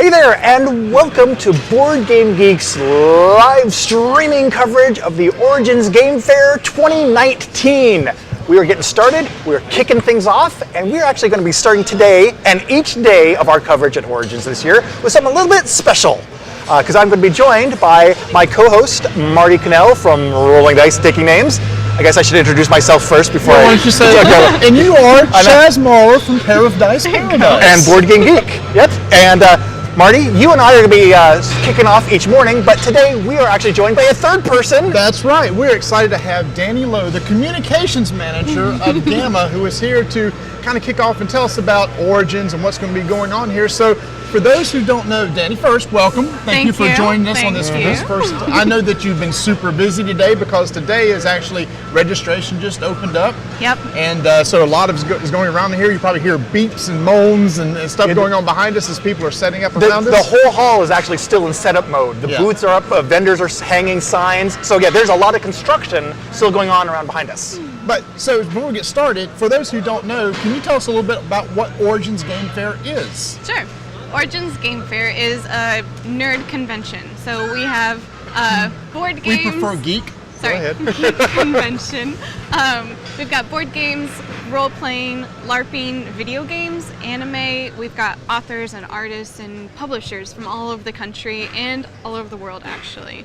Hey there, and welcome to Board Game Geek's live streaming coverage of the Origins Game Fair 2019. We are getting started, we're kicking things off, and we're actually going to be starting today and each day of our coverage at Origins this year with something a little bit special. Because I'm going to be joined by my co-host, Marty Cannell from Rolling Dice Taking Names. I guess I should introduce myself first before why don't you say that? And you are Chaz Maurer from Pair of Dice Paradise. And Board Game Geek. Yep. And Marty, you and I are going to be kicking off each morning, but today we are actually joined by a third person. That's right. We're excited to have Danny Lowe, the communications manager of Gamma, who is here to kind of kick off and tell us about Origins and what's going to be going on here. So, for those who don't know, Danny, first, welcome. Thank you for joining us on this first. I know that you've been super busy today because today is actually registration just opened up. Yep. And so a lot of is going around here. You probably hear beeps and moans and stuff going on behind us as people are setting up around us. The whole hall is actually still in setup mode. The booths are up, vendors are hanging signs. So yeah, there's a lot of construction still going on around behind us. But so before we get started, for those who don't know, can you tell us a little bit about what Origins Game Fair is? Sure. Origins Game Fair is a nerd convention. So we have board games. We prefer geek. Sorry, Go ahead. geek convention. We've got board games, role-playing, LARPing, video games, anime. We've got authors and artists and publishers from all over the country and all over the world, actually.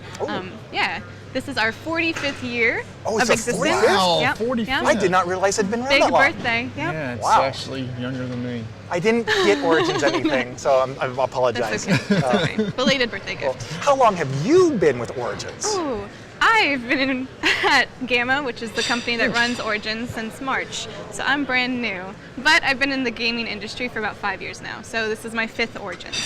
Yeah. This is our 45th year of existence. Wow, yep. 45th. Yep. I did not realize it'd been around that long. Big birthday. Yep. Yeah, it's Wow. actually younger than me. I didn't get Origins anything, so I apologize. That's okay. That's all right. Belated birthday gift. How long have you been with Origins? Ooh, I've been at Gamma, which is the company that runs Origins, since March. So I'm brand new. But I've been in the gaming industry for about 5 years now. So this is my 5th Origins.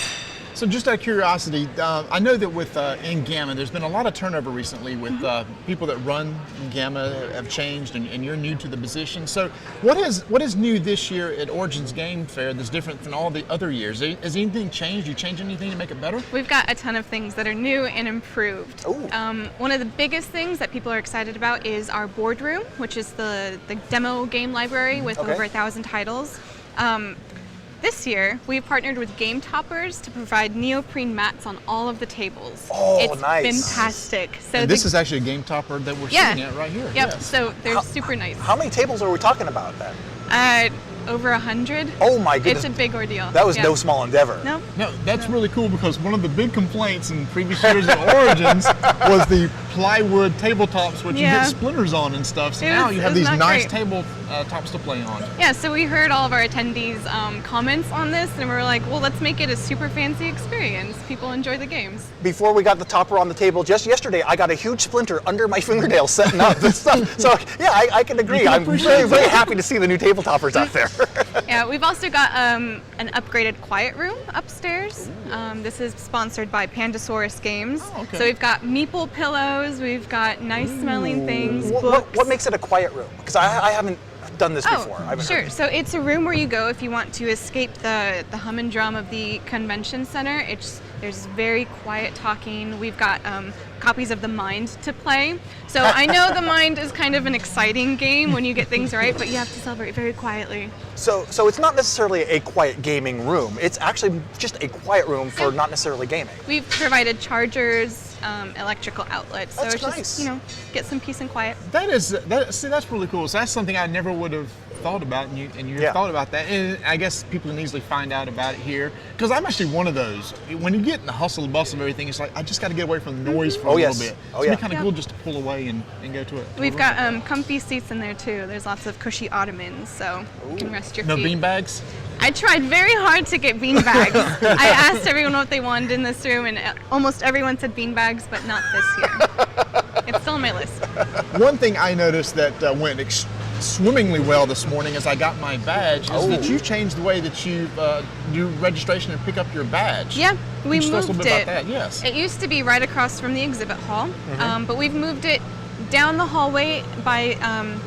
So just out of curiosity, I know that with in Gamma, there's been a lot of turnover recently with people that run Gamma have changed, and you're new to the position. So what is new this year at Origins Game Fair that's different than all the other years? Has anything changed? You change anything to make it better? We've got a ton of things that are new and improved. One of the biggest things that people are excited about is our boardroom, which is the demo game library with over 1,000 titles. This year, we've partnered with Game Toppers to provide neoprene mats on all of the tables. Oh, nice. It's fantastic. So and this is actually a Game Topper that we're sitting at right here. Yep, Yes. so they're super nice. How many tables are we talking about then? Over 100. Oh my goodness. It's a big ordeal. That was no small endeavor. No. No, that's really cool because one of the big complaints in previous years of Origins was the plywood tabletops, which you get splinters on and stuff. So now you have these nice tabletops to play on. Yeah, so we heard all of our attendees' comments on this, and we were like, well, let's make it a super fancy experience. People enjoy the games. Before we got the topper on the table, just yesterday, I got a huge splinter under my fingernail setting up this stuff. So yeah, I can agree. I'm very, very happy to see the new table toppers out there. Yeah, we've also got an upgraded quiet room upstairs. This is sponsored by Pandasaurus Games. Oh, okay. So we've got meeple pillows, we've got nice smelling things, books. What makes it a quiet room? Because I haven't done this before. Sure. So it's a room where you go if you want to escape the hum and drum of the convention center. There's very quiet talking. We've got copies of The Mind to play. So I know The Mind is kind of an exciting game when you get things right, but you have to celebrate very quietly. So it's not necessarily a quiet gaming room. It's actually just a quiet room for not necessarily gaming. We've provided chargers, electrical outlets. So That's it's nice. just, get some peace and quiet. See, that's really cool. So that's something I never would have thought about, and you thought about that. And I guess people can easily find out about it here. Because I'm actually one of those. When you get in the hustle and bustle of everything, it's like, I just got to get away from the noise for a little bit. Oh, it's kind of cool just to pull away and go to it. We've got comfy seats in there too. There's lots of cushy ottomans, so you can rest your feet. No bean bags? I tried very hard to get bean bags. I asked everyone what they wanted in this room, and almost everyone said bean bags, but not this year. It's still on my list. One thing I noticed that went swimmingly well this morning as I got my badge is that you changed the way that you do registration and pick up your badge. Yeah, we moved Tell us a little bit it. about that. Yes. It used to be right across from the exhibit hall, but we've moved it down the hallway by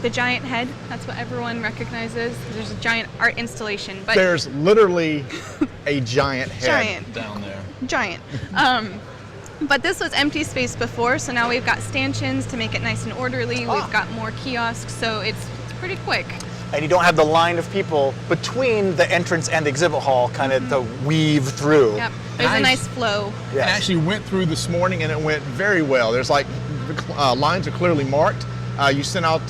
the giant head. That's what everyone recognizes. There's a giant art installation. But there's literally a giant head down there. Giant. But this was empty space before, so now we've got stanchions to make it nice and orderly. We've got more kiosks, so it's pretty quick. and you don't have the line of people between the entrance and the exhibit hall kind of to weave through. Yep. There's a nice flow. Yes. I actually went through this morning and it went very well. There's like lines are clearly marked. You send out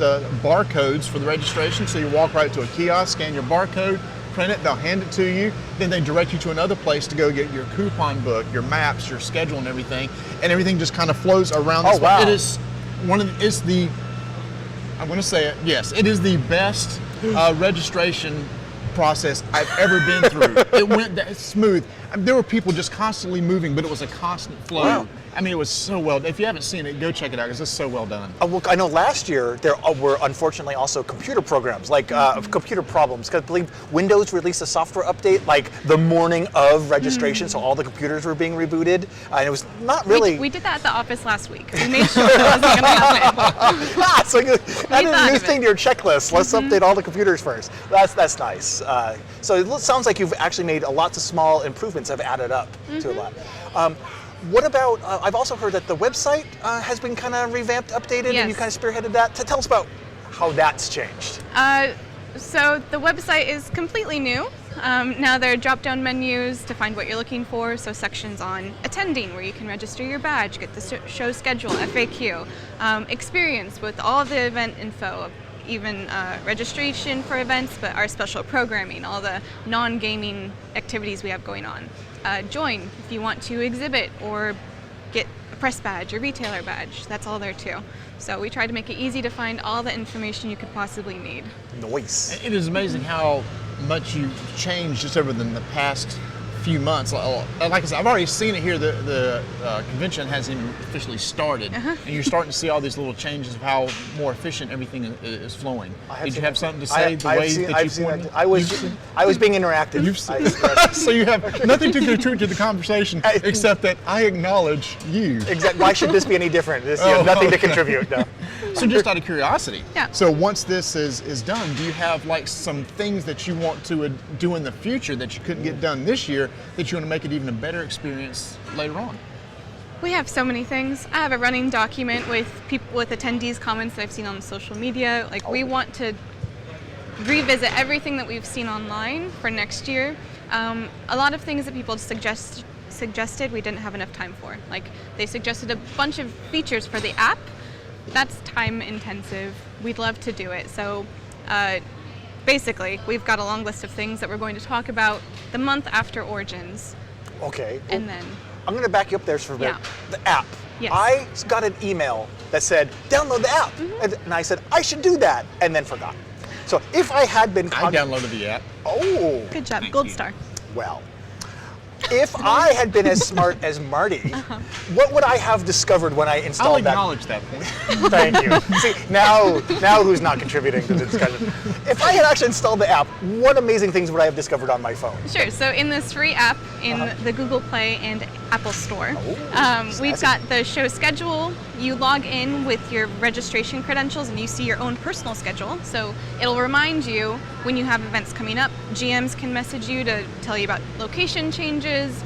barcodes for the registration, so you walk right to a kiosk, scan your barcode, print it, they'll hand it to you. Then they direct you to another place to go get your coupon book, your maps, your schedule, and everything just kind of flows around. Oh, wow. It is it's the, I'm going to say it, yes, it is the best registration process I've ever been through. It went that smooth. I mean, there were people just constantly moving, but it was a constant flow. Wow. I mean, it was so well. If you haven't seen it, go check it out because it's so well done. Well, I know last year there were unfortunately also computer programs, like computer problems, because I believe Windows released a software update like the morning of registration, so all the computers were being rebooted, and it was not really... We did that at the office last week. We made sure that wasn't going to happen. So you added a new thing to your checklist. Let's update all the computers first. That's nice. So it sounds like you've actually made lots of small improvements have added up to a lot. What about, I've also heard that the website has been kind of revamped, updated, and you kind of spearheaded that. Tell us about how that's changed. So the website is completely new. Now there are drop-down menus to find what you're looking for, so sections on attending where you can register your badge, get the show schedule, FAQ, experience with all of the event info, even registration for events, but our special programming, all the non-gaming activities we have going on. Join if you want to exhibit or get a press badge or retailer badge. That's all there too. So we try to make it easy to find all the information you could possibly need. Nice. It is amazing how much you've changed just over the past few months. Like I said, I've already seen it here. The convention hasn't even officially started, and you're starting to see all these little changes of how more efficient everything is flowing. Did you have something to say? I was being interactive. So you have nothing to contribute to the conversation except that I acknowledge you. Exactly. Why should this be any different? You have nothing to contribute. No. So just out of curiosity, Yeah. So once this is done, do you have like some things that you want to do in the future that you couldn't get done this year that you want to make it even a better experience later on? We have so many things. I have a running document with attendees' comments that I've seen on social media. Like we want to revisit everything that we've seen online for next year. A lot of things that people suggested we didn't have enough time for. Like they suggested a bunch of features for the app. That's time intensive. We'd love to do it. So basically, we've got a long list of things that we're going to talk about the month after Origins. Okay. And then I'm going to back you up there for a bit. Yeah. The app. Yes. I got an email that said, download the app. And I said, I should do that, and then forgot. So if I had been... I downloaded the app. Oh. Good job. Thank Gold you. star. Well, if I had been as smart as Marty, what would I have discovered when I I'll installed that? acknowledge that point. Thank you. See, now who's not contributing to the discussion? If I had actually installed the app, what amazing things would I have discovered on my phone? Sure. So in this free app in the Google Play and Apple Store, we've snazzy. got the show schedule. You log in with your registration credentials and you see your own personal schedule. So it'll remind you when you have events coming up. GMs can message you to tell you about location changes,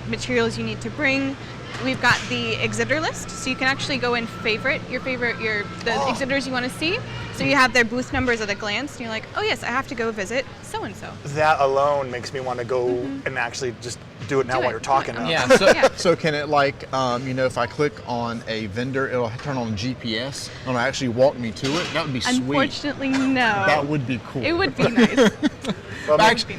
materials you need to bring. We've got the exhibitor list, so you can actually go and favorite the exhibitors you want to see. So you have their booth numbers at a glance, and you're like, oh yes, I have to go visit so-and-so. That alone makes me want to go and actually just do it now while you're talking. Yeah. So can it if I click on a vendor, it'll turn on GPS and it'll actually walk me to it? That would be sweet. Unfortunately, no. That would be cool. It would be nice.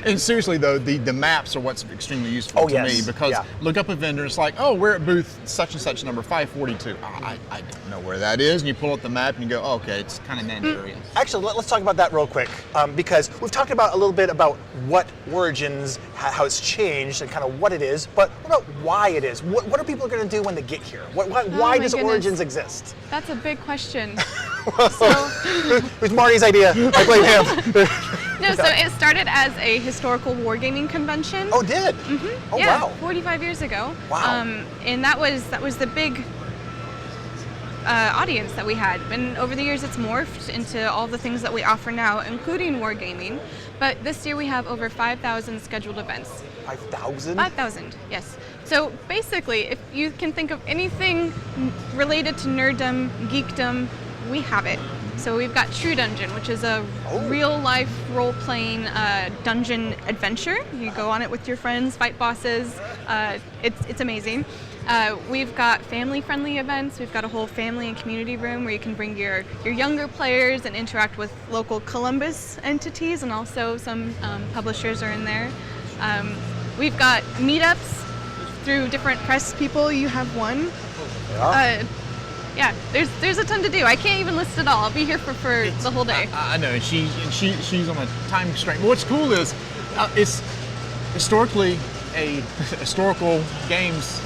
And seriously though, the maps are what's extremely useful to me because look up a vendor, it's like, oh, we're at booth such and such number 542. I don't know where that is, and you pull up the map and you go, oh, okay, it's kind of in that area. Actually, let's talk about that real quick because we've talked about a little bit about what Origins, how it's changed and kind of what it is, but what about why it is? What are people going to do when they get here? Why does Origins exist? That's a big question. It was Marty's idea. I blame him. No, so it started as a historical wargaming convention. Oh, did? Mm-hmm. Oh, yeah, wow. 45 years ago. Wow. And that was the big audience that we had. And over the years, it's morphed into all the things that we offer now, including wargaming. But this year, we have over 5,000 scheduled events. 5,000? 5,000, yes. So basically, if you can think of anything related to nerddom, geekdom, we have it. So we've got True Dungeon, which is a real-life role-playing dungeon adventure. You go on it with your friends, fight bosses. It's amazing. We've got family-friendly events. We've got a whole family and community room where you can bring your younger players and interact with local Columbus entities, and also some publishers are in there. We've got meetups through different press people. You have one. Yeah, there's a ton to do. I can't even list it all. I'll be here for the whole day. I know, and she's on a time constraint. But what's cool is it's historically a historical games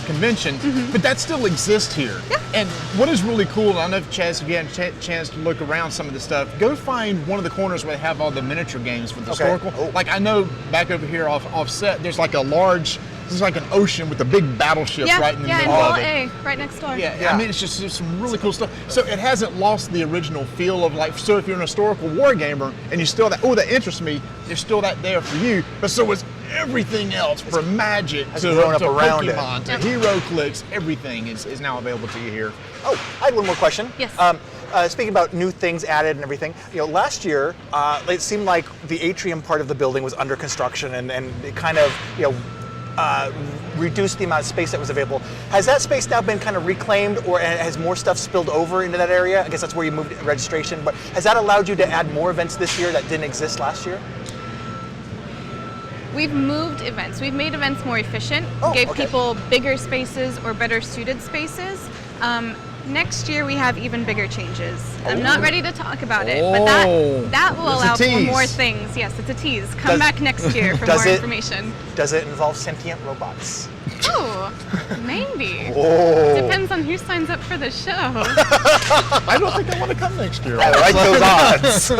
convention, but that still exists here. Yeah. And what is really cool, I don't know if Chaz, if you had a chance to look around some of the stuff, go find one of the corners where they have all the miniature games for the historical. Like I know back over here offset, there's like a large, it's like an ocean with a big battleship right in the middle of it. Yeah, right next door. Yeah, I mean, it's just some really cool stuff. So it hasn't lost the original feel of like, so if you're an historical war gamer and you still that interests me, there's still that there for you, but so is everything else from Magic to Pokemon to Hero Clicks, everything is now available to you here. Oh, I had one more question. Yes. Speaking about new things added and everything, last year it seemed like the atrium part of the building was under construction and it kind of, reduced the amount of space that was available. Has that space now been kind of reclaimed, or has more stuff spilled over into that area? I guess that's where you moved registration, but has that allowed you to add more events this year that didn't exist last year? We've moved events. We've made events more efficient, gave people bigger spaces or better suited spaces. Next year we have even bigger changes. I'm not ready to talk about it, but that will allow for more things. Yes, it's a tease. Come back next year for more information. Does it involve sentient robots? Oh, maybe. Depends on who signs up for the show. I don't think I want to come next year. I like those odds.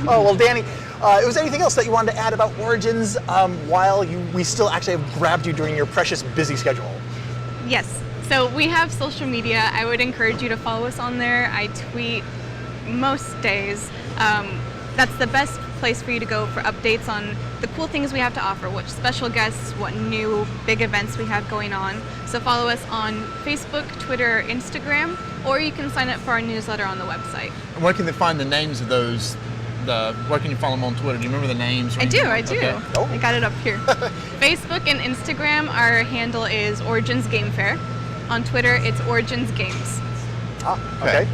Oh, well, Danny, was there anything else that you wanted to add about Origins while we still actually have grabbed you during your precious busy schedule? Yes. So we have social media. I would encourage you to follow us on there. I tweet most days. That's the best place for you to go for updates on the cool things we have to offer, which special guests, what new big events we have going on. So follow us on Facebook, Twitter, Instagram, or you can sign up for our newsletter on the website. And where can they find the names of those? Where can you follow them on Twitter? Do you remember the names? I do. Okay. I got it up here. Facebook and Instagram, our handle is Origins Game Fair. On Twitter, it's Origins Games. Okay.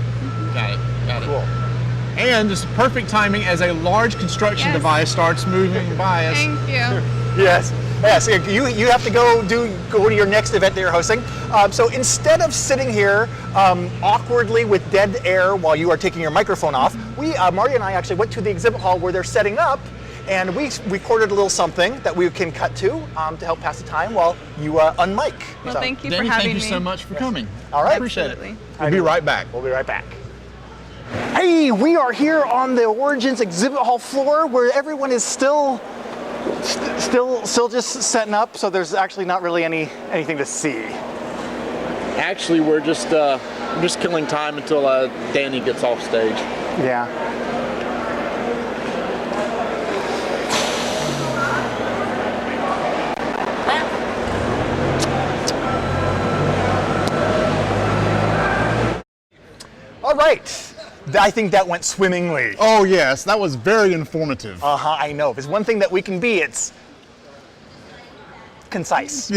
Got it. Cool. And it's perfect timing as a large construction device starts moving by us. Thank you. Yes. You have to go to your next event that you're hosting. So instead of sitting here awkwardly with dead air while you are taking your microphone off, Marty and I actually went to the exhibit hall where they're setting up, and we recorded a little something that we can cut to help pass the time while you unmic. Well, thank you Danny, for having me. thank you so much for coming. All right. Appreciate Absolutely. it. We'll be right back. We'll be right back. Hey, we are here on the Origins exhibit hall floor where everyone is still just setting up, so there's actually not really anything to see. Actually, we're just killing time until Danny gets off stage. Yeah. All right. I think that went swimmingly. Oh yes, that was very informative. I know. If there's one thing that we can be, it's concise.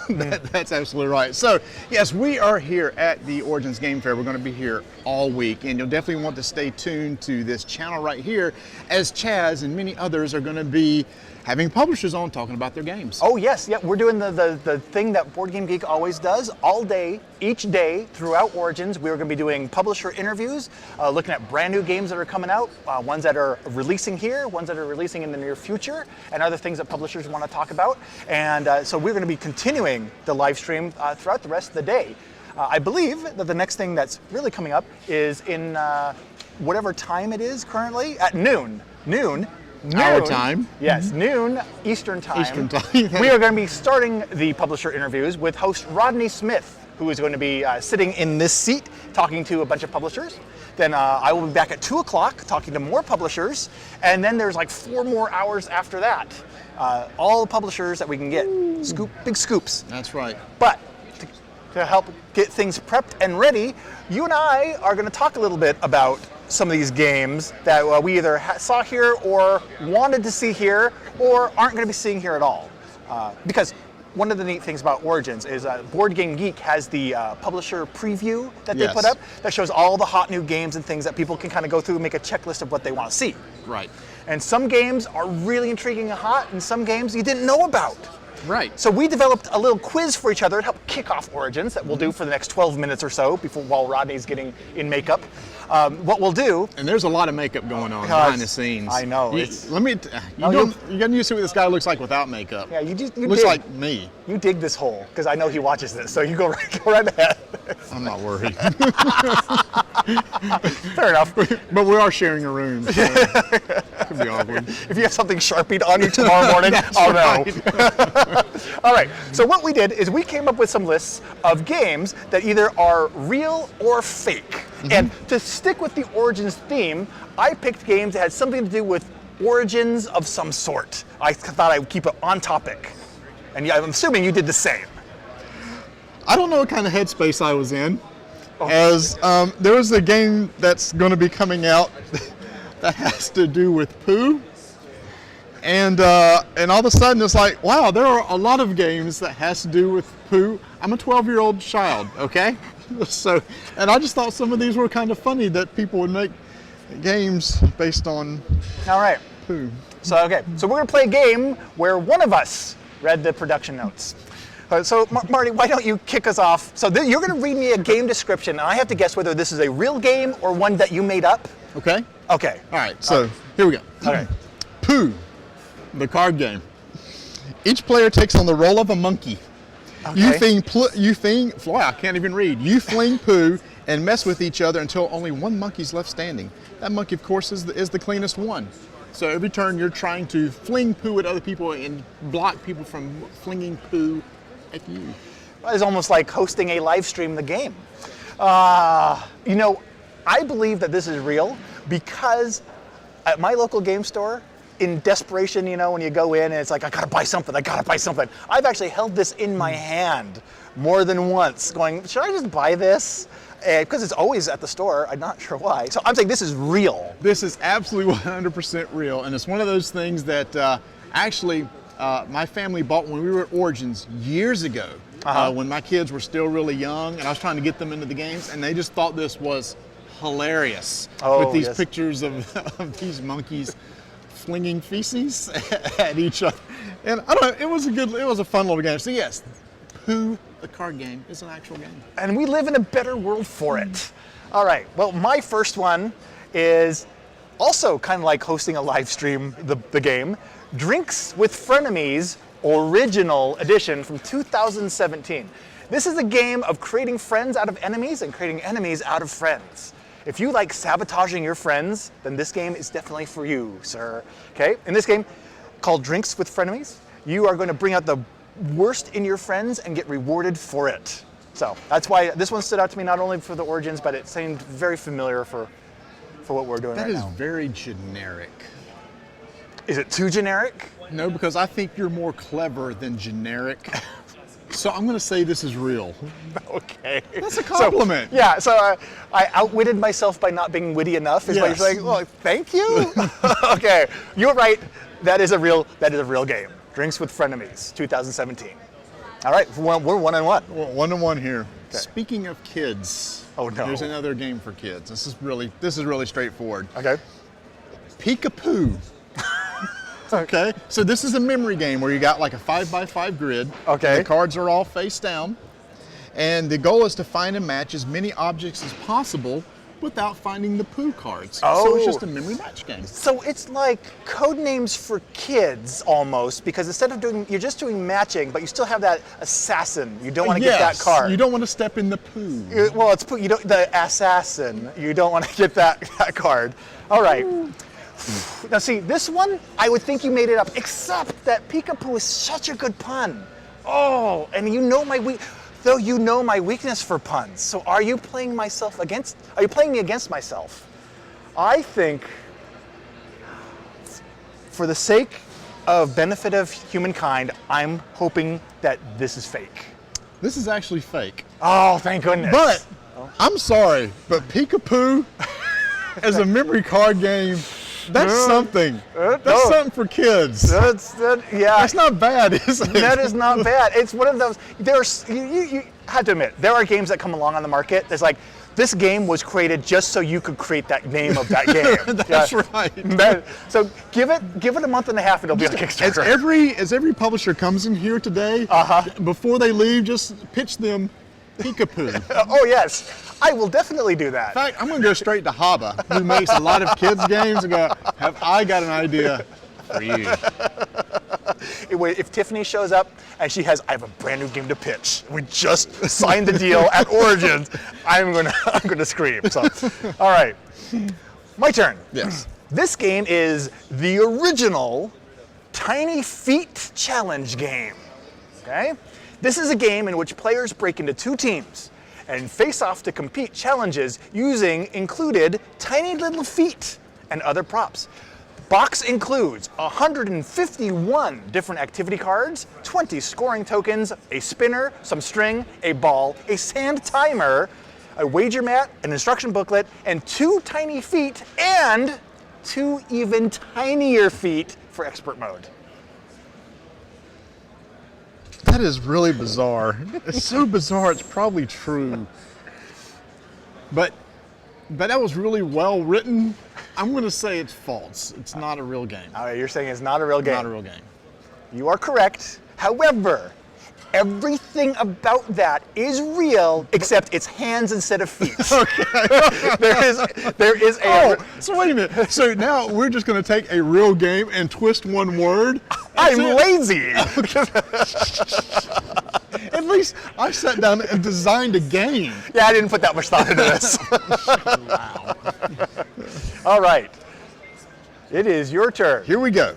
That's absolutely right. So, yes, we are here at the Origins Game Fair. We're going to be here all week, and you'll definitely want to stay tuned to this channel right here, as Chaz and many others are going to be having publishers on talking about their games. Oh yes, yeah, we're doing the thing that Board Game Geek always does, all day, each day, throughout Origins. We're going to be doing publisher interviews, looking at brand new games that are coming out, ones that are releasing here, ones that are releasing in the near future, and other things that publishers want to talk about. And so we're going to be continuing the live stream throughout the rest of the day. I believe that the next thing that's really coming up is in whatever time it is currently, at noon. Our time. Yes, noon Eastern time. Eastern time. We are going to be starting the publisher interviews with host Rodney Smith, who is going to be sitting in this seat talking to a bunch of publishers. Then I will be back at 2 o'clock talking to more publishers, and then there's like 4 more hours after that. All the publishers that we can get. Big scoops. That's right. But to help get things prepped and ready, you and I are going to talk a little bit about some of these games that we either saw here or wanted to see here or aren't going to be seeing here at all. Because one of the neat things about Origins is Board Game Geek has the publisher preview that they put up that shows all the hot new games and things that people can kind of go through and make a checklist of what they want to see. Right. And some games are really intriguing and hot, and some games you didn't know about. Right. So we developed a little quiz for each other to help kick off Origins that we'll do for the next 12 minutes or so while Rodney's getting in makeup. What we'll do... And there's a lot of makeup going on behind the scenes. I know. You got to see what this guy looks like without makeup. Yeah, you looks like me. You dig this hole, because I know he watches this, so you go right ahead. I'm not worried. Fair enough. But we are sharing a room, so it could be awkward. If you have something Sharpied on you tomorrow morning, I'll know. All right, so what we did is we came up with some lists of games that either are real or fake. And to stick with the Origins theme, I picked games that had something to do with origins of some sort. I thought I would keep it on topic. And I'm assuming you did the same. I don't know what kind of headspace I was in, as there was a game that's going to be coming out that has to do with poo. And all of a sudden it's like, wow, there are a lot of games that has to do with poo. I'm a 12-year-old child, okay? So, and I just thought some of these were kind of funny that people would make games based on All right. poo. So we're going to play a game where one of us read the production notes. So Marty, why don't you kick us off? So you're going to read me a game description, and I have to guess whether this is a real game or one that you made up. Okay? Okay. All right, so here we go. Okay. Pooh, the card game. Each player takes on the role of a monkey. Okay. I can't even read. You fling poo and mess with each other until only one monkey's left standing. That monkey, of course, is the cleanest one. So every turn you're trying to fling poo at other people and block people from flinging poo at you. It's almost like hosting a live stream of the game. I believe that this is real because at my local game store, in desperation, when you go in and it's like, I gotta buy something. I've actually held this in my hand more than once going, should I just buy this? Because it's always at the store, I'm not sure why. So I'm saying this is real. This is absolutely 100% real, and it's one of those things that actually my family bought when we were at Origins years ago, when my kids were still really young, and I was trying to get them into the games, and they just thought this was hilarious with these pictures of these monkeys flinging feces at each other. And I don't know, it was a fun little game. So yes, Pooh, the card game, is an actual game. And we live in a better world for it. All right, well, my first one is also kind of like hosting a live stream, the game, Drinks with Frenemies, original edition from 2017. This is a game of creating friends out of enemies and creating enemies out of friends. If you like sabotaging your friends, then this game is definitely for you, sir. Okay, in this game called Drinks with Frenemies, you are going to bring out the worst in your friends and get rewarded for it. So that's why this one stood out to me, not only for the Origins, but it seemed very familiar for what we're doing right now. That is very generic. Is it too generic? No, because I think you're more clever than generic. So I'm going to say this is real. Okay. That's a compliment. So I outwitted myself by not being witty enough. Is what you're saying? Well, thank you. Okay, you're right. That is a real game. Drinks with Frenemies, 2017. All right, we're 1-1. 1-1 here. Okay. Speaking of kids, oh no, there's another game for kids. This is really straightforward. Okay. Peekapoo. Okay, so this is a memory game where you got like a 5x5 grid. Okay. The cards are all face down, and the goal is to find and match as many objects as possible without finding the poo cards. So it's just a memory match game. So it's like code names for kids almost, because instead of you're just doing matching, but you still have that assassin. You don't want to get that card. You don't want to step in the poo. Well, it's poo. The assassin. You don't want to get that card. All right. Now see, this one, I would think you made it up, except that Peekapoo is such a good pun. Oh, and you know my weakness for puns. So are you playing me against myself? I think, for the sake of benefit of humankind, I'm hoping that this is fake. This is actually fake. Oh, thank goodness. But I'm sorry, but Peekapoo as a memory card game, that's something. That's something for kids. Yeah. That's not bad, is it? That is not bad. It's one of those. You have to admit, there are games that come along on the market that's like, this game was created just so you could create that name of that game. That's right. So give it a month and a half, and it'll be on Kickstarter. As every publisher comes in here today, before they leave, just pitch them Peekapoo. Oh yes, I will definitely do that. In fact, I'm going to go straight to Haba, who makes a lot of kids games, and go, have I got an idea for you? If Tiffany shows up and she has, I have a brand new game to pitch. We just signed the deal at Origins. I'm gonna scream. So, all right, my turn. Yes. This game is the original Tinyfeet challenge game. Okay. This is a game in which players break into two teams and face off to complete challenges using included tiny little feet and other props. Box includes 151 different activity cards, 20 scoring tokens, a spinner, some string, a ball, a sand timer, a wager mat, an instruction booklet, and 2 tiny feet and 2 even tinier feet for expert mode. That is really bizarre. It's so bizarre, it's probably true. But that was really well written. I'm going to say it's false. It's not a real game. All right, you're saying it's not a real game? Not a real game. You are correct. However, everything about that is real except it's hands instead of feet. Okay. there is a... Oh, so wait a minute. So now we're just going to take a real game and twist one word? I'm lazy. At least I sat down and designed a game. Yeah, I didn't put that much thought into this. Wow. All right. It is your turn. Here we go.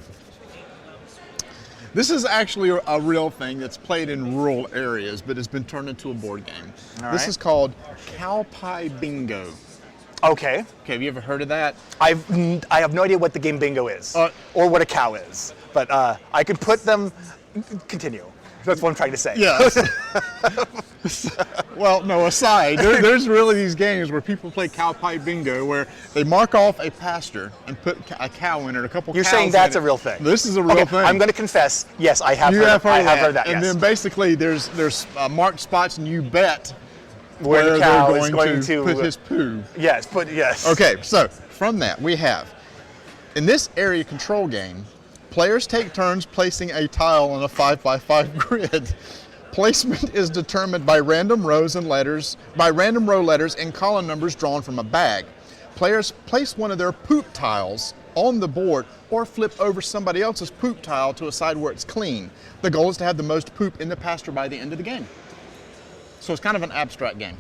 This is actually a real thing that's played in rural areas, but it's been turned into a board game. This is called Cowhide Bingo. Okay. Okay, have you ever heard of that? I have no idea what the game bingo is or what a cow is, but I could put them. Continue. That's what I'm trying to say. Yes. Well, no, aside, there's really these games where people play Cowhide Bingo where they mark off a pasture and put a cow in it, a couple You're cows saying that's in it. a real thing? This is a real thing. I'm going to confess, yes, I have heard that. And yes. then basically there's marked spots and you bet where the cow they're is going to put his poo. Yes, yes. Okay, so from that we have, in this area control game, players take turns placing a tile on a 5x5 grid. Placement is determined by random row letters and column numbers drawn from a bag. Players place one of their poop tiles on the board or flip over somebody else's poop tile to a side where it's clean. The goal is to have the most poop in the pasture by the end of the game. So it's kind of an abstract game.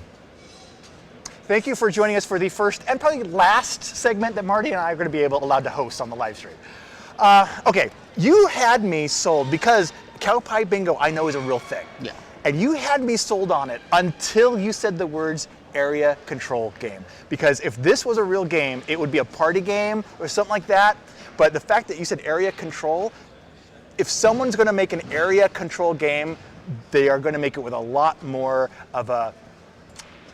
Thank you for joining us for the first and probably last segment that Marty and I are going to be allowed to host on the live stream. Okay, you had me sold because Cowhide Bingo I know is a real thing. Yeah. And you had me sold on it until you said the words area control game. Because if this was a real game, it would be a party game or something like that. But the fact that you said area control, if someone's going to make an area control game, they are going to make it with a lot more of a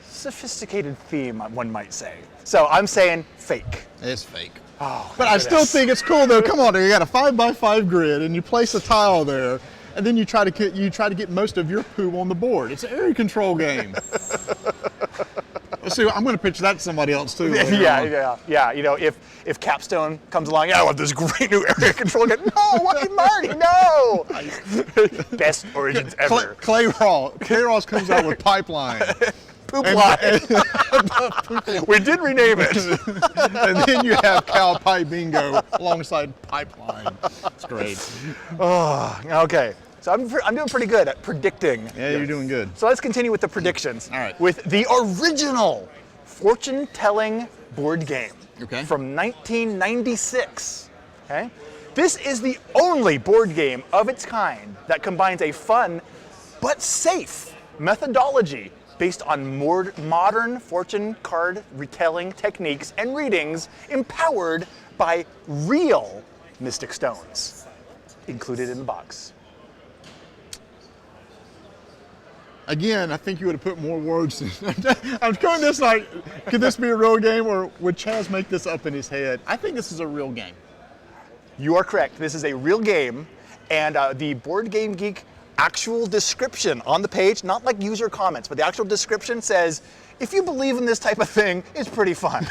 sophisticated theme, one might say. So I'm saying fake. It's fake. Oh, but I still think it's cool though. Come on, you got a 5x5 grid and you place a tile there, and then you try to get most of your poo on the board. It's an area control game. See, I'm going to pitch that to somebody else too. Yeah. You know, if Capstone comes along, yeah, I want this great new area control game. No, why Marty? No. Best Origins ever. Clay Ross comes out with Pipeline. Poop line. We did rename it. And then you have Cowhide Bingo alongside Pipeline. It's great. Oh, okay. So I'm doing pretty good at predicting. Yeah, you're doing good. So let's continue with the predictions. All right. With the original fortune-telling board game from 1996. Okay. This is the only board game of its kind that combines a fun but safe methodology based on modern fortune card retelling techniques and readings empowered by real mystic stones included in the box. Again, I think you would have put more words in. I'm going this like, could this be a real game, or would Chaz make this up in his head? I think this is a real game. You are correct. This is a real game, and the Board Game Geek actual description on the page, not like user comments, but the actual description says, if you believe in this type of thing, it's pretty fun.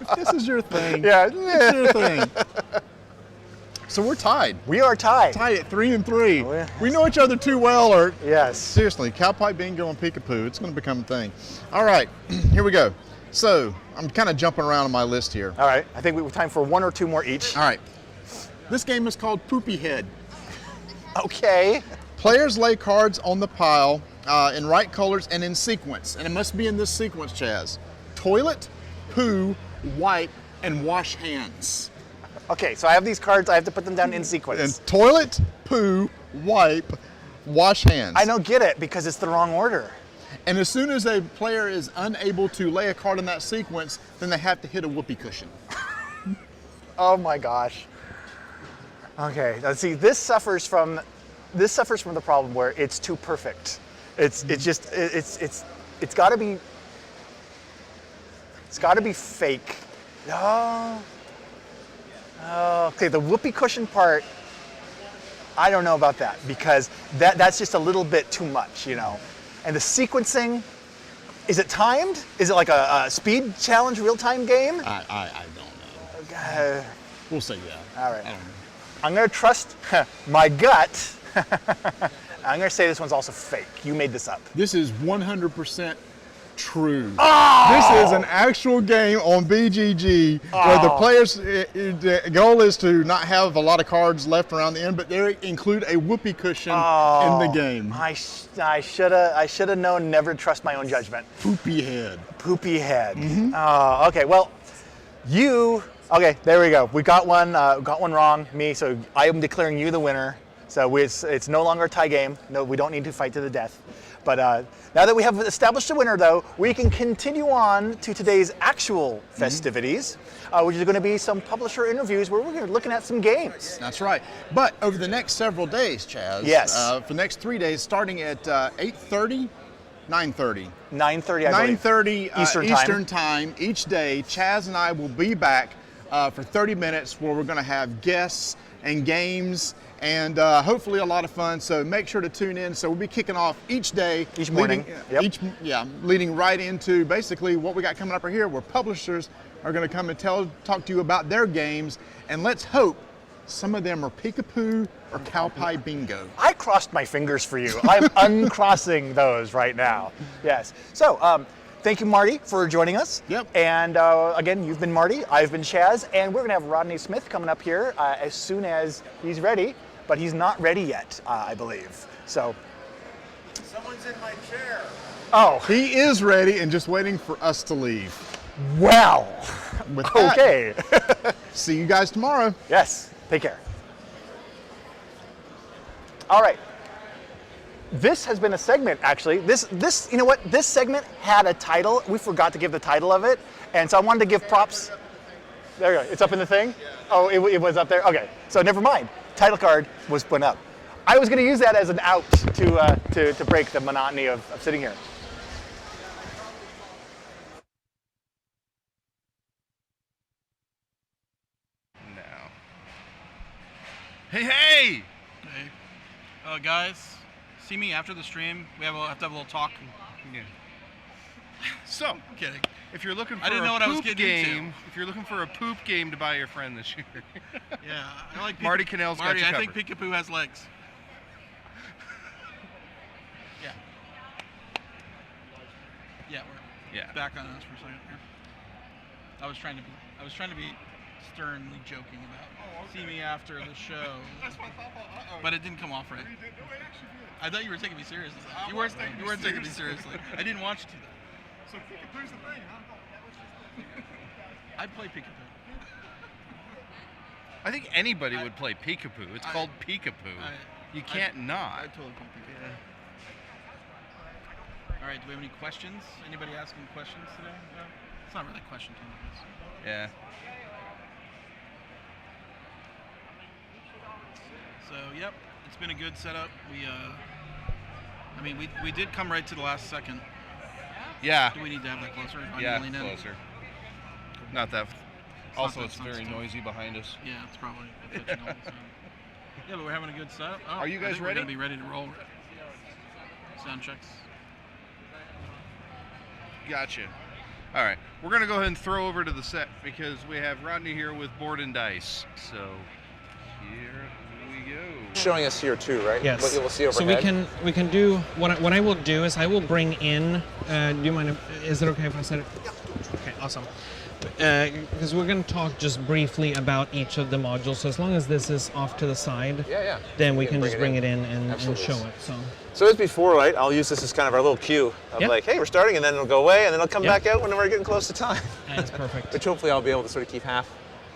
If this is your thing, Yeah. it's your thing. So we're tied. We are tied. Tied at 3-3. Oh, yeah. We know each other too well, or Yes. seriously, Cowhide Bingo and Peekapoo, it's going to become a thing. All right, here we go. So I'm kind of jumping around on my list here. All right. I think we have time for one or two more each. All right. This game is called Poopy Head. Okay. Players lay cards on the pile in right colors and in sequence. And it must be in this sequence, Chaz. Toilet, poo, wipe, and wash hands. Okay, so I have these cards. I have to put them down in sequence. And toilet, poo, wipe, wash hands. I don't get it because it's the wrong order. And as soon as a player is unable to lay a card in that sequence, then they have to hit a whoopee cushion. Oh my gosh. Okay, now see, this suffers from the problem where it's too perfect. It's got to be fake. Oh, okay, the whoopee cushion part, I don't know about that because that's just a little bit too much, you know. And the sequencing, is it timed? Is it like a speed challenge real-time game? I don't know. We'll say yeah. All right. I don't know. I'm going to trust my gut. I'm going to say this one's also fake. You made this up. This is 100% true. Oh! This is an actual game on BGG where the players, the goal is to not have a lot of cards left around the end, but they include a whoopee cushion in the game. I should have known never trust my own judgment. Poopy Head. Poopy Head. Okay, well, okay, there we go. We got one wrong, me, so I am declaring you the winner. So it's no longer a tie game. No, we don't need to fight to the death. But now that we have established a winner, though, we can continue on to today's actual festivities, which is going to be some publisher interviews where we're going to be looking at some games. That's right. But over the next several days, Chaz. Yes. For the next 3 days, starting at 8:30, 9:30. 9:30, I believe. 9:30 Eastern time each day, Chaz and I will be back for 30 minutes where we're going to have guests and games and hopefully a lot of fun. So make sure to tune in. So we'll be kicking off each day, each morning, leading right into basically what we got coming up right here, where publishers are going to come and talk to you about their games, and let's hope some of them are Peekapoo or Cowhide Bingo. I crossed my fingers for you. I'm uncrossing those right now. Yes. So, thank you, Marty, for joining us. Yep. And again, you've been Marty, I've been Chaz, and we're going to have Rodney Smith coming up here as soon as he's ready, but he's not ready yet, I believe. So. Someone's in my chair. Oh. He is ready and just waiting for us to leave. Well. With that, Okay. see you guys tomorrow. Yes. Take care. All right. This has been a segment, actually. This, you know what? This segment had a title. We forgot to give the title of it, and so I wanted to give props. There you go. It's up in the thing? Oh, it was up there? Okay. So never mind. Title card was put up. I was going to use that as an out to break the monotony of sitting here. Hey, hey! Hey. Guys, see me after the stream. We have to have a little talk. Yeah. So, kidding. If you're looking for I didn't know what I was getting into. if you're looking for a poop game to buy your friend this year, Yeah, I like Marty Cannell's got you I covered. think Peekapoo has legs. Yeah. Yeah, we're back on us for a second here. I was trying to be sternly joking about see me after the show. That's what I thought. But it didn't come off right. I thought you were taking me seriously. You weren't taking me seriously. I didn't want you to. So Peekapoo's the thing, huh? I play Peekapoo. I think anybody would play Peekapoo. It's called Peekapoo. You can't I not. totally play Peekapoo. All right, do we have any questions? Anybody asking questions today? No? It's not really a question time, I guess. Yeah. So, yep, it's been a good setup. I mean, we did come right to the last second. Yeah. Do we need to have that closer? Yeah, closer. Not that. Also, it's very noisy behind us. Yeah, it's probably pitching all the time. Yeah, but we're having a good setup. Oh, Are you guys ready? We're going to be ready to roll. Sound checks. Gotcha. All right, we're going to go ahead and throw over to the set because we have Rodney here with Board and Dice. So here we go. Showing us here too, right? Yes. What you will see overhead. So we can do what I will do is I will bring in. Do you mind? Is it okay if I set it? Okay, awesome. Because we're going to talk just briefly about each of the modules. So as long as this is off to the side, then we can just bring it in and show it. So as before, right? I'll use this as kind of our little cue of like, hey, we're starting, and then it'll go away, and then it'll come back out when we're getting close to time. That's perfect. Which hopefully I'll be able to sort of keep half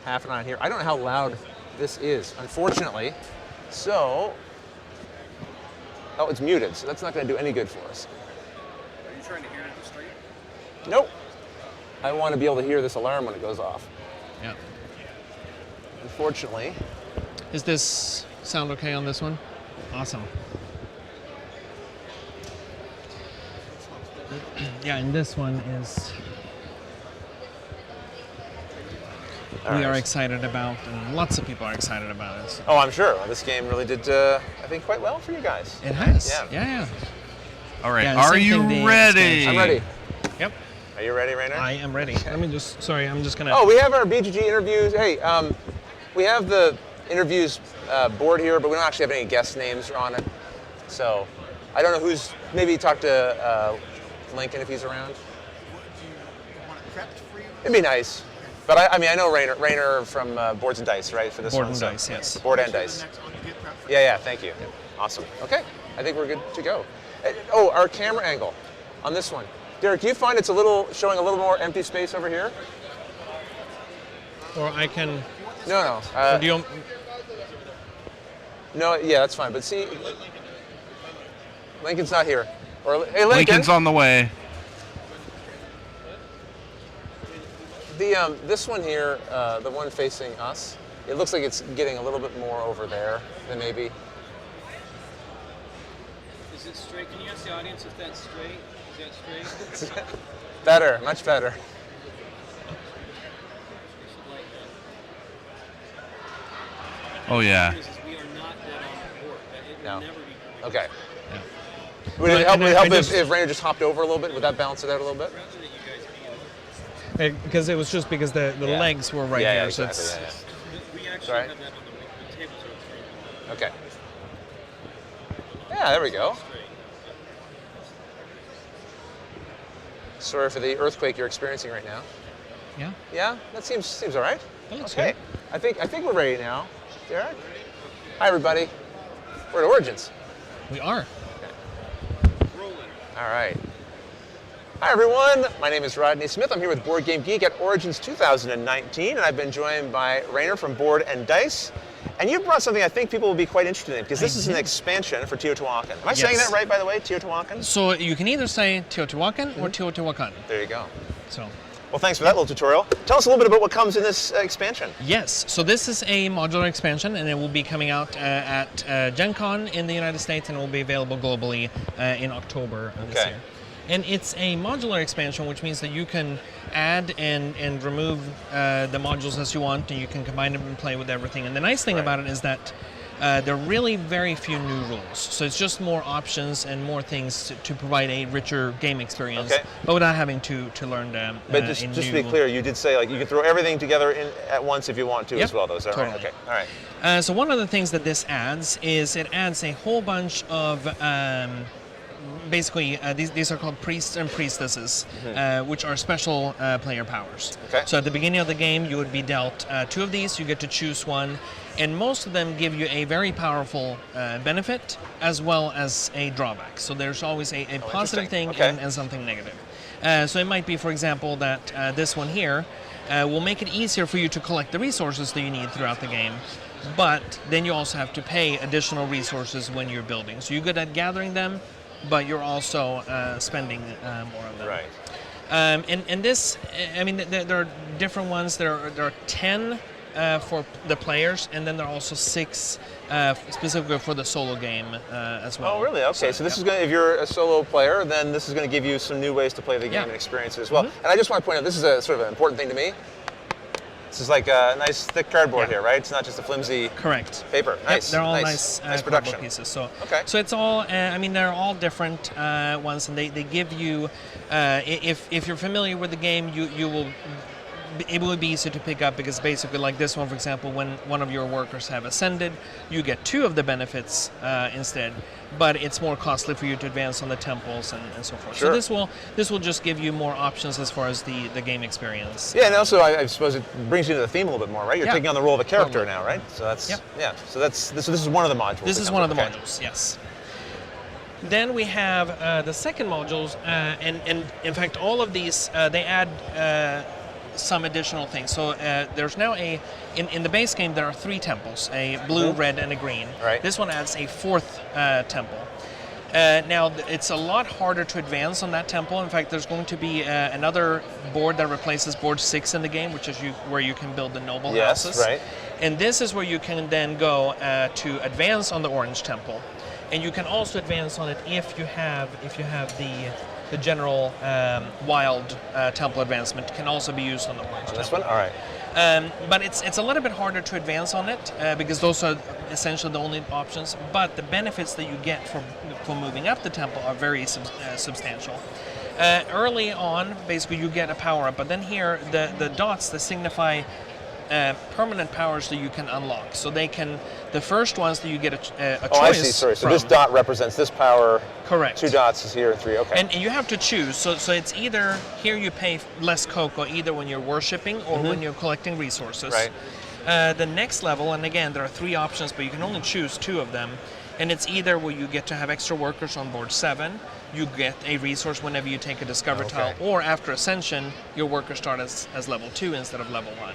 an eye on here. I don't know how loud this is, unfortunately. So, oh, it's muted, so that's not going to do any good for us. Are you trying to hear it straight? Nope. I want to be able to hear this alarm when it goes off. Yeah. Unfortunately. Is this sound okay on this one? Awesome. Yeah, and this one is we are excited about, and lots of people are excited about it. So. Oh, I'm sure. This game really did, I think, quite well for you guys. It has. Yeah. All right. Are you ready? I'm ready. Yep. Are you ready, Rainer? I am ready. Let me just. Sorry, I'm just gonna. Oh, we have our Bgg interviews. Hey, we have the interviews board here, but we don't actually have any guest names on it. So, I don't know who's. Maybe talk to Lincoln if he's around. Do you want it prepped for you? It'd be nice. But I mean, I know Rainer from Boards and Dice, right? For this Board one. and Dice, yes. Board and Dice. Yeah, thank you. Yep. Awesome. Okay, I think we're good to go. Oh, our camera angle on this one. Derek, do you find it's showing a little more empty space over here? Or I can. No. Do you? No, yeah, that's fine. But see, Lincoln's not here. Or hey, Lincoln. Lincoln's on the way. This one here, the one facing us, it looks like it's getting a little bit more over there than maybe. Is it straight? Can you ask the audience if that's straight? Is that straight? Better, much better. Oh yeah. We are not dead on board. It will No. never be. Okay. Yeah. Would it But- help and if Rainer just hopped over a little bit? Would that balance it out a little bit? Rather that you guys be in. Because it was just because the Yeah. legs were right Yeah, here, yeah, so exactly. it's. We actually Sorry? have that on the tables are straight. Okay. Yeah, there we go. Straight. Sorry for the earthquake you're experiencing right now. Yeah. Yeah, that seems all right. That looks Okay. good. I think we're ready now. Derek? Hi everybody. We're at Origins. We are. All right. Hi everyone. My name is Rodney Smith. I'm here with Board Game Geek at Origins 2019, and I've been joined by Rainer from Board and Dice. And you've brought something I think people will be quite interested in, because this is an expansion for Teotihuacan. Am I saying that right, by the way, Teotihuacan? So you can either say Teotihuacan or Teotihuacan. There you go. So. Well, thanks for that little tutorial. Tell us a little bit about what comes in this expansion. Yes, so this is a modular expansion, and it will be coming out at Gen Con in the United States, and it will be available globally in October of this year. And it's a modular expansion, which means that you can add and remove the modules as you want, and you can combine them and play with everything. And the nice thing about it is that there are really very few new rules. So it's just more options and more things to provide a richer game experience, but without having to learn them. But just to be clear, you did say you can throw everything together in at once if you want to as well, though. Is that totally. right? Okay. All right. So one of the things that this adds is it adds a whole bunch of basically, these are called priests and priestesses, which are special player powers. Okay. So at the beginning of the game, you would be dealt 2 of these. You get to choose one, and most of them give you a very powerful benefit as well as a drawback. So there's always a positive thing and something negative. So it might be, for example, that this one here will make it easier for you to collect the resources that you need throughout the game. But then you also have to pay additional resources when you're building. So you're good at gathering them, but you're also spending more of them. Right. And this, I mean, there are different ones. There are 10 for the players, and then there are also 6 specifically for the solo game as well. Oh, really? Okay, so this is going to, if you're a solo player, then this is going to give you some new ways to play the game and experience it as well. And I just want to point out, this is a sort of an important thing to me. This is like a nice thick cardboard here, right? It's not just a flimsy paper. Nice. Yep, they're all nice production production pieces. So, so it's all. I mean, they're all different ones, and they give you. If you're familiar with the game, you will. It will be easy to pick up because basically, like this one, for example, when one of your workers have ascended, you get 2 of the benefits instead, but it's more costly for you to advance on the temples and so forth. Sure. So this will just give you more options as far as the game experience. Yeah, and also I suppose it brings you to the theme a little bit more, right? You're taking on the role of a character now, right? So that's So this is one of the modules. This is one of the modules, yes. Then we have the second modules, and in fact, all of these they add. Some additional things. So there's now in the base game there are 3 temples, a blue, red, and a green. Right. This one adds a 4th temple. Now it's a lot harder to advance on that temple. In fact, there's going to be another board that replaces board 6 in the game, which is where you can build the noble houses. Right. And this is where you can then go to advance on the orange temple, and you can also advance on it if you have the general wild temple advancement can also be used on the orange temple. This one? All right. But it's a little bit harder to advance on it because those are essentially the only options. But the benefits that you get for moving up the temple are very substantial. Early on, basically, you get a power-up. But then here, the dots that signify permanent powers that you can unlock. So they can, the first ones that you get a choice. Oh, I see. Sorry. So this dot represents this power. Correct. 2 dots is here and 3. Okay. And you have to choose. So it's either here you pay less cocoa either when you're worshipping or when you're collecting resources. Right. The next level, and again there are 3 options, but you can only choose 2 of them. And it's either where you get to have extra workers on board 7, you get a resource whenever you take a discover tile, or after ascension, your workers start as level 2 instead of level 1.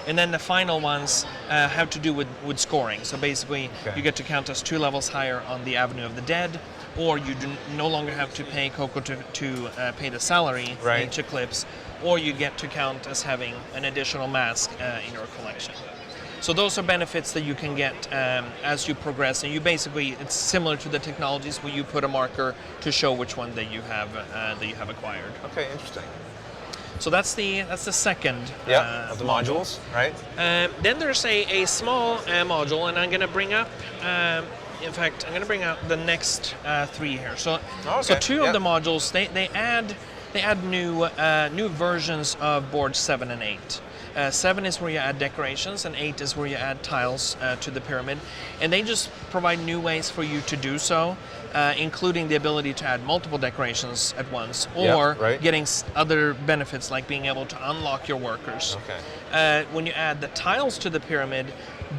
And then the final ones have to do with scoring. So basically, you get to count as 2 levels higher on the Avenue of the Dead, or you no longer have to pay cocoa to pay the salary in each eclipse, or you get to count as having an additional mask in your collection. So those are benefits that you can get as you progress, and you basically, it's similar to the technologies where you put a marker to show which one that you have acquired. Okay, interesting. So that's the second of the modules, right? Then there's a small module, and I'm going to bring up. In fact, I'm going to bring out the next 3 here. So, so 2 of the modules they add new versions of boards 7 and 8. 7 is where you add decorations, and 8 is where you add tiles to the pyramid. And they just provide new ways for you to do so, including the ability to add multiple decorations at once, or getting other benefits like being able to unlock your workers. When you add the tiles to the pyramid,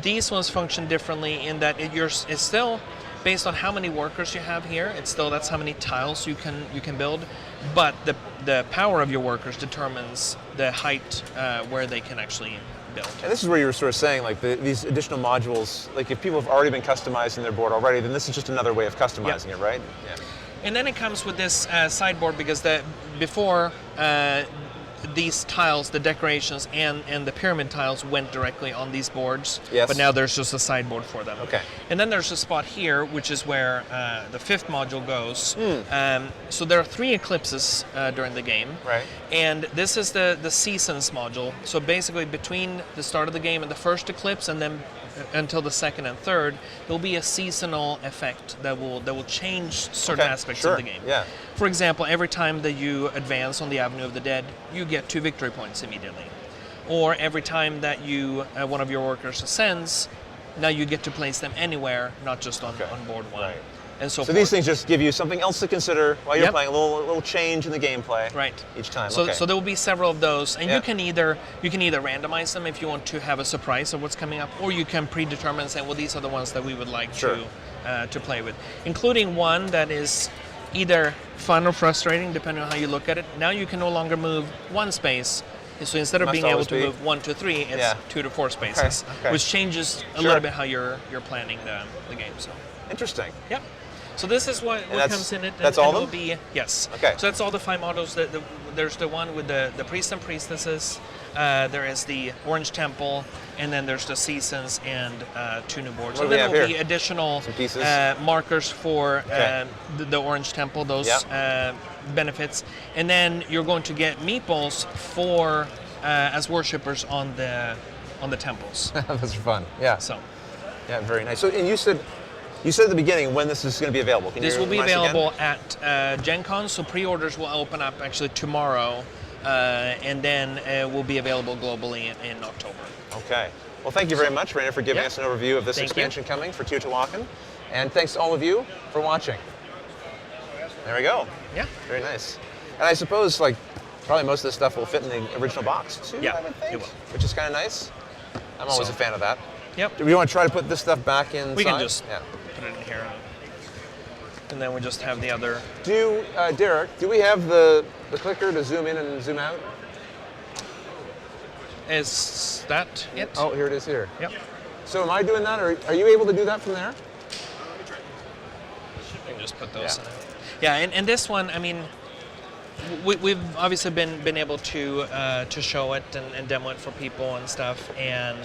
these ones function differently in that it's still based on how many workers you have here. It's still, that's how many tiles you can build, but the power of your workers determines the height where they can actually build. And this is where you were sort of saying, like these additional modules, like if people have already been customizing their board already, then this is just another way of customizing it, right? Yeah. And then it comes with this sideboard because before these tiles, the decorations and the pyramid tiles went directly on these boards, but now there's just a sideboard for them. And then there's a spot here, which is where the 5th module goes. So there are 3 eclipses during the game, and this is the seasons module. So basically between the start of the game and the first eclipse, and then until the 2nd and 3rd, there'll be a seasonal effect that will change certain aspects of the game. For example, every time that you advance on the Avenue of the Dead, you get 2 victory points immediately. Or every time that one of your workers ascends, now you get to place them anywhere, not just on board 1. And so these things just give you something else to consider while you're playing, a little change in the gameplay each time. So there will be several of those, and you can either randomize them if you want to have a surprise of what's coming up, or you can predetermine and say, well, these are the ones that we would like to play with, including one that is either fun or frustrating, depending on how you look at it. Now you can no longer move 1 space. So instead of being able to move 1 to 3, it's 2 to 4 spaces, which changes a little bit how you're planning the game. So interesting. Yep. So this is what comes in it. That's all of them? Yes. Okay. So that's all the 5 models. There's the one with the priests and priestesses. there is the Orange Temple, and then there's the Seasons and 2 new boards. What And do we then have there'll here? be additional Some pieces? markers for Okay. the Orange Temple, those Yep. benefits. And then you're going to get meeples for as worshippers on the temples. That's fun. Yeah. So Yeah, very nice. So, and you said at the beginning when this is going to be available. Can this you will be remind us again? available at Gen Con, so pre-orders will open up actually tomorrow, and then will be available globally in October. Okay. Well, thank you very much, Rainer, for giving Yeah. us an overview of this Thank you. expansion coming for Teotihuacan. And thanks to all of you for watching. There we go. Yeah. Very nice. And I suppose, like, probably most of this stuff will fit in the original box, too, Yeah, I would think. it will. Which is kind of nice. I'm always So- a fan of that. Yep. Do we want to try to put this stuff back inside? We can just Yeah. put it in here, and then we just have the other. Derek, do we have the clicker to zoom in and zoom out? Is that it? Oh, here it is here. Yep. So am I doing that, or are you able to do that from there? We can just put those Yeah. in. Yeah, and this one, I mean, we've obviously been able to show it and demo it for people and stuff, and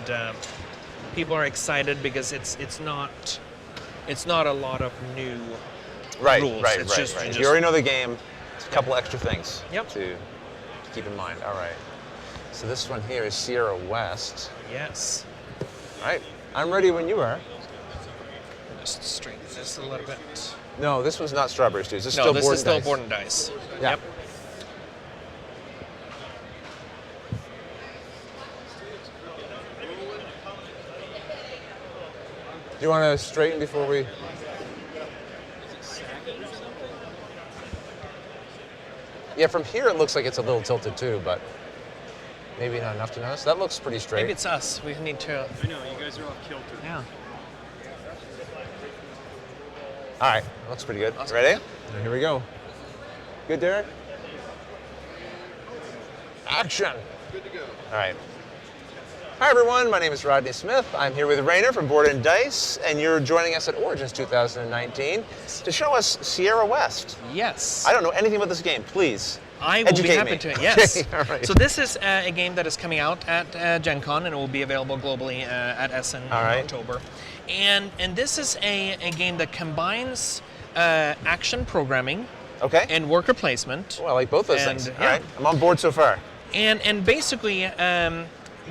people are excited because it's not a lot of new Right, rules. right, It's right, just- right. you You just- already know the game. It's a couple extra things Yep. to keep in mind. All right. So this one here is Sierra West. Yes. All right. I'm ready when you are. Just straighten this a little bit. No, this one's not Strawberry Stews. This is No, still this board is and still dice. board and dice. Yeah. Yep. Do you want to straighten before we? Yeah, from here it looks like it's a little tilted too, but maybe not enough to notice. That looks pretty straight. Maybe it's us. We need to. I know, you guys are off kilter. Yeah. All right, that looks pretty good. Awesome. Ready? Here we go. Good, Derek? Action! Good to go. All right. Hi, everyone. My name is Rodney Smith. I'm here with Rainer from Board and Dice, and you're joining us at Origins 2019 to show us Sierra West. Yes. I don't know anything about this game. Please. I will be educate happy me. to. Yes. Okay, all right. So this is a game that is coming out at Gen Con, and it will be available globally at Essen in October. And this is a game that combines action programming Okay. and worker placement. Well, I like both those And, things. yeah. All right. I'm on board so far. And basically,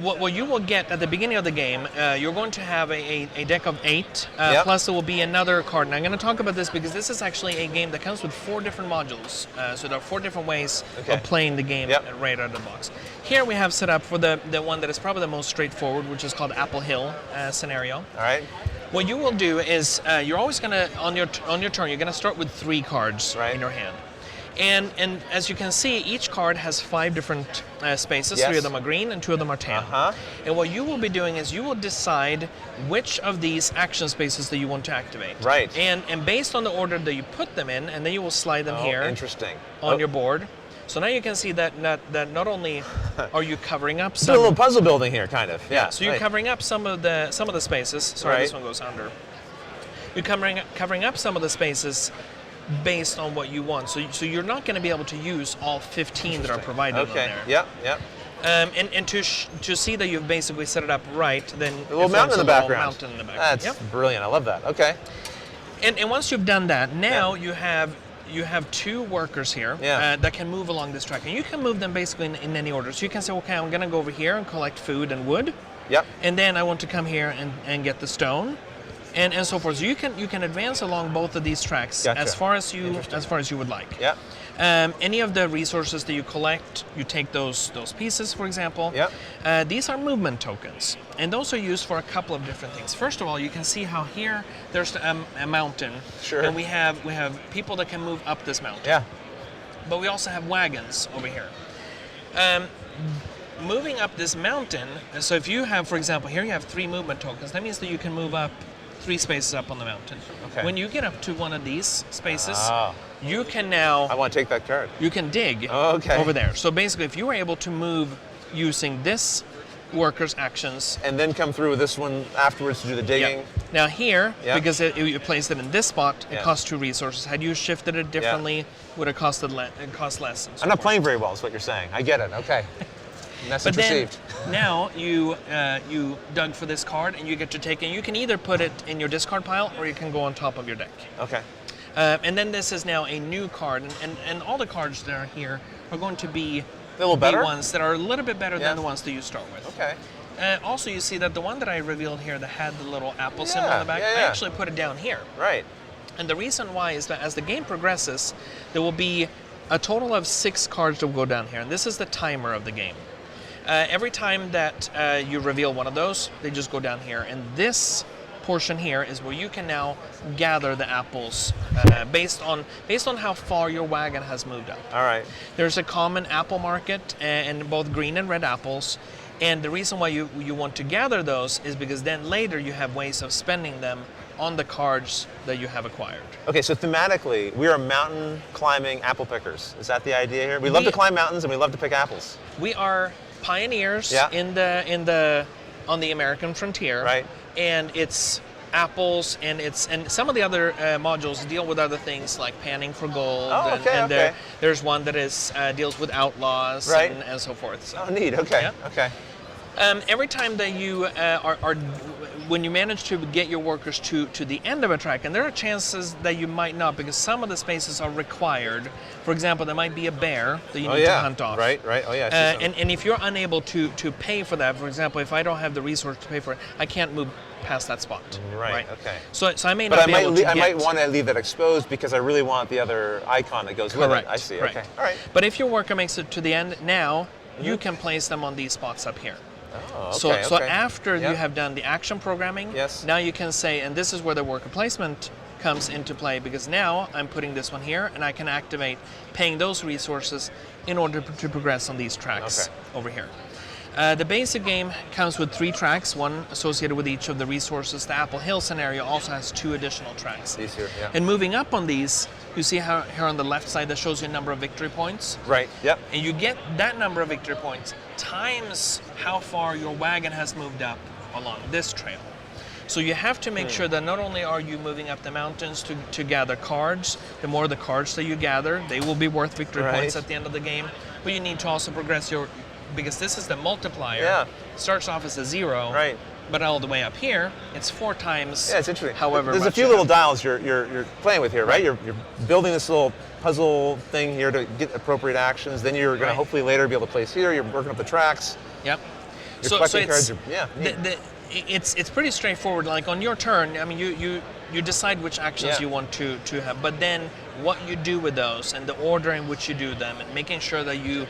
what you will get at the beginning of the game, you're going to have a deck of 8, Yep. plus there will be another card. And I'm going to talk about this because this is actually a game that comes with 4 different modules. So there are 4 different ways Okay. of playing the game Yep. right out of the box. Here we have set up for the one that is probably the most straightforward, which is called Apple Hill scenario. All right. What you will do is you're always going to, on your turn, you're going to start with 3 cards Right. in your hand. And as you can see, each card has 5 different spaces. Yes. 3 of them are green and 2 of them are tan. Uh-huh. And what you will be doing is you will decide which of these action spaces that you want to activate. Right. And based on the order that you put them in, and then you will slide them Oh, here interesting. on your board. So now you can see that not only are you covering up It's a little some, puzzle building here, kind of. Yeah. so you're right. covering up some of the spaces. Sorry, this Right. one goes under. You're covering up some of the spaces based on what you want. So you're not going to be able to use all 15 that are provided on Okay. there. Yep. Yep. And to see that you've basically set it up right, then A little mountain in the background. Mountain in the background. That's Yep. brilliant. I love that. Okay. And once you've done that, now Yeah. you have 2 workers here Yeah. that can move along this track, and you can move them basically in any order. So you can say, okay, I'm going to go over here and collect food and wood, Yep. and then I want to come here and get the stone, and so forth. So you can advance along both of these tracks Gotcha. as far as you would like. Yep. Any of the resources that you collect, you take those pieces, for example. Yep. These are movement tokens, and those are used for a couple of different things. First of all, you can see how here there's a mountain, Sure. and we have people that can move up this mountain. Yeah. But we also have wagons over here. Moving up this mountain, so if you have, for example, here you have 3 movement tokens, that means that you can move up 3 spaces up on the mountain. Okay. When you get up to one of these spaces, Ah. you can now I want to take that card. you can dig Okay. over there. So basically, if you were able to move using this worker's actions. And then come through with this one afterwards to do the digging. Yep. Now here, Yep. because you placed it in this spot, it Yeah. costs 2 resources. Had you shifted it differently, would it cost less? And so I'm not forth. playing very well, is what you're saying. I get it. Okay. Message but then received. now you dug for this card, and you get to take it. You can either put it in your discard pile, or you can go on top of your deck. Okay. And then this is now a new card, and all the cards that are here are going to be A little better? the ones that are a little bit better than the ones that you start with. Okay. Also, you see that the one that I revealed here that had the little apple symbol on the back, I actually put it down here. Right. And the reason why is that as the game progresses, there will be a total of 6 cards that will go down here, and this is the timer of the game. Every time that you reveal one of those, they just go down here, and this portion here is where you can now gather the apples based on how far your wagon has moved up. All right. There's a common apple market and both green and red apples, and the reason why you want to gather those is because then later you have ways of spending them on the cards that you have acquired. Okay, so thematically, we are mountain climbing apple pickers. Is that the idea here? We love to climb mountains and we love to pick apples. We are pioneers on the American frontier. Right. And it's apples, and some of the other modules deal with other things like panning for gold. Oh, okay, okay. There's one that is deals with outlaws and so forth. So. Oh, neat. Okay. Yeah. Okay. Every time that you when you manage to get your workers to the end of a track, and there are chances that you might not, because some of the spaces are required. For example, there might be a bear that you need to hunt off. Right. Oh, yeah. I see some. And if you're unable to pay for that, for example, if I don't have the resource to pay for it, I can't move past that spot. Right. Okay. So I may not be able to I might want to leave that exposed because I really want the other icon that goes with it. I see. Correct. Okay. All right. But if your worker makes it to the end, now you can place them on these spots up here. Oh, okay, so after you have done the action programming, Yes. now you can say, and this is where the worker placement comes into play, because now I'm putting this one here, and I can activate paying those resources in order to progress on these tracks over here. The basic game comes with 3 tracks, one associated with each of the resources. The Apple Hill scenario also has 2 additional tracks. These here, yeah. And moving up on these, you see how here on the left side that shows you a number of victory points? Right, yep. And you get that number of victory points times how far your wagon has moved up along this trail. So you have to make sure that not only are you moving up the mountains to gather cards, the more the cards that you gather, they will be worth victory points at the end of the game, but you need to also progress your, because this is the multiplier. Yeah. It starts off as a 0. Right. But all the way up here, it's 4 times. Yeah, it's interesting. However, there's a much few little dials you're playing with here, right? You're building this little puzzle thing here to get appropriate actions. Then you're going to hopefully later be able to place here. You're working up the tracks. Yep. You're collecting cards. It's pretty straightforward. Like on your turn, I mean, you decide which actions you want to have, but then what you do with those and the order in which you do them, and making sure that you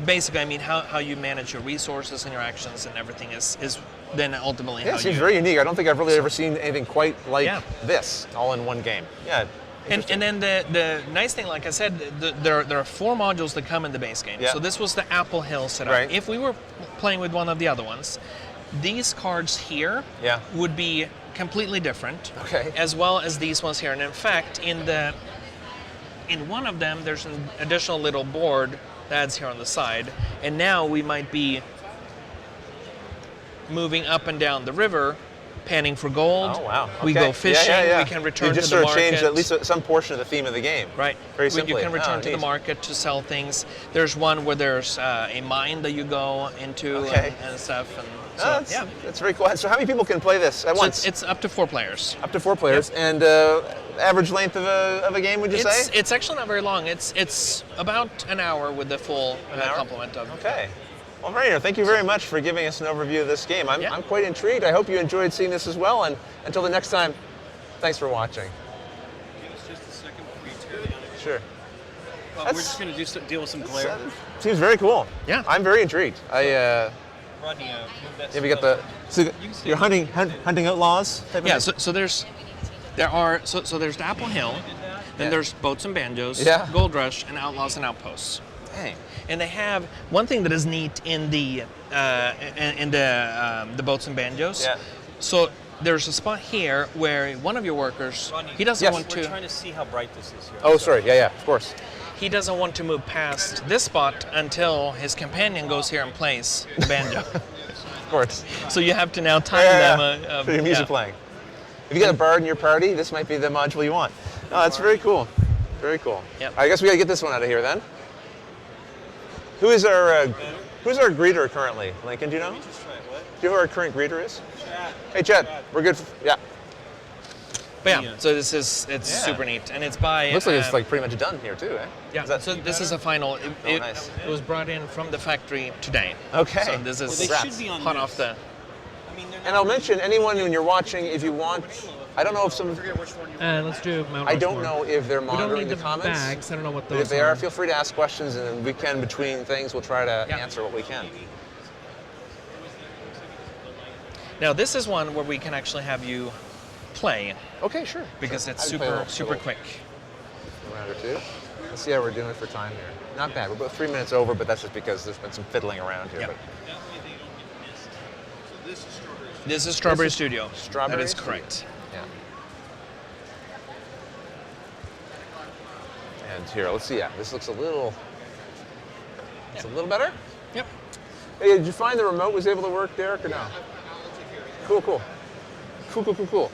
basically, I mean, how you manage your resources and your actions and everything is then ultimately how it seems very unique. I don't think I've really ever seen anything quite like this, all in one game. Yeah. And then the nice thing, like I said, there are 4 modules that come in the base game. Yeah. So this was the Apple Hill setup. Right. If we were playing with one of the other ones, these cards here would be completely different, as well as these ones here. And in fact, in one of them, there's an additional little board that's here on the side, and now we might be moving up and down the river, panning for gold. Oh wow! We go fishing. We can return to the market. You just sort of changed at least some portion of the theme of the game. Right. Very simply. You can return to the market to sell things. There's one where there's a mine that you go into and stuff. And so, that's very cool. So how many people can play this at once? It's up to 4 players. Up to 4 players, and average length of a game, would you say? It's actually not very long. It's about an hour with the full complement of. Okay. Well, Rainer, thank you very much for giving us an overview of this game. I'm quite intrigued. I hope you enjoyed seeing this as well. And until the next time, thanks for watching. Give us just a second before you tear down it. Sure. We're just going to deal with some glare. Seems very cool. Yeah. I'm very intrigued. Rodney, move that. Yeah, we got the. So you're hunting outlaws. So there's the Apple Hill, then there's Boats and Banjos, Gold Rush, and Outlaws and Outposts. Dang. And they have one thing that is neat in the Boats and Banjos. Yeah. So there's a spot here where one of your workers, Rodney, he doesn't want We're to. trying to see how bright this is here. Oh, sorry. Yeah, of course. He doesn't want to move past this spot until his companion goes here and plays the banjo. Of course. So you have to now time them. For your music playing. If you got a bard in your party, this might be the module you want. Oh, that's very cool. Very cool. Yep. I guess we got to get this one out of here then. Who is our Who's our greeter currently? Lincoln, do you know? Just try it. What? Do you know who our current greeter is? Chad. Hey, Chad. We're good. Yeah. But yeah, so it's super neat, and it's by. Looks like it's like pretty much done here too, eh? Yeah. So this is a final. Nice. It was brought in from the factory today. Okay. So this is Well, they should be on hot this. off the. I mean, they're And I'll mention anyone when you're watching, if you want. I don't know if some. Let's do Mount I don't Rushmore. know if they're We don't monitoring need the comments. bags. I don't know what But those if they are, feel free to ask questions, and then we can, between things, we'll try to answer what we can. Now this is one where we can actually have you play Okay, sure. because it's I'd play a super little quick. round or two. Let's see how we're doing for time here. Not bad. We're about 3 minutes over, but that's just because there's been some fiddling around here. Yeah. But This is Strawberry This is Studio. Strawberry That is Studio. correct. yeah. And here, let's see. Yeah, this looks a little. It's a little better. Yep. Hey, did you find the remote was able to work, Derek, or no? Cool, cool. Cool.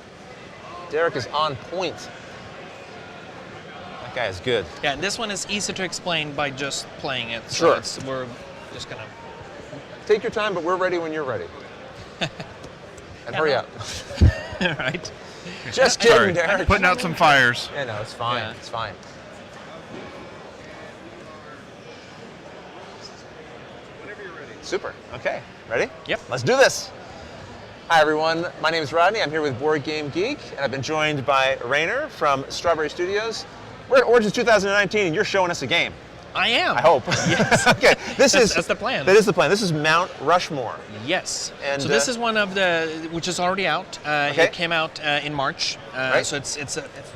Derek is on point. That guy is good. Yeah, and this one is easy to explain by just playing it. Sure. So we're just gonna. Take your time, but we're ready when you're ready. And hurry up. All right. Just kidding, Derek. Putting out some fires. Yeah, no, it's fine. Yeah. It's fine. Super. Okay. Ready? Yep. Let's do this. Hi, everyone. My name is Rodney. I'm here with Board Game Geek, and I've been joined by Rainer from Strawberry Studios. We're at Origins 2019, and you're showing us a game. I am. I hope. Yes. Okay. That's the plan. That is the plan. This is Mount Rushmore. Yes. And, so this is one of the, which is already out. Okay. It came out in March. Right. So it's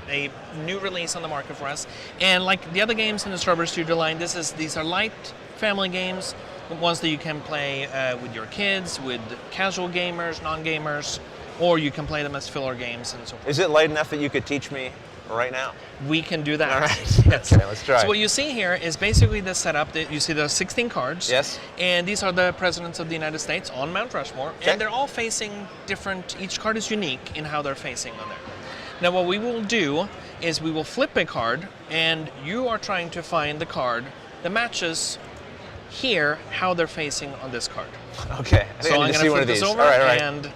a new release on the market for us. And like the other games in the Strawberry Studio line, these are light family games, ones that you can play with your kids, with casual gamers, non-gamers, or you can play them as filler games and so forth. Is it light enough that you could teach me right now? We can do that. All right. Yes. Okay, let's try. So what you see here is basically the setup. That you see the 16 cards. Yes. And these are the presidents of the United States on Mount Rushmore. Okay. And they're all facing different, each card is unique in how they're facing on there. Now what we will do is we will flip a card, and you are trying to find the card that matches here how they're facing on this card. Okay. I think So I I'm need to going see to one flip of this these. over, All right. and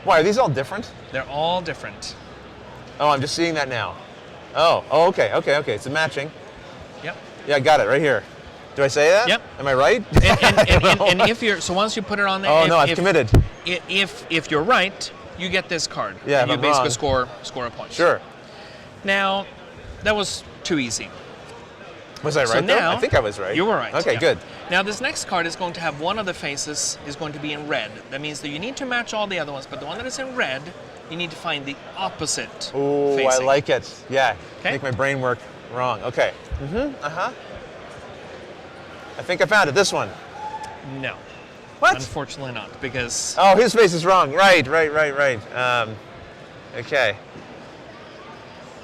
Why, are these all different? they're all different. Oh, I'm just seeing that now. Oh, okay. It's a matching. Yep. Yeah, I got it right here. Do I say that? Yep. Am I right? And if you're, so once you put it on there, Oh, if, no, I've if- committed. If you're right, you get this card. Yeah, and if you I'm basically wrong. score a point. Sure. Now, that was too easy. Was I right, So though? now, I think I was right. You were right. Okay, yeah. good. Now this next card is going to have one of the faces is going to be in red. That means that you need to match all the other ones, but the one that is in red, you need to find the opposite Ooh, facing. I like it. Yeah. Okay. Make my brain work wrong. Okay. I think I found it. This one. No. What? Unfortunately not, because Oh, his face is wrong. Right. Okay.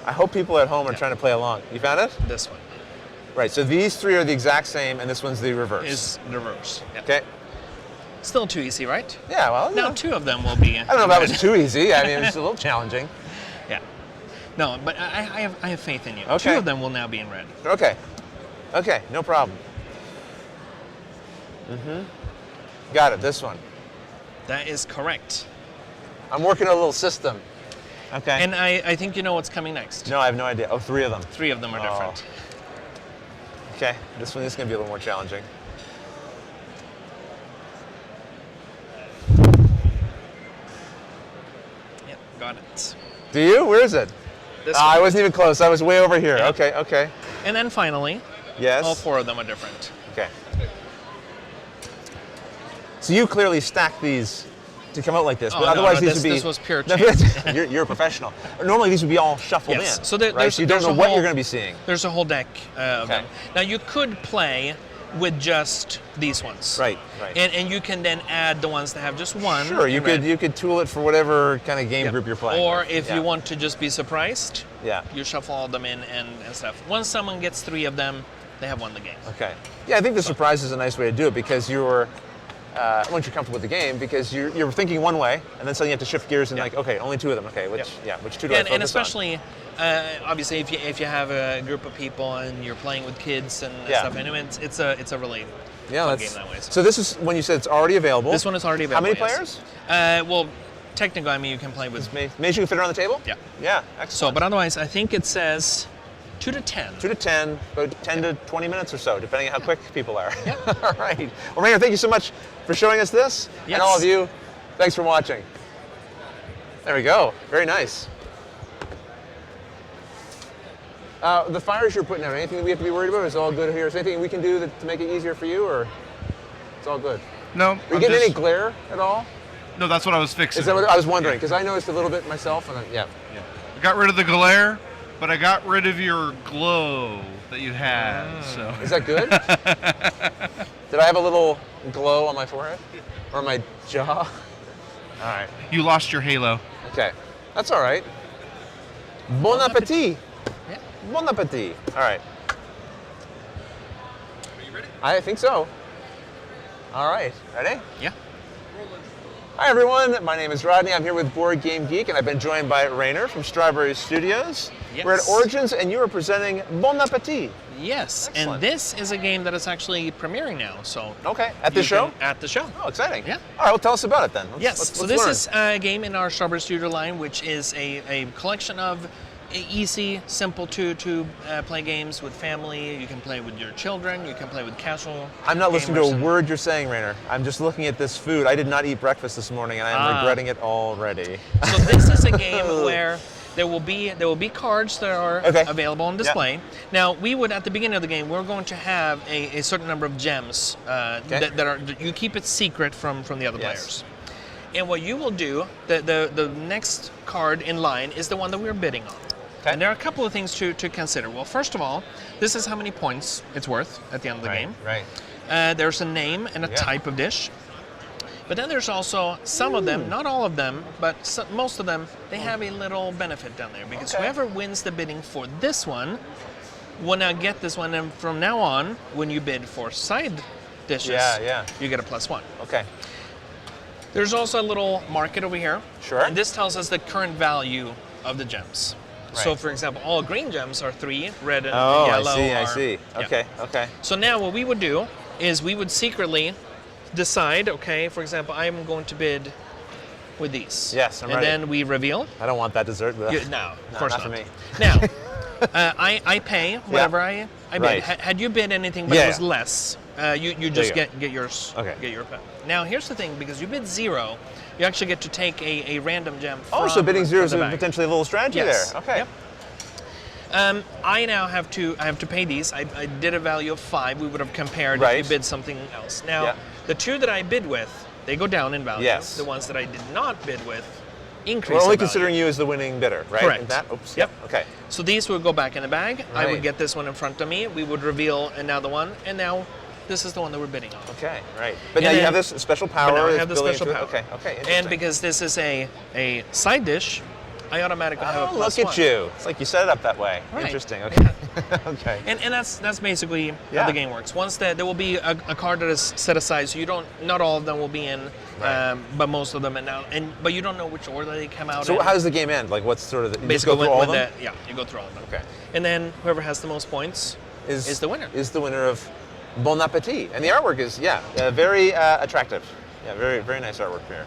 I hope people at home are trying to play along. You found it? this one Right. So these three are the exact same, and this one's the reverse. is the reverse. Yeah. Okay. Still too easy, right? Yeah. Well. Now no. two of them will be. I don't know if that was too easy. I mean, it's a little challenging. Yeah. No, but I have faith in you. Okay. Two of them will now be in red. Okay. No problem. Got it. This one. That is correct. I'm working a little system. Okay. And I think you know what's coming next. No, I have no idea. Oh, three of them. Three of them are different. Okay. This one is going to be a little more challenging. Yep, got it. Do you? Where is it? This I one. wasn't even close. I was way over here. Yeah. Okay. And then finally, Yes. all four of them are different. Okay. So you clearly stacked these to come out like this, Oh, but no, otherwise no, these would be. this was pure No, chance. you're a professional. Normally these would be all shuffled Yes. in. So there- right? there's- So you don't there's know a what whole- you're going to be seeing. There's a whole deck of Okay. them. Now you could play with just these ones. Right. And you can then add the ones that have just one. Sure, you in could red. you could tool it for whatever kind of game Yeah. group you're playing. Or with. if Yeah. you want to just be surprised, Yeah. you shuffle all them in and stuff. Once someone gets three of them, they have won the game. Okay. Yeah, I think the surprise is a nice way to do it because you're once you're comfortable with the game, because you're thinking one way, and then suddenly you have to shift gears and Yeah. like, okay, only two of them. Okay, which two do I focus And on? especially, obviously, if you have a group of people and you're playing with kids and Yeah. stuff, and it's a really fun that's, game that way. so this is when you said it's already available. This one is already How available. many yes. players? Well, technically, I mean, you can play with. Maybe you can fit it on the table? Yeah. Yeah, excellent. So, but otherwise, I think it says 2 to 10. 2 to 10, about 10 to 20 minutes or so, depending on how quick people are. Yeah. All right. Well, Rainer, thank you so much for showing us this. Yes. And all of you, thanks for watching. There we go. Very nice. The fires you're putting out, anything that we have to be worried about? Is it all good here? Is there anything we can do to make it easier for you, or it's all good? No. Are you getting any glare at all? No, that's what I was fixing. Is that what I was wondering? Because I noticed a little bit myself. And yeah. I got rid of the glare, but I got rid of your glow that you had. So. Is that good? Did I have a little glow on my forehead or my jaw? All right. You lost your halo. Okay, that's all right. Bon appetit. Yeah. Bon appetit. All right. Are you ready? I think so. All right. Ready? Yeah. Hi everyone. My name is Rodney. I'm here with Board Game Geek, and I've been joined by Rainer from Strawberry Studios. Yes. We're at Origins, and you are presenting Bon Appetit. Yes, Excellent. and this is a game that is actually premiering now. So. Okay. At the you show? can- At the show. Oh, exciting. Yeah. All right. Well, tell us about it then. Yes, Let's so this learn. is a game in our Strawberry Studio line, which is a collection of easy, simple to play games with family. You can play with your children. You can play with casual. I'm not listening to gamers a and- word you're saying, Rainer. I'm just looking at this food. I did not eat breakfast this morning, and I'm regretting it already. So this is a game where there will be cards that are available on display. Now we would at the beginning of the game we're going to have a certain number of gems that are you keep it secret from the other players. And what you will do, the next card in line is the one that we're bidding on. Okay. And there are a couple of things to consider. Well, first of all, this is how many points it's worth at the end of the game. Right. There's a name and a type of dish. But then there's also some of them, not all of them, but most of them, they have a little benefit down there. Because whoever wins the bidding for this one will now get this one. And from now on, when you bid for side dishes, you get a +1. Okay. There's also a little market over here. Sure. And this tells us the current value of the gems. So, for example, all green gems are 3, red and yellow I are... see. Okay, okay. So now what we would do is we would secretly decide, okay, for example, I'm going to bid with these. Yes, I'm and ready. then we reveal. I don't want that dessert. No, of course not not. for me. Now, I pay whatever I bid. Right. Had you bid anything but it was less, you just you get yours. Okay. Get your pay. Now here's the thing, because you bid 0, you actually get to take a random gem from Oh, so bidding 0 is from the bag. potentially a little strategy Yes. there. Okay. Yep. I now have to pay these. I did a value of 5. We would have compared if you bid something else. Now, the 2 that I bid with, they go down in value. Yes. The ones that I did not bid with increase We're only in value. considering you as the winning bidder, right? Correct. And that, oops. Yep. Okay. So these would go back in the bag. I Right. would get this one in front of me. We would reveal another one, and now this is the one that we're bidding on. Okay, right. But And now you then- have this special power. But now I that's have the building special into it. power. Okay, interesting. And because this is a side dish, I automatically have a Oh, look +1. at you. It's like you set it up that way. Right. Interesting. Okay. Okay. And that's basically Yeah. how the game works. Once there will be a card that is set aside, so you don't, not all of them will be in, but most of them, but you don't know which order they come out in. So how does the game end? Like what's sort of the, you just Basically, go through all of them? you go through all of them. Okay. And then whoever has the most points is the winner. Is the winner of Bon Appetit. And the artwork is, very attractive. Yeah, very, very nice artwork here.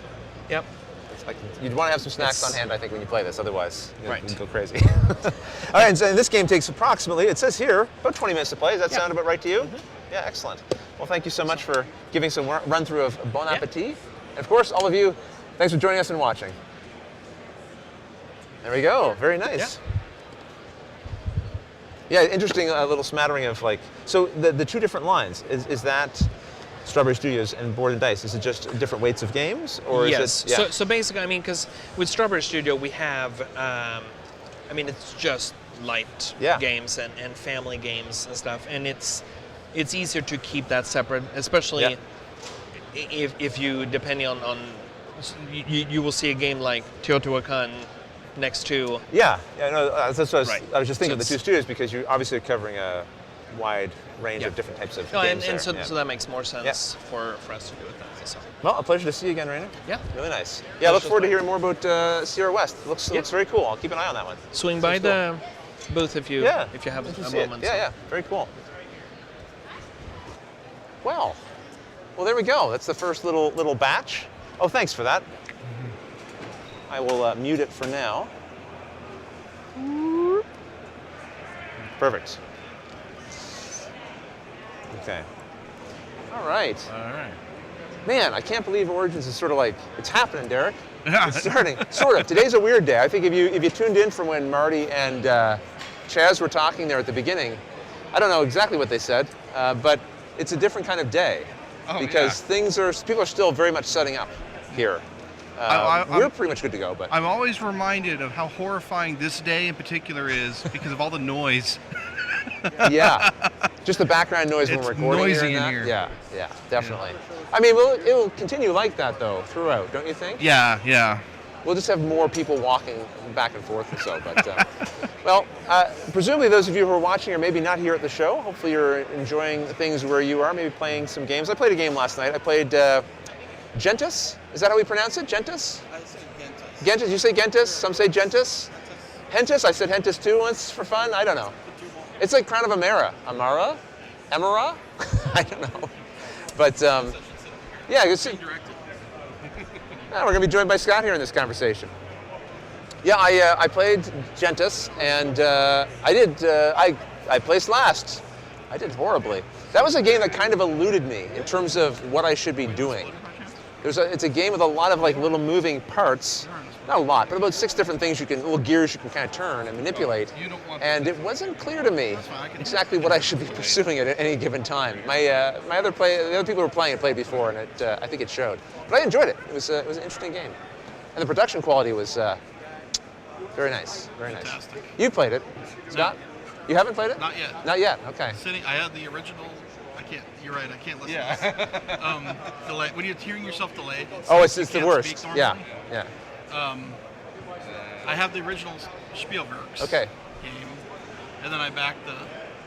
Yep. It's like, you'd want to have some snacks on hand, I think, when you play this. Otherwise, you go crazy. All right, and so this game takes approximately, it says here, about 20 minutes to play. Does that sound about right to you? Yeah, excellent. Well, thank you so much for giving some run through of Bon Appetit. And of course, all of you, thanks for joining us and watching. There we go. Very nice. Yeah, interesting little smattering of like, so the 2 different lines, is that Strawberry Studios and Board and Dice? Is it just different weights of games? Or Yes. is it, So basically, I mean, because with Strawberry Studio, we have, it's just light games and family games and stuff. And it's easier to keep that separate, especially if you, depending on you will see a game like Teotihuacan next to... that's what I was just thinking of the 2 studios, because you're obviously covering a wide range of different types of games and there. so that makes more sense for us to do it that way. So. Well, a pleasure to see you again, Rainer. Yeah. Really nice. Yeah, I look forward to hearing more about Sierra West. Looks very cool. I'll keep an eye on that one. Swing by the booth if you have a moment. Yeah, very cool. Well, Well, there we go. That's the first little batch. Oh, thanks for that. I will mute it for now. Perfect. Okay. All right. All right. Man, I can't believe Origins is sort of like, it's happening, Derek. It's starting, sort of. Today's a weird day. I think if you tuned in from when Marty and Chaz were talking there at the beginning, I don't know exactly what they said, but it's a different kind of day. Because people are still very much setting up here. We're pretty much good to go, but I'm always reminded of how horrifying this day in particular is because of all the noise. Yeah, just the background noise when we're recording noisy here. in here. Yeah, definitely. I mean, it will continue like that though throughout, don't you think? Yeah. We'll just have more people walking back and forth and so. But well, presumably those of you who are watching are maybe not here at the show. Hopefully you're enjoying things where you are, maybe playing some games. I played a game last night. I played Gentis. Is that how we pronounce it? Gentis? I say Gentis. Gentis. You say Gentis? Some say Gentis. Hentis. I said Hentis too once for fun. I don't know. It's like Crown of Amara. Amara? I don't know. But yeah, we're going to be joined by Scott here in this conversation. Yeah, I played Gentis, and I placed last. I did horribly. That was a game that kind of eluded me in terms of what I should be doing. It's a game with a lot of like little moving parts. Not a lot, but about 6 different things little gears you can kind of turn and manipulate. And it wasn't clear to me exactly what I should be pursuing at any given time. The other people who were playing it played before, and I think it showed. But I enjoyed it. It was an interesting game, and the production quality was very nice. Very nice. Fantastic. You played it, Scott? No. You haven't played it? Not yet. Not yet. Okay. I had the original. I can't. You're right. I can't listen. Yeah. Delay. When you're hearing yourself delayed. It's the worst. Yeah. I have the original Spielberg's game, and then I backed the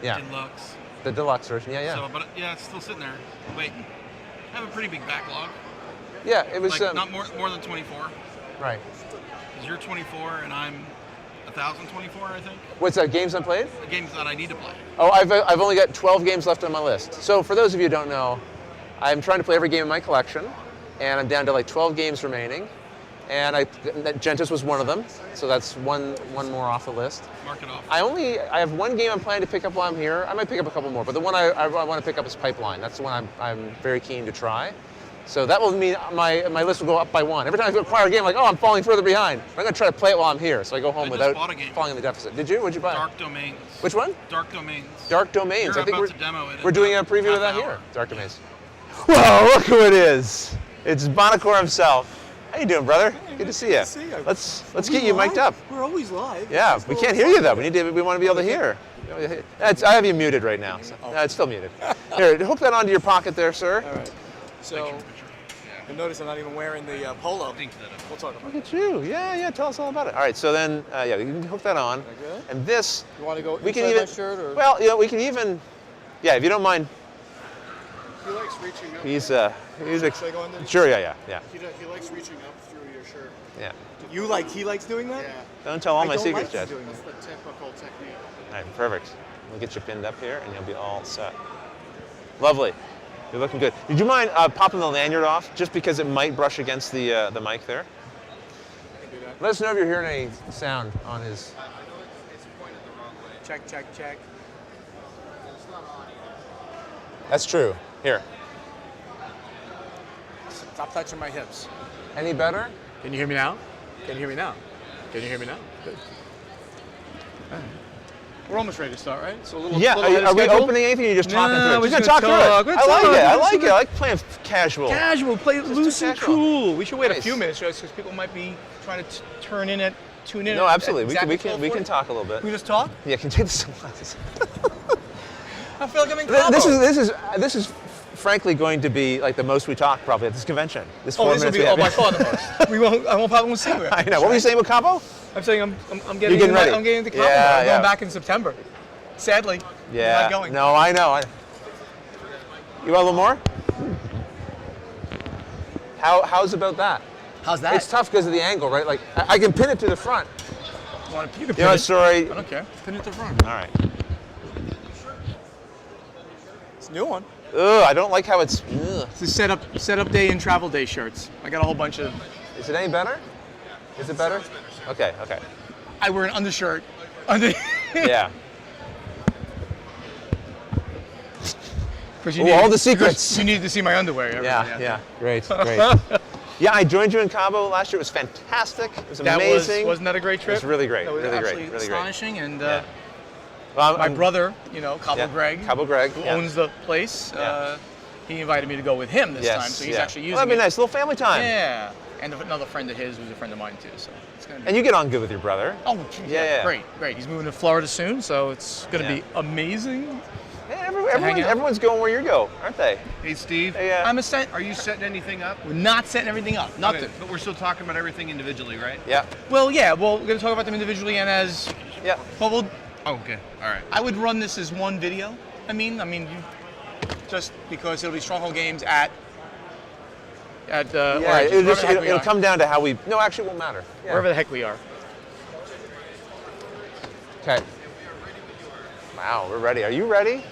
deluxe. The deluxe version, yeah. So, but it's still sitting there waiting. I have a pretty big backlog. Yeah, it was like not more than 24. Right. Because you're 24 and I'm 1,024, I think. What's that? Games unplayed? The games that I need to play. Oh, I've only got 12 games left on my list. So for those of you who don't know, I'm trying to play every game in my collection, and I'm down to like 12 games remaining. And Gentis was one of them, so that's one more off the list. Mark it off. I have one game I'm planning to pick up while I'm here. I might pick up a couple more, but the one I want to pick up is Pipeline. That's the one I'm very keen to try. So that will mean my list will go up by 1. Every time I acquire a game, I'm like, I'm falling further behind. I'm going to try to play it while I'm here, so I go home without falling in the deficit. Did you? What'd you buy? Dark Domains. Which one? Dark Domains. Dark Domains. You're I think about to demo it. We're doing a preview of that here. Dark Domains. Whoa! Look who it is. It's Bonacor himself. How you doing, brother? Good to see you. Let's get you mic'd up. We're always live. Yeah, we can't hear you though. We want to be able to hear. I have you muted right now. So. No, it's still muted. Here, hook that onto your pocket there, sir. All right. So, you notice I'm not even wearing the polo. We'll talk about it. Look at you. Yeah. Tell us all about it. All right. So then, you can hook that on. Okay. And this. You want to go we can inside even, my shirt or? Well, we can even. Yeah, if you don't mind. He likes reaching up. He's Should I go in there? Sure. Yeah. He likes reaching up through your shirt. Yeah. He likes doing that? Yeah. Don't tell all my secrets, Jed. That's the typical technique. All right, perfect. We'll get you pinned up here, and you'll be all set. Lovely. You're looking good. Did you mind popping the lanyard off, just because it might brush against the mic there? I can do that. Let us know if you're hearing any sound on his. It's pointed the wrong way. Check. That's true. Here. Stop touching my hips. Any better? Can you hear me now? Can you hear me now? Good. We're almost ready to start, right? So a little. Yeah. Are we opening anything? Or are you just talking through it? We're just gonna talk through it. I like it. I like playing casual. Play it loose and cool. We should wait Nice. a few minutes because people might be trying to tune in. No, absolutely. Exactly We can talk a little bit. We just talk. Yeah, can you take the sunglasses? I feel like I'm in Cabo. This is frankly going to be like the most we talk probably at this convention. This 4 minutes will be we have. by far the most. I won't secret. I know. What were you saying about Cabo? I'm saying I'm You're getting ready. I'm getting into Cabo. Yeah, I'm going back in September. Sadly, I'm not going. No, I know. You want a little more? How's about that? How's that? It's tough because of the angle, right? Like I can pin it to the front. You can pin it. Sorry. I don't care. Pin it to the front. All right. It's a new one. Ugh, I don't like how it's. Ugh. It's the setup day and travel day shirts. I got a whole bunch of. Is it any better? Is it better? Okay. Okay. I wear an undershirt. Under. Yeah. Ooh, all the secrets. You need to see my underwear. Yeah. Great. Yeah, I joined you in Cabo last year. It was fantastic. It was amazing. Wasn't that a great trip? It was really great. That was really absolutely great. Really astonishing. great. And Well, my brother, Cabo Greg, who owns the place, he invited me to go with him this time. So he's actually using that'd be it. nice. A little family time. Yeah. And another friend of his who's a friend of mine too. So it's gonna be. And you get on good with your brother. Oh, yeah. Great. He's moving to Florida soon, so it's gonna be amazing. Yeah, everyone's going where you go, aren't they? Hey, Steve. Hey, Are you setting anything up? We're not setting everything up. Nothing. Okay, but we're still talking about everything individually, right? Yeah. Well, yeah. Well, we're gonna talk about them individually and as. Yeah. Well, oh, okay. All right. I would run this as one video. Just because it'll be Stronghold Games at. It'll come down to how we. No, actually, it won't matter. Yeah. Wherever the heck we are. Okay. Wow, we're ready. Are you ready?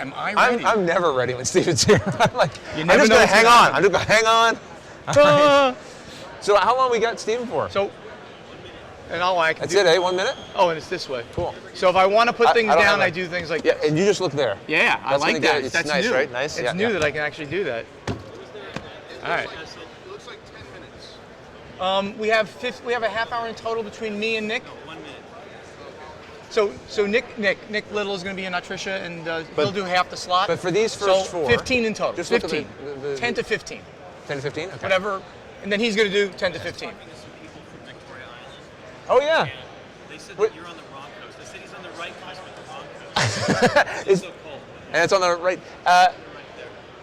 Am I ready? I'm never ready when Steven's here. I'm like, I'm just gonna hang on. I'm just gonna hang on. Right. So how long we got Steven for? So, and all I can That's do. it, 1 minute? Oh, and it's this way. Cool. So if I want to put things down, I do things like this. this. And you just look there. Yeah, I like that. It's That's nice, new. right? Nice. It's new that I can actually do that. All right. It looks like 10 minutes. We have a half hour in total between me and Nick. 1 minute. So Nick Little is going to be in Atrisha, and he'll do half the slot. But for these first so four, 15 in total. Just 15. Look at 10 to 15. 10 to 15. Okay. Whatever, and then he's going to do 10 to 15. Oh yeah. They said that you're on the wrong coast. They said he's on the right coast, but the wrong coast. It's so cold. And it's on the right.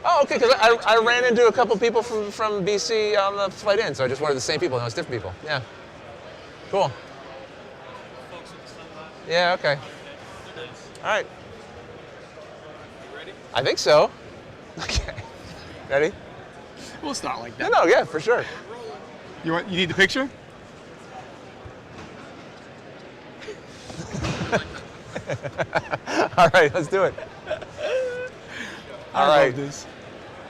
Oh, okay. Because I ran into a couple people from BC on the flight in, so I just wanted the same people. No, it's different people. Yeah. Cool. Yeah, okay. All right. You ready? I think so. Okay. Ready? We'll start like that. No, yeah, for sure. You need the picture? All right, let's do it. All right. Love this.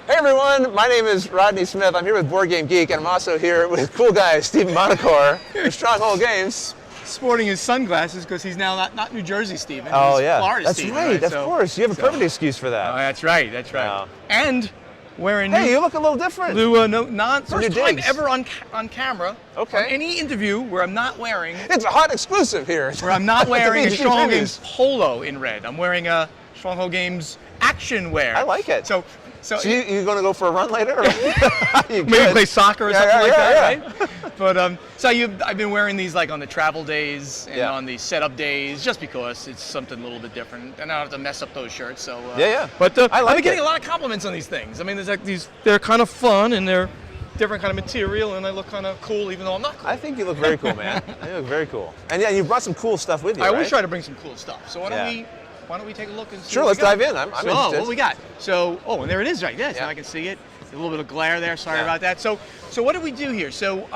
Hey everyone, my name is Rodney Smith. I'm here with Board Game Geek, and I'm also here with cool guy Stephen Monacore from Stronghold Games. Sporting his sunglasses because he's now not New Jersey Steven. Oh he's yeah, Florida that's Steven, right. Of So- course, you have a perfect excuse for that. Oh, that's right. That's right. Yeah. And wearing Hey, you look a little different. first new time digs. ever on camera. Okay. On any interview where I'm not wearing. It's a hot exclusive here. Where I'm not wearing a Bgg Stronghold Interviews. Games polo in red. I'm wearing a Stronghold Games action wear. I like it. So So you going to go for a run later? Or maybe play soccer or something like that, yeah. right? But I've been wearing these like on the travel days and on the setup days, just because it's something a little bit different, and I don't have to mess up those shirts. So But I've been getting a lot of compliments on these things. I mean, there's like they're kind of fun and they're different kind of material, and I look kind of cool, even though I'm not cool. I think you look very cool, man. You look very cool. And yeah, you brought some cool stuff with you. I always right? try to bring some cool stuff. So why don't we take a look and see Sure, what let's we got? dive in. I'm interested. What we got? So, and there it is right there. So I can see it. A little bit of glare there. Sorry about that. So what did we do here? So,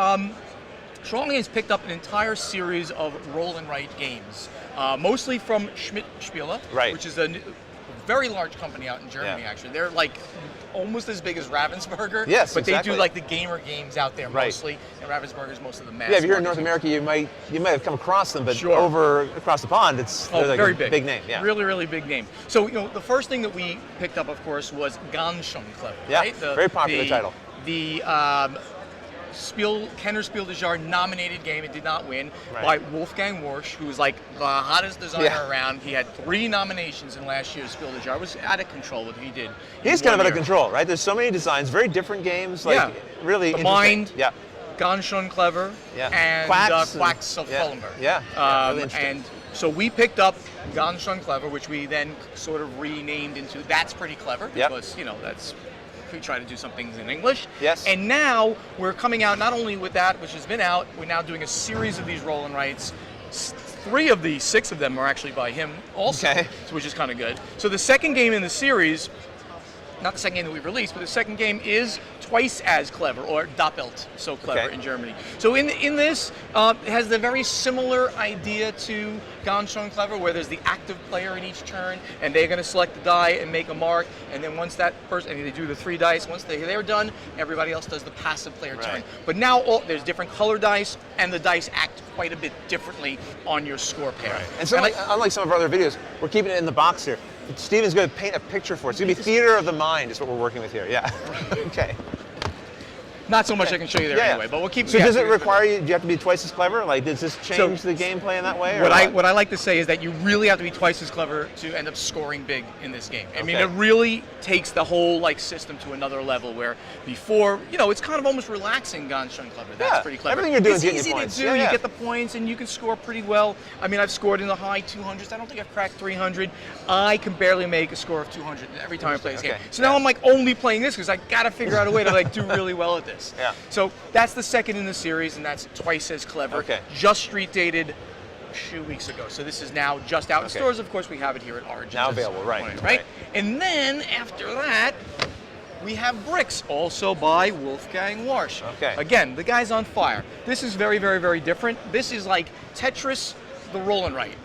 Stronghold Games picked up an entire series of roll and write games, mostly from Schmidt Spiele, which is a very large company out in Germany. Actually, they're like almost as big as Ravensburger. Yes, but exactly. they do like the gamer games out there mostly, and Ravensburger's most of the mass. Yeah, if you're in market. North America, you might have come across them, but Sure. over across the pond, they're like very a big. big name. Yeah. Really, really big name. So the first thing that we picked up, of course, was Ganz schön clever. Yeah, Right? very popular title. The Kenner Spiel des Jahres nominated game. It did not win by Wolfgang Warsch, who was like the hottest designer around. He had 3 nominations in last year's Spiel des Jahres. It was out of control what he did. He's kind of out of control, right? There's so many designs, very different games. Like really The interesting. Mind. Yeah. Ganz schön clever. Yeah. And Quacks of Fullenberg. Yeah. Really interesting. And so we picked up Ganz schön clever, which we then sort of renamed into That's Pretty Clever, because we try to do some things in English. Yes. And now we're coming out not only with that, which has been out, we're now doing a series of these roll and writes. 3 of the 6 of them are actually by him also, which is kind of good. So the second game in the series, not the second game that we released, but the second game is twice as clever, or doppelt so clever in Germany. So in this, it has the very similar idea to Ganz schön clever, where there's the active player in each turn, and they're going to select the die and make a mark, and then once that person, and they do the 3 dice, once they're done, everybody else does the passive player turn. But now there's different color dice, and the dice act quite a bit differently on your score pair. And so, unlike some of our other videos, we're keeping it in the box here. Steven's going to paint a picture for us. It's going to be theater of the mind is what we're working with here. Yeah. Okay. Not so much I can show you there anyway, but we'll keep. So does it require you? Do you have to be twice as clever? Like, does this change the gameplay in that way? What I like to say is that you really have to be twice as clever to end up scoring big in this game. I mean, it really takes the whole system to another level. Where before, it's kind of almost relaxing. Ganz schön clever. That's pretty clever. Everything you're doing is getting easy points. to do. You get the points, and you can score pretty well. I mean, I've scored in the high 200s. I don't think I've cracked 300. I can barely make a score of 200 every time I play this game. So now I'm only playing this because I got to figure out a way to do really well at this. So that's the second in the series, and that's twice as clever. Just street dated 2 weeks ago. So this is now just out in stores. Of course, we have it here at Origins. Now available, right. And then after that, we have Bricks, also by Wolfgang Warsch. Again, the guy's on fire. This is very, very, very different. This is like Tetris, the roll and write.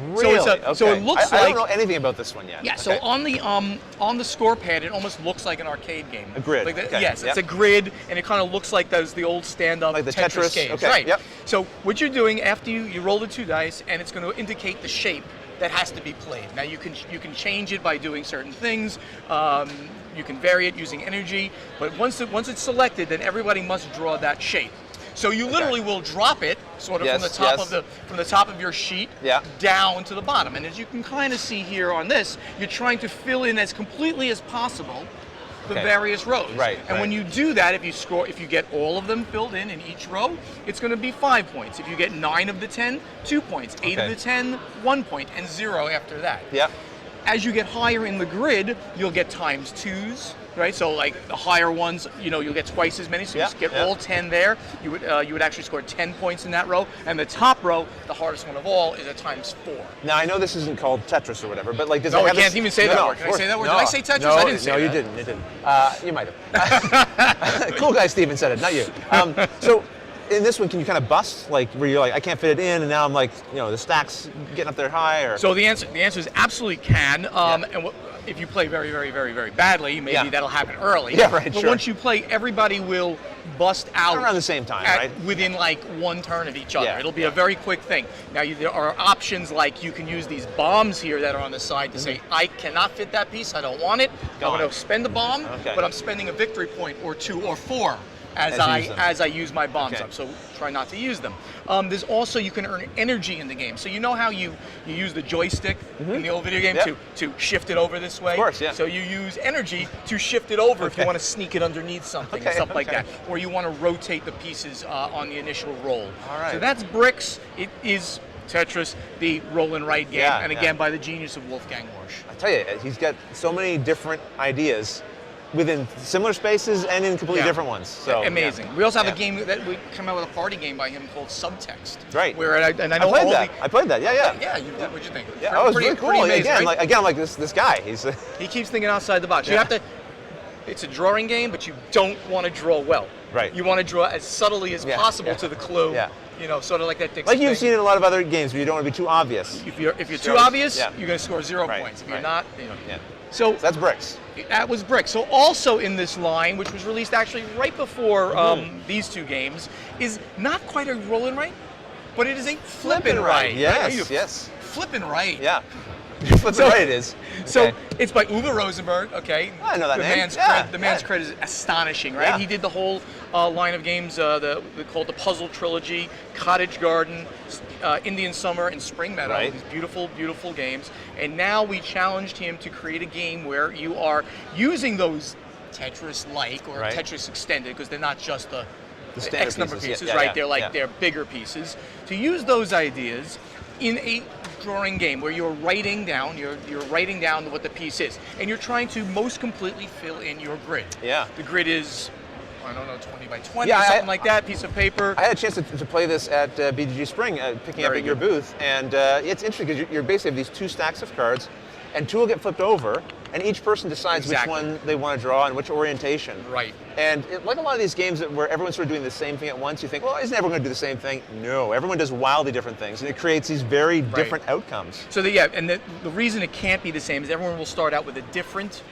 Really? So it looks I don't know anything about this one yet. Yeah. So on the score pad, it almost looks like an arcade game. A grid. Yes, it's a grid, and it kind of looks like the old stand-up like the Tetris games. Right. Yep. So what you're doing after you roll the 2 dice, and it's going to indicate the shape that has to be played. Now you can change it by doing certain things. You can vary it using energy, but once it's selected, then everybody must draw that shape. So you literally will drop it sort of from the top of your sheet down to the bottom. And as you can kind of see here on this, you're trying to fill in as completely as possible the various rows. And when you do that, if you get all of them filled in each row, it's going to be 5 points. If you get 9 of the 10, 2 points. 8 of the 10, 1 point, and 0 after that. As you get higher in the grid, you'll get times 2s. Right, so the higher ones, you'll get twice as many. So you get all 10 there. You would actually score 10 points in that row. And the top row, the hardest one of all, is a times 4. Now I know this isn't called Tetris or whatever, but does it I have can't even say that word. Can I say that word? Did I say Tetris? No, I didn't say that. No, you didn't. You didn't. You might have. Cool guy Steven said it, not you. So in this one, can you kind of bust, where you're I can't fit it in, and now I'm the stack's getting up there high, or? So the answer is absolutely can. And if you play very, very, very, very badly, maybe that'll happen early. But once you play, everybody will bust out around the same time, within 1 turn of each other. It'll be a very quick thing. Now there are options you can use these bombs here that are on the side to say, I cannot fit that piece, I don't want it. I'm going to spend the bomb, but I'm spending a victory point or 2 or 4. As I use my bombs up, so try not to use them. There's also, you can earn energy in the game. So you know how you use the joystick in the old video game to shift it over this way? Of course, So you use energy to shift it over if you want to sneak it underneath something or stuff like that. Or you want to rotate the pieces on the initial roll. All right. So that's Bricks. It is Tetris, the roll and write game, and again by the genius of Wolfgang Warsch. I tell you, he's got so many different ideas within similar spaces and in completely different ones. So amazing. We also have a game that we come out with a party game by him called Subtext. Right. Where I know I played that. Yeah. Yeah. You did. What'd you think? Yeah, it was really cool. Amazing, again, I'm like this guy. He keeps thinking outside the box. You have to. It's a drawing game, but you don't want to draw well. Right. You want to draw as subtly as possible to the clue. Yeah. Sort of like that Dixon Like you've thing. seen in a lot of other games where you don't want to be too obvious. If you're too obvious, you're going to score 0 points. If you're not, So that's Bricks. That was Bricks. So also in this line, which was released actually right before these 2 games, is not quite a roll and write, but it is a flip and write. Yes. Flip and write. Yeah. Flip and write it is. So it's by Uwe Rosenberg. Okay. I know that name. The man's credit is astonishing, right? Yeah. He did the whole line of games called the Puzzle Trilogy, Cottage Garden, Indian Summer, and Spring Meadow. These beautiful, beautiful games. And now we challenged him to create a game where you are using those Tetris-like or Tetris extended, because they're not just the X number of pieces, right? They're bigger pieces. To use those ideas in a drawing game where you're writing down what the piece is, and you're trying to most completely fill in your grid. Yeah. The grid is, I don't know, 20 by 20 or something like that, piece of paper. I had a chance to play this at Bgg Spring, picking up at your booth, and it's interesting because you're basically have these 2 stacks of cards, and 2 will get flipped over, and each person decides Exactly. which one they want to draw and which orientation. Right. And like a lot of these games where everyone's sort of doing the same thing at once, you think, well, isn't everyone going to do the same thing? No, everyone does wildly different things, and it creates these very different outcomes. So and the reason it can't be the same is everyone will start out with a different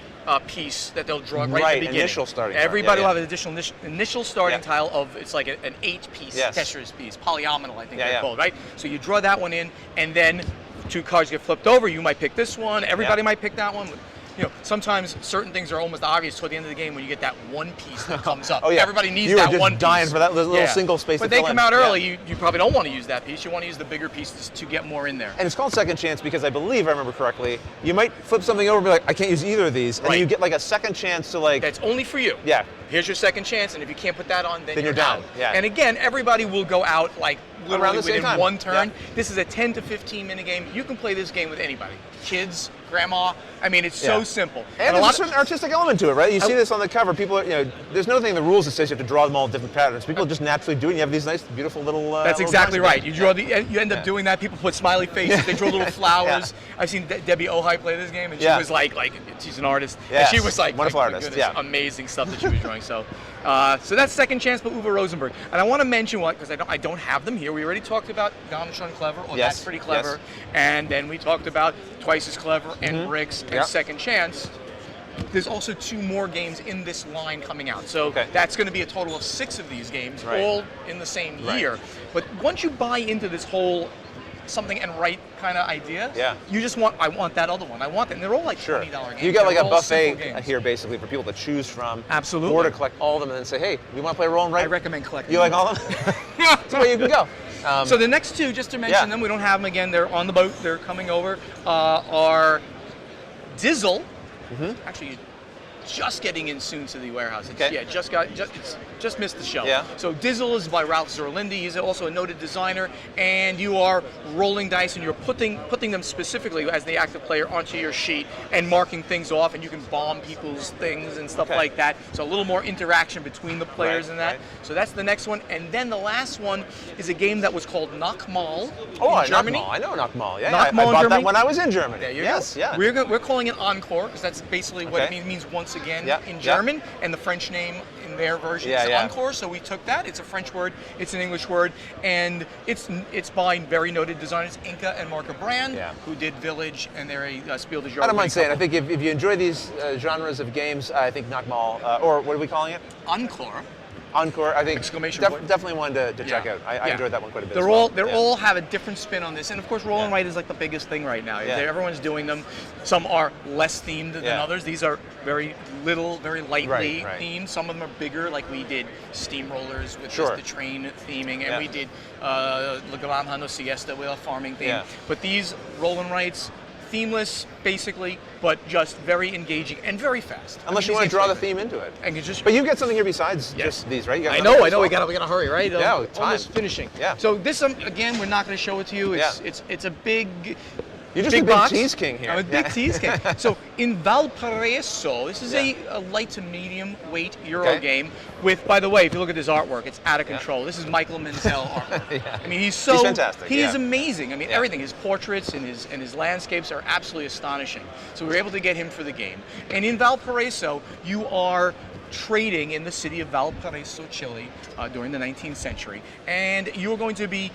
piece that they'll draw right at the beginning. Initial starting tile. Everybody will have an additional initial starting tile of, it's like an 8-piece Yes. Tetris piece, polyomino, I think they're Yeah. called, right? So you draw that one in, and then 2 cards get flipped over. You might pick this one. Everybody might pick that one. You know, sometimes certain things are almost obvious toward the end of the game when you get that one piece that comes up. Oh, yeah. Everybody needs You were that just one dying piece. for that little single space But to they fill come in. out early. Yeah. You probably don't want to use that piece. You want to use the bigger pieces to get more in there. And it's called second chance because I believe, I remember correctly, you might flip something over and be like, I can't use either of these. And then you get like a second chance to like... That's only for you. Yeah. Here's your second chance, and if you can't put that on, then you're down. out. Yeah. And again, everybody will go out like literally Around the same within time. one turn. Yeah. This is a 10 to 15 minute game. You can play this game with anybody. Kids, grandma. I mean, it's so simple. And there's a certain artistic element to it, right? You see this on the cover. People, there's no thing in the rules that says you have to draw them all in different patterns. People just naturally do it. And you have these nice, beautiful little. That's little exactly drawings. right. You draw you end up doing that. People put smiley faces. They draw little flowers. I've seen Debbie Ojai play this game, and she was like she's an artist, Yes. and she was like, Wonderful my artist, goodness, yeah. amazing stuff that she was drawing. So that's Second Chance by Uwe Rosenberg. And I want to mention one because I don't have them here. We already talked about Gone Schon Clever, or Yes, That's Pretty Clever, yes. and then we talked about Twice as Clever and Bricks and Second Chance. There's also 2 more games in this line coming out. So that's going to be a total of 6 of these games, all in the same year. But once you buy into this whole something and right kind of idea, you just want, I want that other one. I want that. And they're all like $20 games. You get like They're a all simple buffet games. here basically for people to choose from. Absolutely. Or to collect all of them and then say, hey, we want to play roll and write? I recommend collecting You like all of them? That's where you can go. So the next 2, just to mention them, we don't have them again. They're on the boat. They're coming over. Are Dizzle. Actually, just getting in soon to the warehouse. It's, just missed the show. Yeah. So Dizzle is by Ralph Zerlinde. He's also a noted designer, and you are rolling dice and you're putting them specifically as the active player onto your sheet and marking things off, and you can bomb people's things and stuff like that. So a little more interaction between the players in that. So that's the next one, and then the last one is a game that was called Knockmal in Germany. Knockmal. I know Knockmal. Yeah, Knockmal I bought Germany. that when I was in Germany. There you yes, go. yeah. We're calling it Encore because that's basically what it means once again in German, and the French name in their version is Encore. So we took that. It's a French word. It's an English word, and it's by very noted designers Inka and Marco Brand, who did Village, and they're a Spiel des Jahres. I don't mind saying, I think if you enjoy these genres of games, I think Knockmal, or what are we calling it? Encore. Encore, I think Exclamation point. definitely one to check out. I enjoyed that one quite a bit. They're all have a different spin on this, and of course, roll and write is like the biggest thing right now. Everyone's doing them. Some are less themed than others. These are very little, very lightly themed. Some of them are bigger, like we did Steamrollers with just the train theming, and we did La Granja Siesta with a farming theme. But these roll and writes, themeless, basically, but just very engaging and very fast. Unless you want to draw the theme into it. And but you get something here besides just these, right? You got I know. We gotta hurry, right? Yeah, time. Almost finishing. Yeah. So this, again, we're not gonna show it to you. It's a big. You're just big a big box. tease king here. I'm a big tease king. So in Valparaiso, this is a light to medium weight Euro game with, by the way, if you look at this artwork, it's out of control. This is Michael Menzel artwork. I mean, he's fantastic. He is amazing. I mean, everything. His portraits and his landscapes are absolutely astonishing. So we were able to get him for the game. And in Valparaiso, you are trading in the city of Valparaiso, Chile, during the 19th century, and you're going to be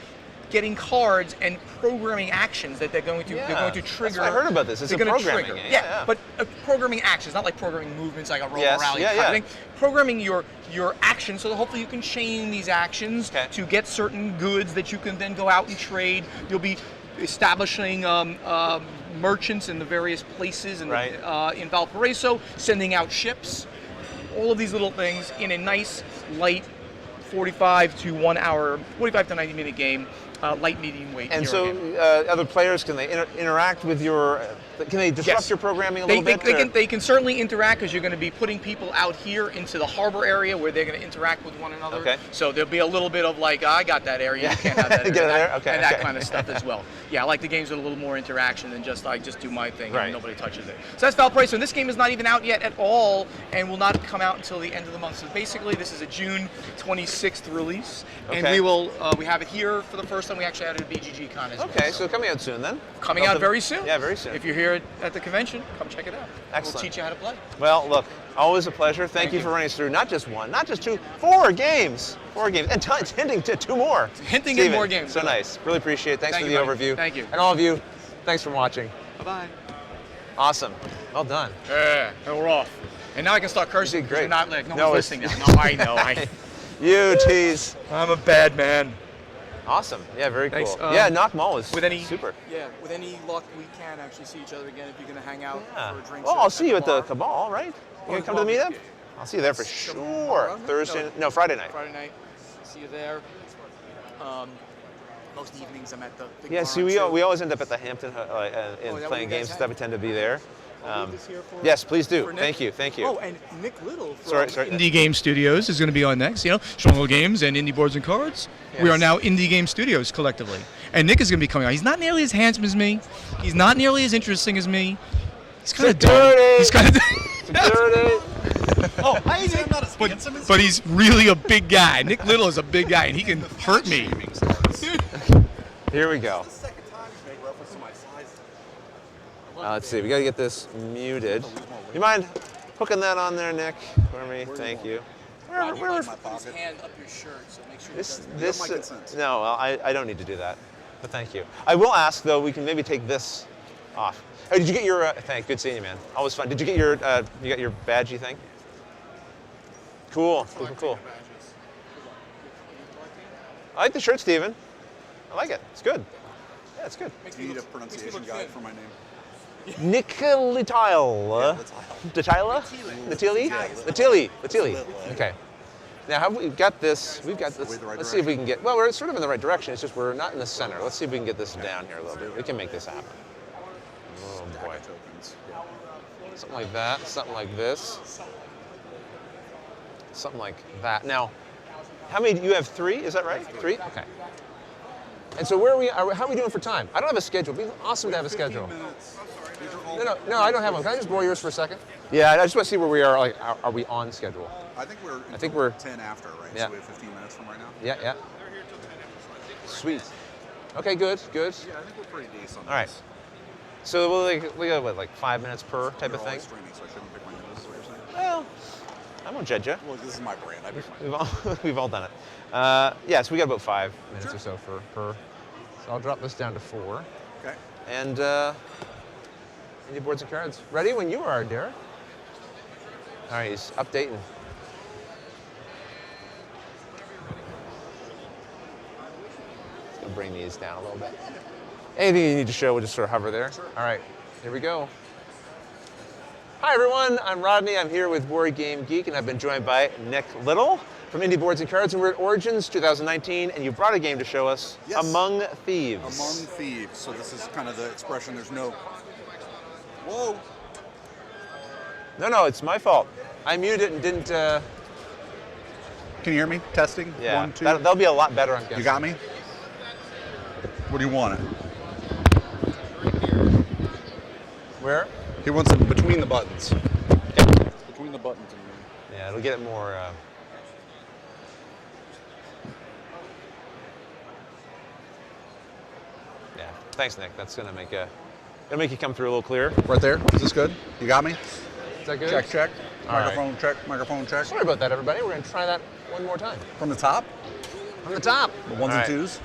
getting cards and programming actions that they're going to trigger. That's what I heard about this. It's a programming game. Yeah, but programming actions, not like programming movements like a roll rally kind of thing. Programming your actions so that hopefully you can chain these actions to get certain goods that you can then go out and trade. You'll be establishing merchants in the various places in Valparaiso, sending out ships. All of these little things in a nice, light, 45 to 90 minute game. Light, medium weight. And so other players, can they interact with your, can they disrupt your programming a little bit? They can certainly interact because you're going to be putting people out here into the harbor area where they're going to interact with one another. Okay. So there'll be a little bit of like, I got that area, you can't have that area. And that kind of stuff as well. Yeah, I like the games with a little more interaction than just I just do my thing and nobody touches it. So that's Valparaiso. And this game is not even out yet at all and will not come out until the end of the month. So basically this is a June 26th release. And we have it here for the first first time we actually had it at BGG Con as well. Okay, so coming out soon then? Coming out very soon. Yeah, very soon. If you're here at the convention, come check it out. Excellent. We'll teach you how to play. Well, look, always a pleasure. Thank you for running us through not just one, not just two, 4 games. 4 games, and hinting to 2 more. Hinting Steven, at more games. So nice. Really appreciate it. Thanks Thank for you, the buddy. overview. Thank you. And all of you, thanks for watching. Bye-bye. Awesome. Well done. Yeah, and we're off. And now I can start cursing. Great. You're not like, no No, one's it's- listening now. No, I know. You tease. I'm a bad man. Awesome. Yeah, very cool. Thanks. Yeah, Knock Mall is with any super. Yeah, with any luck, we can actually see each other again if you're going to hang out Yeah. for a drink. Well, I'll see you at the Cabal, right? You gonna come to the meetup? I'll see you there for sure. Tomorrow? Thursday? No, Friday night. Friday night. See you there. Most evenings I'm at the Yeah, see, we always end up at the Hampton and what playing you guys games and have? stuff. We tend to be there. I'll leave this here for- Yes, please do. for Nick. Thank you. Thank you. Oh, and Nick Little from Sorry. Indie Game Studios is going to be on next. You know, Stronghold Games and Indie Boards and Cards. We Yes. are now Indie Game Studios collectively. And Nick is going to be coming on. He's not nearly as handsome as me. He's not nearly as interesting as me. He's kind of dumb. Security! He's kind of Security. Oh, I say I'm not as handsome as but he's really a big guy. Nick Little is a big guy, and he can hurt me. Here we go. the second time you made reference to my size. Let's see. We gotta get this muted. You mind hooking that on there, Nick, for me? Thank you. Where- Put my pocket. hand up your shirt, so make sure This. my consent. No, well, I don't need to do that. But thank you. I will ask though. We can maybe take this off. Oh, did you get your? Good seeing you, man. Always fun. Did you get your? You got your badgey thing? Cool. Cool. I like the shirt, Steven. I like it. It's good. Yeah, it's good. Do you need a pronunciation guide for my name? Nicolitile. Datila? Natili. Okay. Now, have we got this? We've got this. the right Let's see if we can get. Well, we're sort of in the right direction. It's just we're not in the center. Let's see if we can get this down here a little bit. We can make this happen. Oh boy. Tokens. Something like that. Something like this. Something like that. Now, how many? You have 3? Is that right? 3. Okay. And so where are we? How are we doing for time? I don't have a schedule. It'd be awesome to have a schedule. 15 minutes. These are all- No, I don't have one. Can I just borrow yours for a second? Yeah, I just want to see where we are. Like, are we on schedule? I think we're. I think we're- 10 after, right? Yeah. So we have 15 minutes from right now. Yeah. Sweet. Okay, good. Yeah, I think we're pretty decent. All right. So we got what, like 5 minutes per type of We're thing? always streaming, so I shouldn't pick my nose. Is what you're saying? Well, I won't judge you. Well, this is my brand. I pick my We've all done it. Yeah, so we got about 5 minutes or so for per. So I'll drop this down to 4. Okay. And any boards and cards? Ready when you are, Derek. All right, he's updating. Just gonna bring these down a little bit. Anything you need to show, we'll just sort of hover there. Sure. All right, here we go. Hi everyone, I'm Rodney. I'm here with Board Game Geek, and I've been joined by Nick Little from Indie Boards and Cards, and we're at Origins 2019, and you brought a game to show us, Yes. Among Thieves. Among Thieves. So this is kind of the expression. There's no. Whoa. No, it's my fault. I muted it and didn't. Can you hear me? Testing. Yeah, 1, 2. that'll be a lot better, I'm guessing. You got me? Where do you want it? Where? He wants it between the buttons. Okay. Between the buttons and me. Yeah, it'll get it more. Yeah. Thanks, Nick. That's gonna make you come through a little clearer. Right there. Is this good? You got me? Is that good? Check. All right. Microphone check. Microphone check. Sorry about that, everybody. We're gonna try that one more time. From the top. From the top. The ones All and right. twos.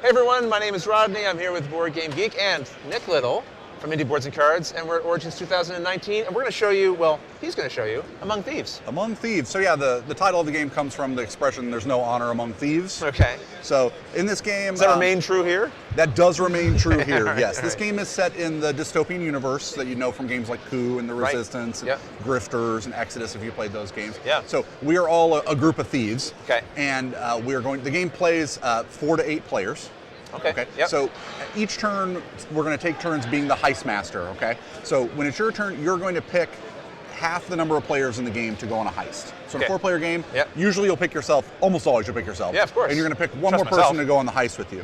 Hey everyone, my name is Rodney. I'm here with Board Game Geek and Nick Little from Indie Boards and Cards, and we're at Origins 2019, and we're going to show you, well, he's going to show you, Among Thieves. Among Thieves. So yeah, the title of the game comes from the expression "there's no honor among thieves." Okay. So in this game, Does that remain true here? That does remain true here. All right, yes, all this right. game is set in the dystopian universe that you know from games like Coup and the Right. Resistance, and Yep. Grifters and Exodus. If you played those games, Yeah. So we are all a group of thieves. Okay. And we are going. The game plays 4 to 8 players. Okay. Yep. So each turn, we're going to take turns being the heist master. Okay. So when it's your turn, you're going to pick half the number of players in the game to go on a heist. So in Okay. a 4-player game, Yep. usually you'll pick yourself. Almost always you'll pick yourself. Yeah, of course. And you're going to pick one Trust more person myself. to go on the heist with you.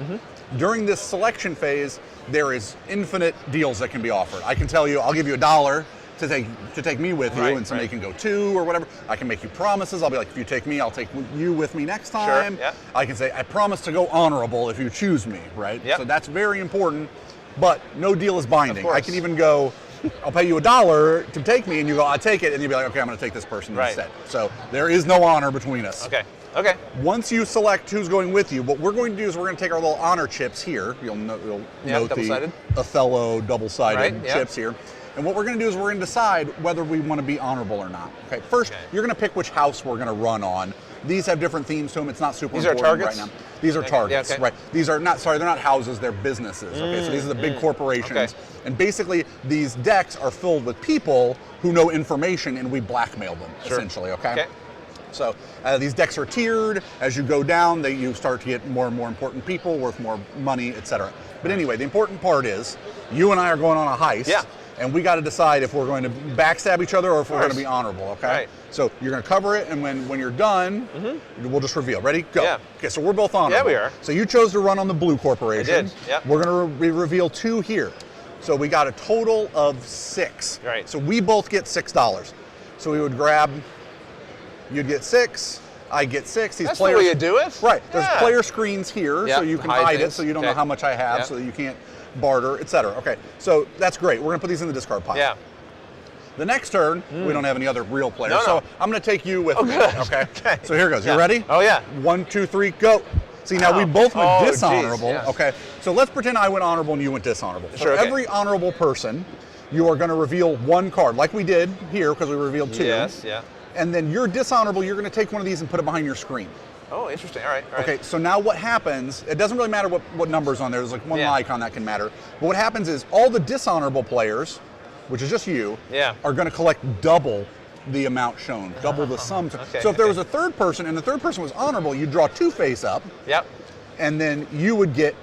During this selection phase, there is infinite deals that can be offered. I can tell you, I'll give you $1, to take me with you, and somebody can go 2 or whatever. I can make you promises. I'll be like, if you take me, I'll take you with me next time. Sure. Yeah. I can say, I promise to go honorable if you choose me, right? Yep. So that's very important, but no deal is binding. Of course. I can even go, I'll pay you $1 to take me, and you go, I'll take it, and you'll be like, okay, I'm going to take this person instead. So there is no honor between us. Okay. Okay. Once you select who's going with you, what we're going to do is we're going to take our little honor chips here. You'll note double-sided. the Othello double-sided Right, yeah. chips here. And what we're going to do is we're going to decide whether we want to be honorable or not. Okay. First, you're going to pick which house we're going to run on. These have different themes to them. It's not super important targets? right now. These are targets, Yeah, okay. right? These are not, sorry, they're not houses, they're businesses. Okay, so these are the big corporations. Okay. And basically, these decks are filled with people who know information, and we blackmail them, essentially, okay? So these decks are tiered. As you go down, you start to get more and more important people worth more money, etc. But anyway, the important part is you and I are going on a heist. Yeah. And we got to decide if we're going to backstab each other or if we're going to be honorable, okay? Right. So you're going to cover it, and when you're done, we'll just reveal. Ready? Go. Yeah. Okay, so we're both honorable. Yeah, we are. So you chose to run on the blue corporation. I did, yep. We're going to reveal 2 here. So we got a total of 6. Right. So we both get $6. So we would grab, you'd get 6, I get 6. These That's players, the way you do it? Right. There's Yeah. player screens here, Yep, so you can hide hide it, things. so you don't Okay. know how much I have, Yep. so that you can't barter, etc. Okay, so that's great. We're going to put these in the discard pile. Yeah. The next turn, we don't have any other real players, No, no. so I'm going to take you with me. good. Okay. Okay. So here goes. Yeah. You ready? Oh, yeah. 1, 2, 3, go. See, now we Wow. both went Oh, dishonorable. geez, yes. Okay. So let's pretend I went honorable and you went dishonorable. Sure, For okay. every honorable person, you are going to reveal 1 card, like we did here because we revealed 2. Yes, yeah. And then you're dishonorable. You're going to take one of these and put it behind your screen. Oh, interesting. All right. All right. Okay, so now what happens, it doesn't really matter what number's on there. There's like one Yeah. icon that can matter. But what happens is all the dishonorable players, which is just you, Yeah. are going to collect double the amount shown, double the sum. Okay, So if there okay. was a third person and the third person was honorable, you'd draw 2 face up, Yep. and then you would get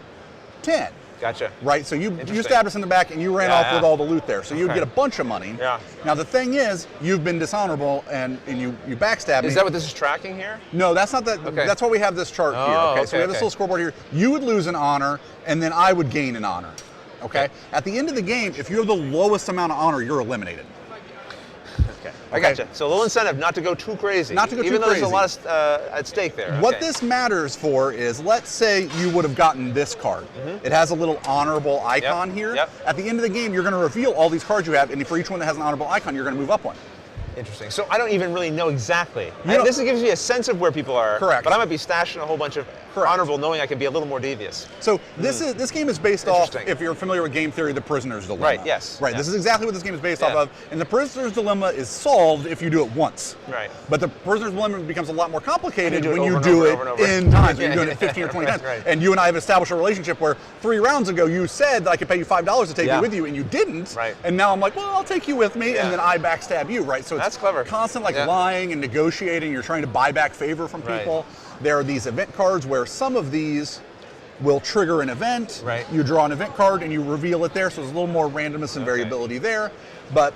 10. Gotcha. Right, so you Interesting. stabbed us in the back and you ran Yeah, off with yeah. all the loot there. So you'd Okay. get a bunch of money. Yeah. Now the thing is, you've been dishonorable and you backstabbed me. Is that what this is tracking here? No, that's not that. Okay. That's why we have this chart here. Oh, Okay, so we have this okay. little scoreboard here. You would lose an honor, and then I would gain an honor. Okay. At the end of the game, if you have the lowest amount of honor, you're eliminated. Okay. I gotcha. So a little incentive not to go too crazy. Not to go too Even though crazy. there's a lot at stake there. What Okay. this matters for is, let's say you would have gotten this card. It has a little honorable icon here. Yep. At the end of the game, you're going to reveal all these cards you have, and for each one that has an honorable icon, you're going to move up one. Interesting. So I don't even really know exactly. You don't- This gives me a sense of where people are. Correct. But I might be stashing a whole bunch of Correct. honorable, knowing I can be a little more devious. So this game is based off, Interesting. if you're familiar with game theory, the prisoner's dilemma. Right, yes. Right, Yeah. this is exactly what this game is based off Yeah. of. And the prisoner's dilemma is solved if you do it once. Right. But the prisoner's dilemma becomes a lot more complicated When when you you do it do over it and over and in times. When Yeah, you're doing yeah, it 15 or 20 right, times. right. And you and I have established a relationship where 3 rounds ago you said that I could pay you $5 to take Yeah. you with you, and you didn't. Right. And now I'm like, well, I'll take you with me, Yeah. and then I backstab you, right? So it's That's clever. constant like Yeah. lying and negotiating. You're trying to buy back favor from Right. people. There are these event cards where some of these will trigger an event. Right. You draw an event card and you reveal it there, so there's a little more randomness and variability there. But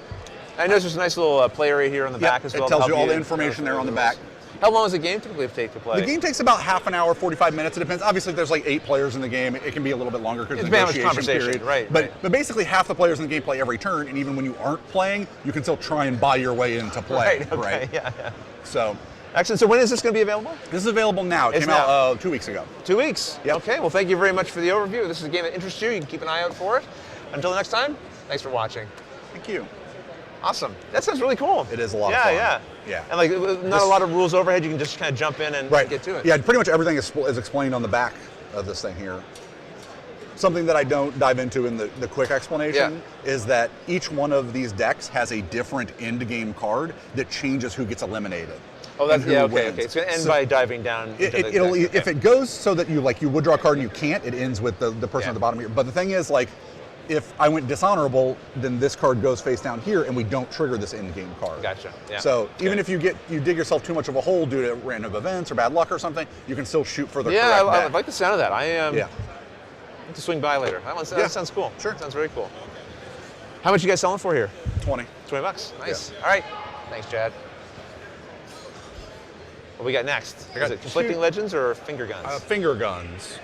I noticed there's a nice little play area here on the back as well. it to tells help you all the information there on the back. How long does the game typically take to play? The game takes about half an hour, 45 minutes. It depends. Obviously, if there's like 8 players in the game, it can be a little bit longer because It's the very much negotiation conversation, period. right, But right. but basically, half the players in the game play every turn, and even when you aren't playing, you can still try and buy your way into play. Right, okay, yeah. So Excellent. So when is this going to be available? this is available now. It It's came out 2 weeks ago. 2 weeks? Yep. Okay, well, thank you very much for the overview. This is a game that interests you. You can keep an eye out for it. Until next time, thanks for watching. Thank you. Awesome. That sounds really cool. It is a lot yeah, of fun. Yeah, Yeah. And like, not a lot of rules overhead. You can just kind of jump in and get to it. Yeah, pretty much everything is explained on the back of this thing here. Something that I don't dive into in the quick explanation is that each one of these decks has a different end game card that changes who gets eliminated. Oh, that's and who okay. wins. Okay, it's going to end So by diving down. Into the it'll deck. if it goes so that you would draw a card and you can't, it ends with the person Yeah. at the bottom here. But the thing is, like, if I went dishonorable, then this card goes face down here, and we don't trigger this end game card. Gotcha. Yeah. So even if you dig yourself too much of a hole due to random events or bad luck or something, you can still shoot for the Yeah, correct I deck. like the sound of that. I Yeah. have to swing by later. That sounds cool. Sure. Sounds very cool. How much you guys selling for here? 20. $20. Nice. All right. Thanks, Chad. What we got next? got Is it conflicting 2 legends or finger guns? Finger guns.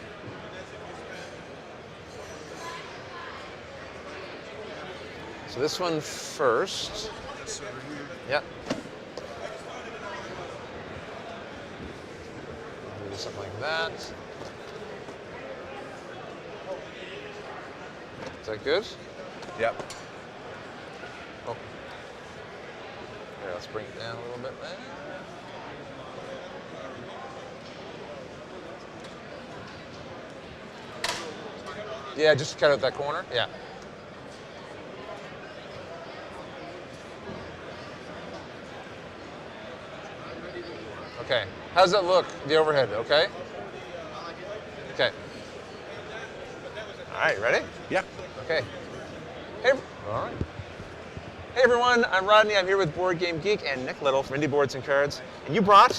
So this one first. Yep. Do something like that. Is that good? Yep. Oh. Here, let's bring it down a little bit there. Yeah, just cut out that corner. Yeah. Okay. How's that look? The overhead, okay? Okay. All right, ready? Yeah. Okay. Hey, all right. Hey everyone, I'm Rodney. I'm here with Board Game Geek and Nick Little from Indie Boards and Cards. And you brought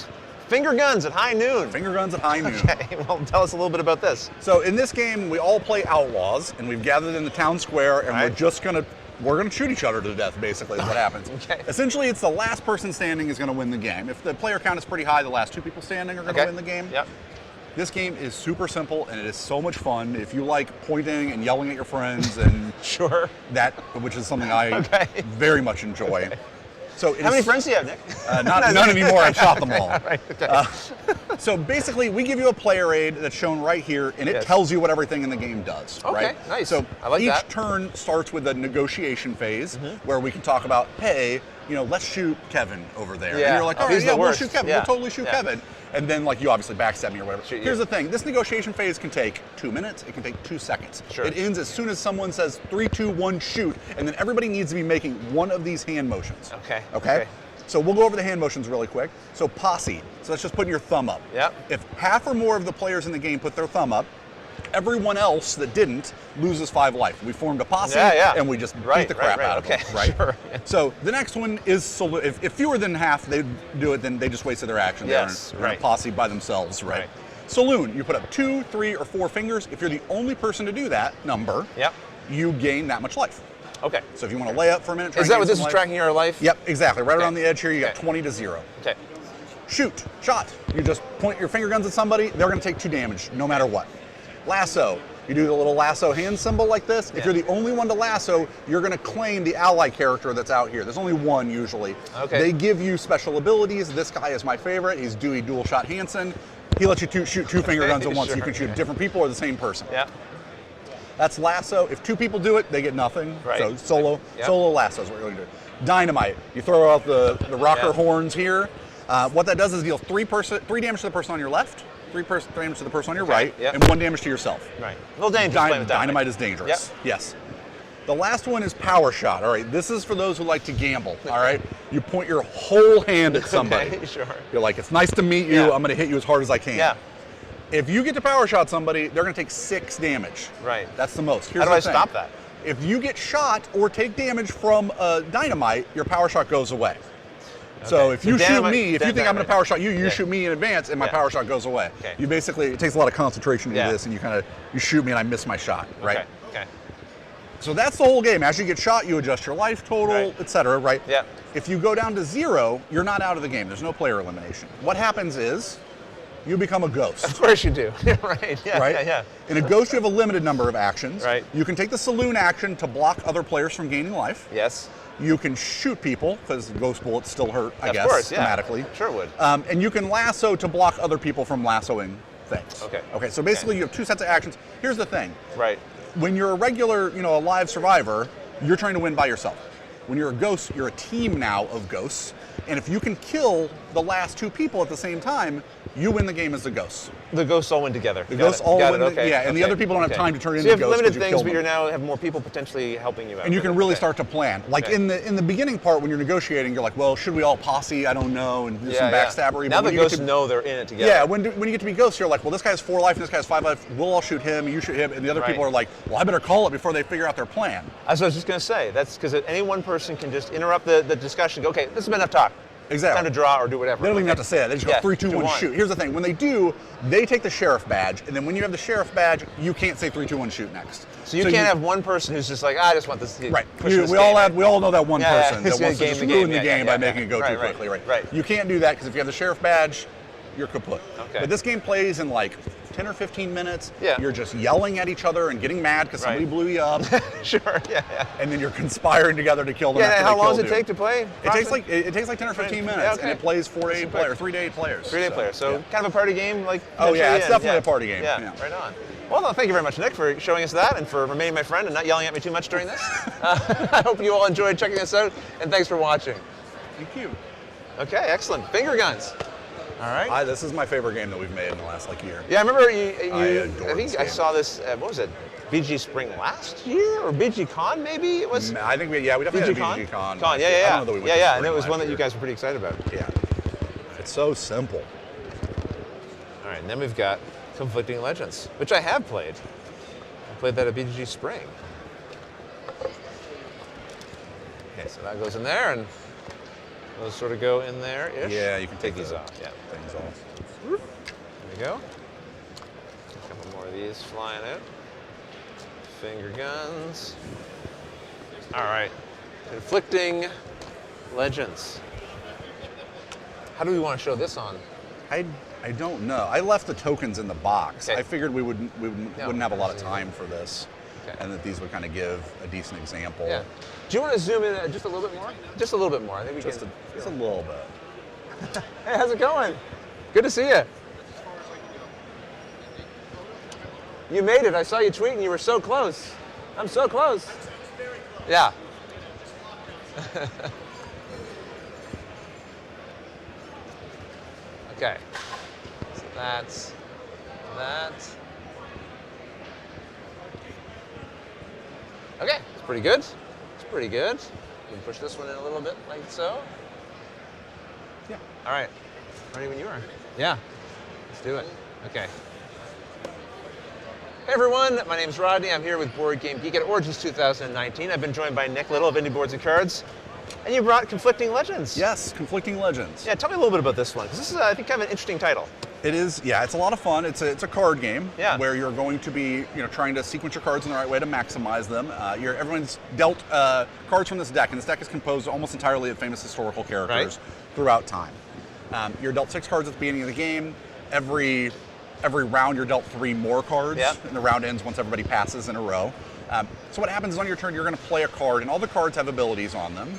finger guns at high noon. Finger guns at high noon. Okay, well, tell us a little bit about this. So in this game, we all play outlaws, and we've gathered in the town square, and we're gonna shoot each other to death, basically, is what happens. Okay. Essentially, it's the last person standing is gonna win the game. If the player count is pretty high, the last two people standing are gonna win the game. Yep. This game is super simple, and it is so much fun. If you like pointing and yelling at your friends, and sure, which is something I very much enjoy. Okay. So how many friends do you have, Nick? None anymore. I've shot them all. Right, okay. So basically, we give you a player aid that's shown right here, and it tells you what everything in the game does. Okay, right? nice. So I like each that. turn starts with a negotiation phase where we can talk about, hey, let's shoot Kevin over there. Yeah. And you're like, Oh, all he's right, yeah, the we'll worst. shoot Kevin. Yeah. We'll totally shoot Yeah. Kevin. And then, like, you obviously backstab me or whatever. Shoot you. Here's the thing. This negotiation phase can take 2 minutes. It can take 2 seconds. Sure. It ends as soon as someone says 3, 2, 1, shoot. And then everybody needs to be making one of these hand motions. Okay? So we'll go over the hand motions really quick. So posse. So that's just putting your thumb up. Yep. If half or more of the players in the game put their thumb up, everyone else that didn't loses 5 life. We formed a posse, and we just beat the crap out of them. Right? Sure. So the next one is saloon. If fewer than half they do it, then they just wasted their action. Yes, They're in a posse by themselves, right? Saloon, you put up 2, 3, or 4 fingers. If you're the only person to do that number, you gain that much life. Okay. So if you want to lay up for a minute, try Is and that gain what this some is life. tracking your life? Yep, exactly. Right around the edge here, you got 20 to 0. Okay. Shoot, shot. You just point your finger guns at somebody, they're going to take 2 damage, no matter what. Lasso. You do the little lasso hand symbol like this. If you're the only one to lasso, you're going to claim the ally character that's out here. There's only one usually. Okay. They give you special abilities. This guy is my favorite. He's Dewey Dual Shot Hansen. He lets you shoot 2 finger guns at once. Sure. You can shoot different people or the same person. Yeah. That's lasso. If 2 people do it, they get nothing. Right. So solo lasso is what you're going to do. Dynamite. You throw out the rocker horns here. What that does is deal 3 damage to the person on your left, 3 damage to the person on your right, and 1 damage to yourself. Right. A little dangerous playing with Dynamite is dangerous. Yep. Yes. The last one is power shot. All right. This is for those who like to gamble. All right. You point your whole hand at somebody. Okay, sure. You're like, it's nice to meet you. I'm going to hit you as hard as I can. Yeah. If you get to power shot somebody, they're going to take 6 damage. Right. That's the most. Here's How do I the thing. stop that? If you get shot or take damage from dynamite, your power shot goes away. So if you shoot me, if you think I'm going to power shot you, you shoot me in advance, and my power shot goes away. Okay. You basically, it takes a lot of concentration to do this, and you shoot me, and I miss my shot, right? Okay. So that's the whole game. As you get shot, you adjust your life total, etc. Right? Yeah. If you go down to 0, you're not out of the game. There's no player elimination. What happens is, you become a ghost. Of course you do. Right. Yeah. Right? Yeah. In a ghost, you have a limited number of actions. Right. You can take the saloon action to block other players from gaining life. Yes. You can shoot people, because ghost bullets still hurt, I guess, of course, thematically. Sure would. And you can lasso to block other people from lassoing things. Okay. Okay, so basically you have 2 sets of actions. Here's the thing. Right. When you're a regular, a live survivor, you're trying to win by yourself. When you're a ghost, you're a team now of ghosts. And if you can kill the last 2 people at the same time, you win the game as the ghosts. The ghosts all win together. The ghosts all win. Okay. And the other people don't have time to turn so into you have ghosts. limited 'cause things, killed but them. you now have more people potentially helping you out. And you can really Okay. start to plan. Like in the beginning part, when you're negotiating, you're like, well, should we all posse? I don't know, and do some backstabbery. Now But the when you ghosts get to- know they're in it together. Yeah, when you get to be ghosts, you're like, well, this guy has 4 life and this guy has 5 life. We'll all shoot him, you shoot him, and the other people are like, well, I better call it before they figure out their plan. That's what I was just going to say. That's because any one person can just interrupt the discussion. Go, okay, this has been enough talk. Exactly. Time to draw or do whatever. They don't even have to say that. They just go 3, 2, 1, shoot. Here's the thing. When they do, they take the sheriff badge, and then when you have the sheriff badge, you can't say 3, 2, 1, shoot next. So you can't have one person who's just like, I just want this. Right. Push this We game. all know that one person who's that wants to gonna just game the ruin game. the game by making it go too Right, quickly. right. You can't do that because if you have the sheriff badge, you're kaput. Okay. But this game plays in like 10 or 15 minutes, Yeah. you're just yelling at each other and getting mad because somebody Right. blew you up. Sure, yeah. And then you're conspiring together to kill them. Yeah, after and how they long does killed it you. take to play? It takes like 10 or 15 minutes, Yeah, okay. and it plays 4 to 8 players, 3 to 8 players. 3 to 8 players. So yeah. kind of a party game, like. Oh yeah, it's and- definitely a party game. Yeah, right on. Well, no, thank you very much, Nick, for showing us that and for remaining my friend and not yelling at me too much during this. I hope you all enjoyed checking this out, and thanks for watching. Thank you. Okay, excellent. Finger guns. All right. This is my favorite game that we've made in the last year. Yeah, I remember you. I adore I think this I game. saw this. What was it? BG Spring last year or BG Con maybe it was. I think we definitely had a BG Con. Con, yeah, I yeah, don't know that we went to yeah, Spring and it was last one that you year. guys were pretty excited about. Yeah, it's so simple. All right, and then we've got Conflicting Legends, which I have played. I played that at BGG Spring. Okay, so that goes in there, and those sort of go in there-ish. Yeah, you can take these the off. Yeah, things off. there we go. A couple more of these flying out. Finger guns. All right, Conflicting Legends. How do we want to show this on? I don't know. I left the tokens in the box. Okay. I figured we wouldn't have a lot of time for this, Okay. and that these would kind of give a decent example. Yeah. Do you want to zoom in just a little bit more? Just a little bit more. I think we Just can. a little bit. Hey, how's it going? Good to see you. You made it. I saw you tweeting. You were so close. I'm so close. Yeah. Okay. So that's that. Okay. It's pretty good. It's pretty good. You can push this one in a little bit, like so. Yeah. All right. Ready when you are. Yeah. Let's do it. Okay. Hey everyone, my name's Rodney. I'm here with Board Game Geek at Origins 2019. I've been joined by Nick Little of Indie Boards and Cards. And you brought Conflicting Legends. Yes, Conflicting Legends. Yeah, tell me a little bit about this one, because this is, I think, kind of an interesting title. It is, yeah, it's a lot of fun. It's a card game Yeah. where you're going to be, trying to sequence your cards in the right way to maximize them. Everyone's dealt cards from this deck, and this deck is composed almost entirely of famous historical characters throughout time. You're dealt 6 cards at the beginning of the game. Every round, you're dealt 3 more cards, and the round ends once everybody passes in a row. So what happens is on your turn, you're going to play a card, and all the cards have abilities on them.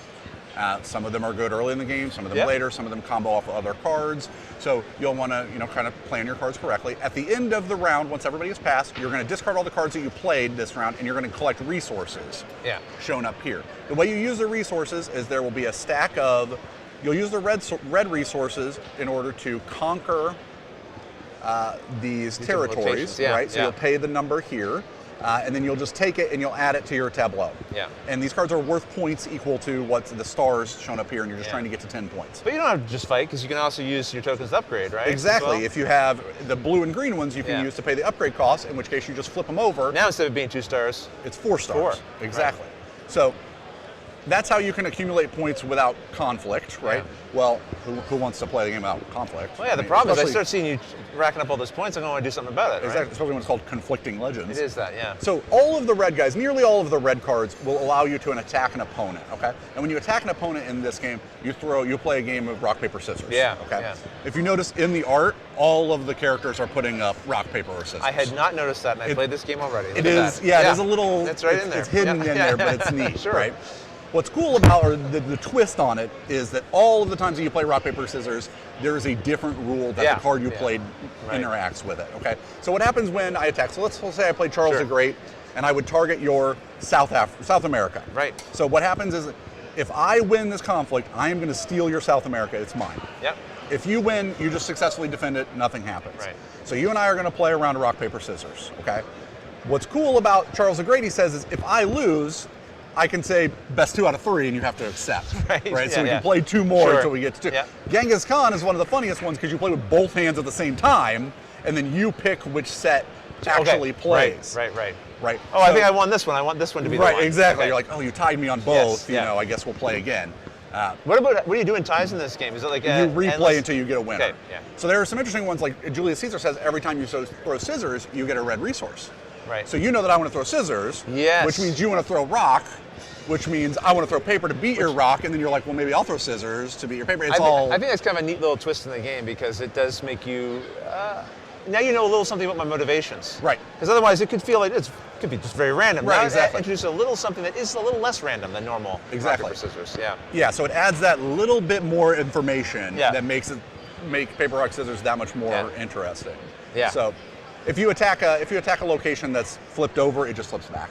Some of them are good early in the game, some of them later, some of them combo off of other cards. So you'll want to, kind of plan your cards correctly. At the end of the round, once everybody has passed, you're going to discard all the cards that you played this round, and you're going to collect resources. Yeah. Shown up here. The way you use the resources is there will be a stack of. You'll use the red resources in order to conquer these territories, locations, yeah, right? So yeah. you'll pay the number here. And then you'll just take it and you'll add it to your tableau. Yeah. And these cards are worth points equal to what the stars shown up here, and you're just Yeah. trying to get to 10 points. But you don't have to just fight, because you can also use your tokens to upgrade, right? Exactly. As well? If you have the blue and green ones, you can Yeah. use to pay the upgrade costs, in which case you just flip them over. Now instead of being 2 stars, It's 4 stars. 4. Exactly. So that's how you can accumulate points without conflict, right? Yeah. Well, who wants to play the game without conflict? Well, yeah, the problem is I start seeing you racking up all those points, I'm going to want to do something about it, Exactly, right? especially when it's called Conflicting Legends. It is that, yeah. So all of the red guys, nearly all of the red cards, will allow you to attack an opponent, okay? And when you attack an opponent in this game, you play a game of rock, paper, scissors. Yeah, Okay. yeah. If you notice in the art, all of the characters are putting up rock, paper, or scissors. I had not noticed that, and I played this game already. Look It at is, that. yeah, it is a little. It's right in there. It's hidden Yeah. in there, but it's neat, Sure. right? What's cool about, or the twist on it, is that all of the times that you play rock, paper, scissors, there is a different rule that the card you played interacts with it, okay? So what happens when I attack? So let's say I played Charles the Great, and I would target your South America. Right. So what happens is, if I win this conflict, I am going to steal your South America. It's mine. Yep. If you win, you just successfully defend it, nothing happens. Right. So you and I are going to play a round of rock, paper, scissors, okay? What's cool about Charles the Great, he says, is if I lose, I can say best 2 out of 3 and you have to accept. Right? So we can play 2 more until we get to 2. Yeah. Genghis Khan is one of the funniest ones because you play with both hands at the same time, and then you pick which set actually plays. Right. Oh, I think I won this one. I want this one to be the one. Right, exactly. Okay. You're like, oh, you tied me on both. Yes, yeah. I guess we'll play again. What do you do in ties in this game? Is it like you replay endless? until you get a winner. Okay, yeah. So there are some interesting ones, like Julius Caesar says every time you throw scissors, you get a red resource. Right. So you know that I want to throw scissors, Yes. which means you want to throw rock, which means I want to throw paper to beat your rock, and then you're like, well, maybe I'll throw scissors to beat your paper. I think that's kind of a neat little twist in the game, because it does make you now you know a little something about my motivations. Right. Because otherwise it could feel like it could be just very random. Right, Now exactly. introduce a little something that is a little less random than normal. Exactly. Rock, paper, scissors. Yeah. Yeah, so it adds that little bit more information Yeah. that makes it make paper, rock, scissors that much more interesting. Yeah. So if you attack a location that's flipped over, it just flips back.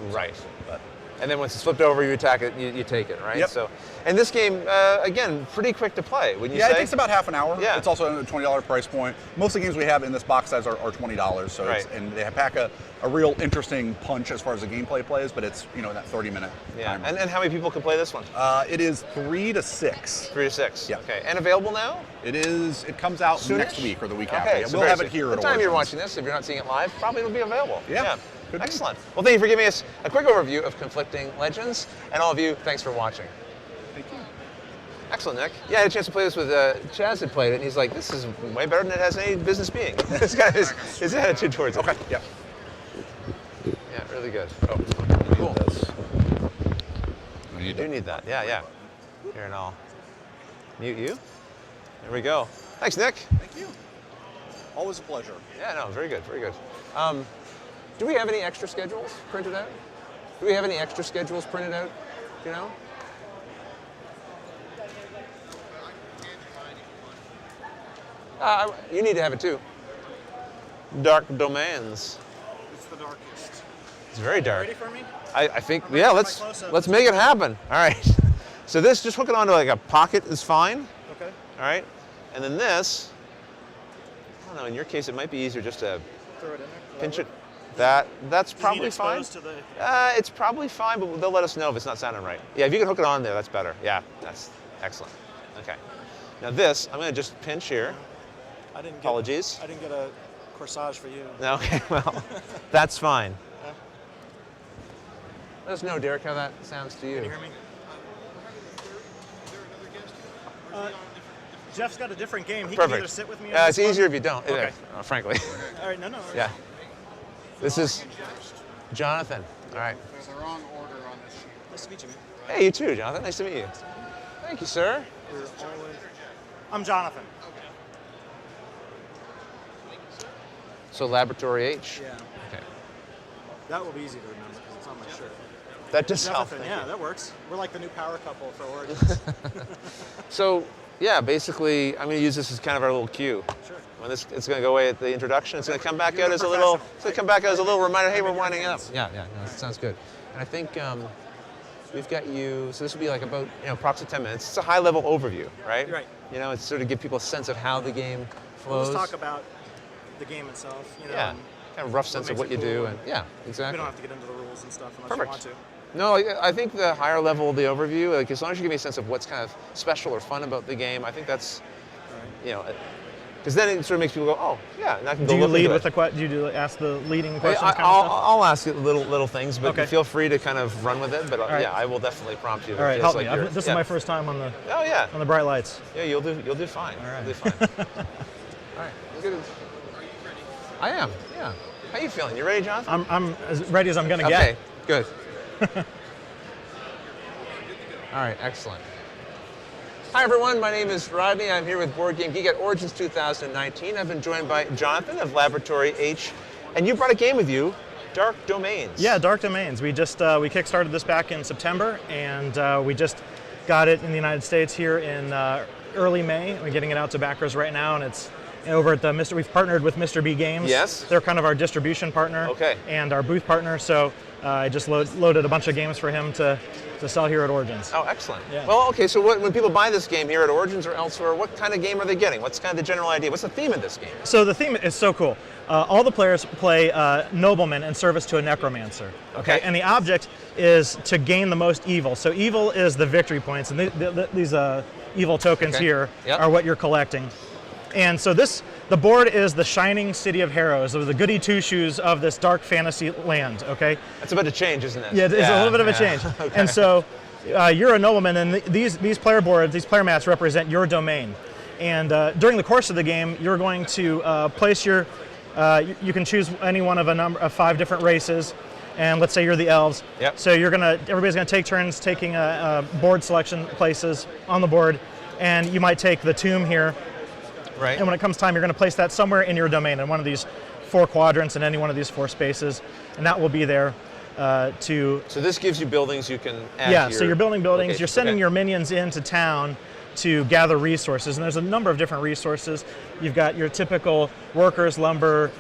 Right. But And then once it's flipped over, you attack it, you take it, right? Yep. So, and this game, again, pretty quick to play, wouldn't you yeah, say? it takes about half an hour. Yeah. It's also a $20 price point. Most of the games we have in this box size are $20, so Right. and they pack a real interesting punch as far as the gameplay plays, but it's in that 30-minute Yeah. timer. And how many people can play this one? It is 3 to 6. 3 to 6. Yeah. Okay. And available now? It comes out Soonish? next week or the week Okay, after. Yeah, so we'll very have soon. it here The at time you're Origins. watching this, if you're not seeing it live, probably it'll be available. Yeah. Could be. Excellent. Well, thank you for giving us a quick overview of Conflicting Legends, and all of you, thanks for watching. Thank you. Excellent, Nick. Yeah, I had a chance to play this with Chaz had played it, and he's like, this is way better than it has any business being. This guy is his attitude towards it. Okay. Yeah. Yeah, really good. Oh, Cool. I need You do need that. Yeah, yeah. Here, and I'll mute you. There we go. Thanks, Nick. Thank you. Always a pleasure. Yeah, no, very good, very good. Do we have any extra schedules printed out? Do we have any extra schedules printed out? Do you know? You need to have it too. Dark Domains. It's the darkest. It's very dark. Ready for me? I think, yeah, let's make it happen. All right. So this, just hook it onto like a pocket is fine. Okay. All right. And then this, I don't know, in your case, it might be easier just to Throw it in there. pinch it. That's Does it need probably fine. exposed to the- It's probably fine, but they'll let us know if it's not sounding right. Yeah, if you can hook it on there, that's better. Yeah, that's excellent. Okay. Now this, I'm going to just pinch here. I didn't get, Apologies. I didn't get a corsage for you. No, okay, well, that's fine. Yeah. Let us know, Derek, how that sounds to you. Can you hear me? Jeff's got a different game. He can either sit with me. It's easier if you don't, Okay. frankly. All right, no. Yeah. This is Jonathan. All right. There's a wrong order on this. Nice to meet you, man. Hey, you too, Jonathan. Nice to meet you. Thank you, sir. I'm Jonathan. So Laboratory H. Yeah. Okay. That will be easy to remember because it's on my shirt. That does help. Jonathan, yeah, that works. We're like the new power couple for Origins. So, yeah, basically, I'm going to use this as kind of our little cue. Sure. When it's going to go away at the introduction, it's going to come back out as a little. It's going to come back out as a little reminder. Hey, we're winding up. Yeah, no, that sounds good. And I think we've got you. So this will be like about approximately 10 minutes. It's a high-level overview, right? Right. It's sort of give people a sense of how the game flows. We'll just talk about the game itself. Yeah. Kind of rough sense of what you do, and yeah, exactly. We don't have to get into the rules and stuff unless Perfect. you want to. No, I think the higher level of the overview, like as long as you give me a sense of what's kind of special or fun about the game, I think that's, because then it sort of makes people go, oh, yeah, and I can go Do you look lead into with it. do you ask the leading questions? I'll ask you little things, but Okay. feel free to kind of run with it. But right. yeah, I will definitely prompt you. All right, help me. This is my first time on the bright lights. Yeah, you'll do fine. All right. You'll do fine. All right. Good. I am. Yeah. How you feeling? You ready, Jonathan? I'm as ready as I'm going to Okay. get. Good. All right, excellent. Hi everyone, my name is Rodney. I'm here with Board Game Geek at Origins 2019. I've been joined by Jonathan of Laboratory H, and you brought a game with you, Dark Domains. Yeah, Dark Domains. We just we kickstarted this back in September, and we just got it in the United States here in early May. We're getting it out to backers right now, and it's over at the We've partnered with Mr. B Games. Yes. They're kind of our distribution partner. Okay. And our booth partner. So I just loaded a bunch of games for him to sell here at Origins. Oh, excellent. Yeah. Well, okay, so when people buy this game here at Origins or elsewhere, what kind of game are they getting? What's kind of the general idea? What's the theme of this game? So the theme is so cool. All the players play noblemen in service to a necromancer. Okay. And the object is to gain the most evil. So evil is the victory points, and these evil tokens here are what you're collecting. And so the board is the shining city of heroes, the goody two-shoes of this dark fantasy land, okay? That's about to change, isn't it? Yeah, it's a little bit of a change. Okay. And so you're a nobleman, and these player boards, these player mats represent your domain. And during the course of the game, you're going to place your, you can choose any one of a number of 5 different races, and let's say you're the elves. Yep. So everybody's gonna take turns taking board selection places on the board, and you might take the tomb here. Right. And when it comes time, you're going to place that somewhere in your domain, in one of these 4 quadrants, in any one of these 4 spaces, and that will be there to... So this gives you buildings you can add Yeah, to your so you're building buildings, location. you're sending your minions into town to gather resources, and there's a number of different resources. You've got your typical workers, lumber,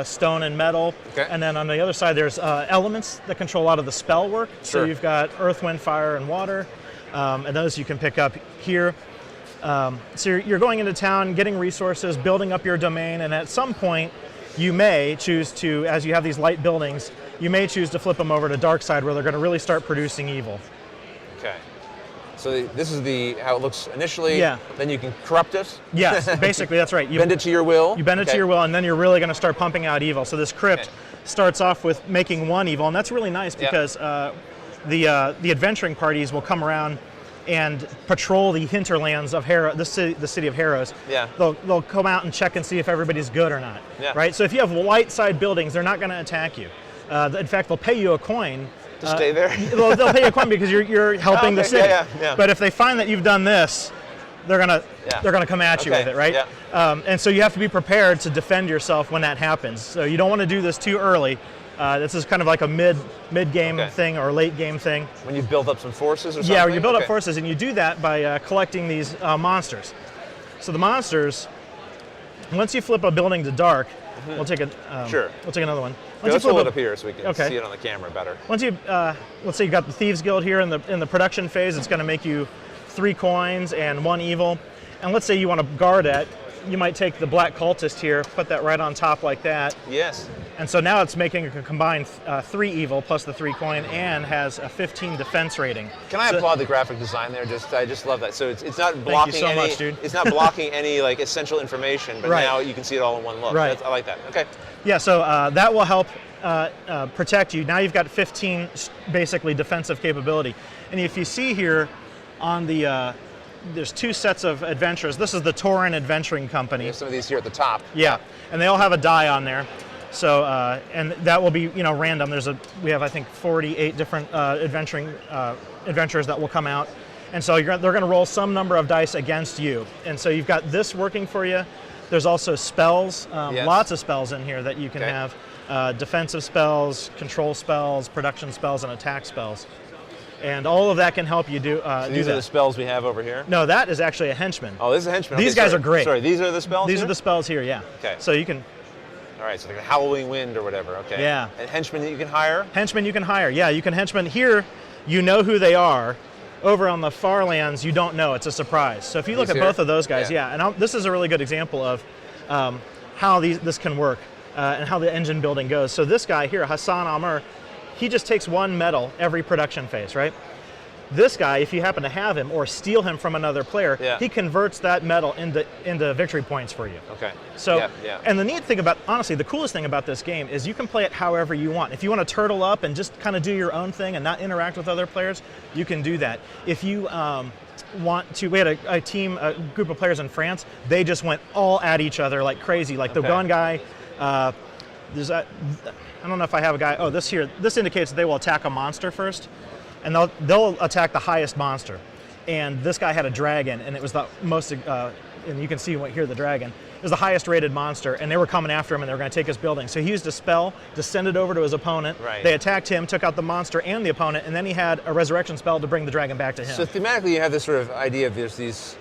stone and metal, and then on the other side there's elements that control a lot of the spell work. So you've got earth, wind, fire, and water, and those you can pick up here. So you're going into town, getting resources, building up your domain, and at some point you may choose to, as you have these light buildings, you may choose to flip them over to dark side where they're going to really start producing evil. Okay. So this is how it looks initially. Yeah. Then you can corrupt it. Yes, basically that's right. You bend it to your will. You bend it to your will, and then you're really going to start pumping out evil. So this crypt starts off with making 1 evil, and that's really nice because the adventuring parties will come around and patrol the hinterlands of the city of Harrows. Yeah. They'll come out and check and see if everybody's good or not. Yeah. Right. So if you have light side buildings, they're not going to attack you. In fact, they'll pay you a coin. To stay there? They'll pay you a coin because you're helping the city. Yeah. But if they find that you've done this, they're gonna come at you with it, right? Yeah. And so you have to be prepared to defend yourself when that happens. So you don't want to do this too early. This is kind of like a mid-game thing or late-game thing. When you've built up some forces or something? Yeah, when you build up forces, and you do that by collecting these monsters. So the monsters, once you flip a building to dark, we'll take We'll take another one. Let's hold it up here so we can see it on the camera better. Once you, let's say you got the Thieves Guild here in the production phase, it's going to make you 3 coins and 1 evil. And let's say you want to guard it, you might take the Black Cultist here, put that right on top like that. Yes. And so now it's making a combined 3 evil plus the 3 coin and has a 15 defense rating. Can I applaud the graphic design there? I just love that. So it's not blocking Thank you so much, dude. It's not blocking any like essential information, but now you can see it all in one look. Right. I like that. Okay. Yeah, so that will help protect you. Now you've got 15 basically defensive capability. And if you see here on the, there's 2 sets of adventurers. This is the Tauren Adventuring Company. There's some of these here at the top. Yeah, and they all have a die on there. So, and that will be, random. We have, I think, 48 different adventurers that will come out. And so they're going to roll some number of dice against you. And so you've got this working for you. There's also spells, lots of spells in here that you can have. Defensive spells, control spells, production spells, and attack spells. And all of that can help you do so these are the spells we have over here? No, that is actually a henchman. Oh, this is a henchman. These guys are great. Sorry, these are the spells These are the spells here, yeah. Okay. So you can... All right, so like a Howling Wind or whatever, okay. Yeah. And henchmen that you can hire? Henchmen you can hire, yeah. You can henchmen here, you know who they are. Over on the far lands, you don't know. It's a surprise. So if you look at both of those guys, and this is a really good example of how this can work and how the engine building goes. So this guy here, Hassan Amr, he just takes 1 medal every production phase, right? This guy, if you happen to have him or steal him from another player, he converts that medal into victory points for you. Okay. So, and the neat thing about, honestly, the coolest thing about this game is you can play it however you want. If you want to turtle up and just kind of do your own thing and not interact with other players, you can do that. If you want to, we had a group of players in France, they just went all at each other like crazy. Like the one guy, I don't know if I have a guy, this indicates they will attack a monster first. And they'll attack the highest monster. And this guy had a dragon, and it was the most, and you can see here the dragon. It was the highest rated monster, and they were coming after him, and they were going to take his building. So he used a spell, descended over to his opponent. Right. They attacked him, took out the monster and the opponent, and then he had a resurrection spell to bring the dragon back to him. So thematically, you have this sort of idea of there's these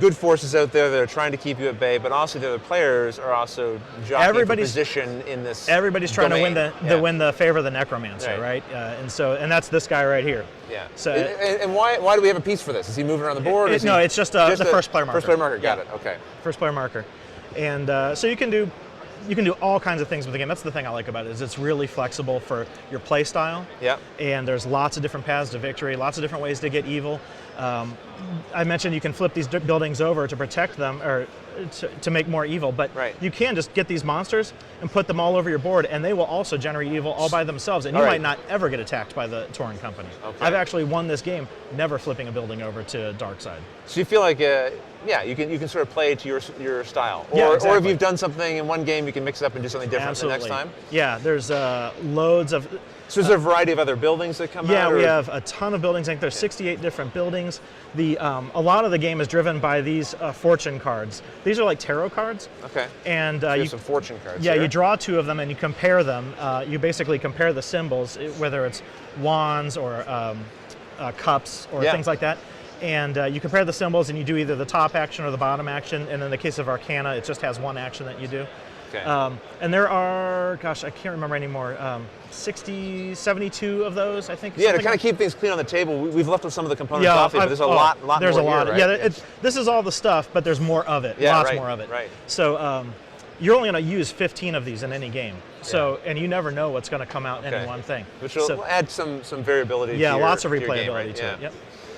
good forces out there that are trying to keep you at bay, but also the other players are also jockeying for position in this. Everybody's trying domain. to win the favor of the necromancer, right? And that's this guy right here. Yeah. So and why do we have a piece for this? Is he moving around the board? No, it's just the first player marker. First player marker. Got it. Okay. First player marker. And so you can do all kinds of things with the game. That's the thing I like about it, is it's really flexible for your play style. Yeah. And there's lots of different paths to victory, lots of different ways to get evil. I mentioned you can flip these buildings over to protect them or to make more evil, but you can just get these monsters and put them all over your board, and they will also generate evil all by themselves, and you might not ever get attacked by the Tauren Company. Okay. I've actually won this game never flipping a building over to dark side. So you feel like, you can sort of play to your style, or if you've done something in one game, you can mix it up and do something different the next time. Yeah, there's loads of. So is there a variety of other buildings that come out? Yeah, we have a ton of buildings. I think there's 68 different buildings. A lot of the game is driven by these fortune cards. These are like tarot cards. Okay. And so you have some fortune cards. Yeah, here. you draw 2 of them and you compare them. You basically compare the symbols, whether it's wands or cups or things like that. And you compare the symbols and you do either the top action or the bottom action. And in the case of Arcana, it just has one action that you do. Okay. And there are, gosh, I can't remember anymore, 60, 72 of those, I think. Yeah, to kind of keep things clean on the table, we've left with some of the components off here, but there's a lot there's more a lot. here, Yeah, right? this is all the stuff, but there's more of it, lots more of it. Right. So you're only going to use 15 of these in any game. So, and you never know what's going to come out in any one thing. Which will add some variability to your lots of to your replayability game, right? to it. Yep.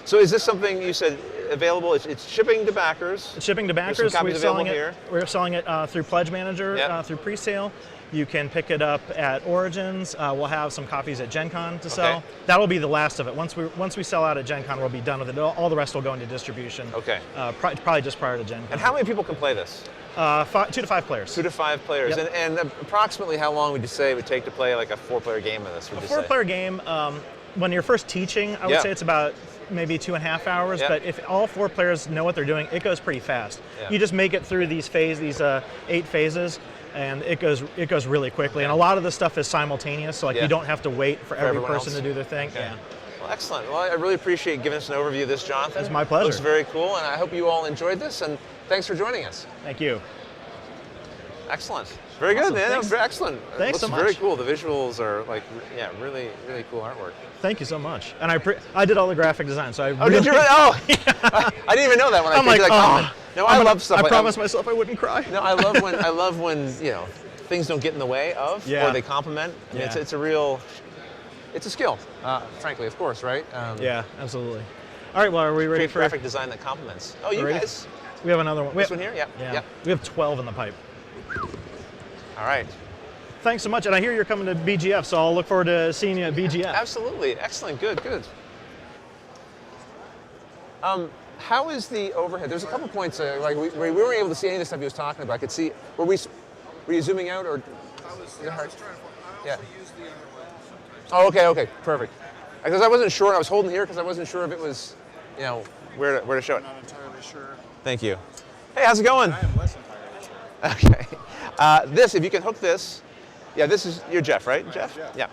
So is this something you said available? It's shipping to backers. It's shipping to backers. There's some copies available here. We're selling it through Pledge Manager, through pre-sale. You can pick it up at Origins. We'll have some copies at Gen Con to sell. That'll be the last of it. Once we sell out at Gen Con, we'll be done with it. All the rest will go into distribution. Okay. Probably just prior to Gen Con. And how many people can play this? 2 to 5 players. 2 to 5 players. Yep. And approximately how long would you say it would take to play like a 4-player game of this? A 4-player game, when you're first teaching, I would say it's about maybe 2.5 hours, but if all 4 players know what they're doing, it goes pretty fast. You just make it through these 8 phases, and it goes really quickly. And a lot of the stuff is simultaneous, so you don't have to wait for every person to do their thing. Okay. Well, excellent. Well, I really appreciate giving us an overview of this, Jonathan. It's my pleasure. Looks very cool, and I hope you all enjoyed this, and thanks for joining us. Thank you. Excellent. Very good, man. Thanks. Excellent. Thanks so much. Very cool. The visuals are really, really cool artwork. Thank you so much. And I did all the graphic design, so I Oh, did you really? Oh! I didn't even know that when I I'm picked like, No, I love stuff I like promised myself I wouldn't cry. No, I love when things don't get in the way of, or they complement. I mean, it's a skill, frankly, of course, right? Yeah, absolutely. All right, well, are we ready for graphic design that complements? Oh, you guys. We have another one. This one here? Yeah. We have 12 in the pipe. All right. Thanks so much, and I hear you're coming to BGF, so I'll look forward to seeing you at BGF. Absolutely, excellent, good. How is the overhead? There's a couple points, like we weren't able to see any of the stuff he was talking about. I could see, were you zooming out, or? I was trying to use the Oh, okay, perfect. Because I wasn't sure, and I was holding here because I wasn't sure if it was, where to show it. I'm not entirely sure. Thank you. Hey, how's it going? I am less entirely sure. Okay. This, if you can hook this, you're Jeff, right? Jeff? Yeah.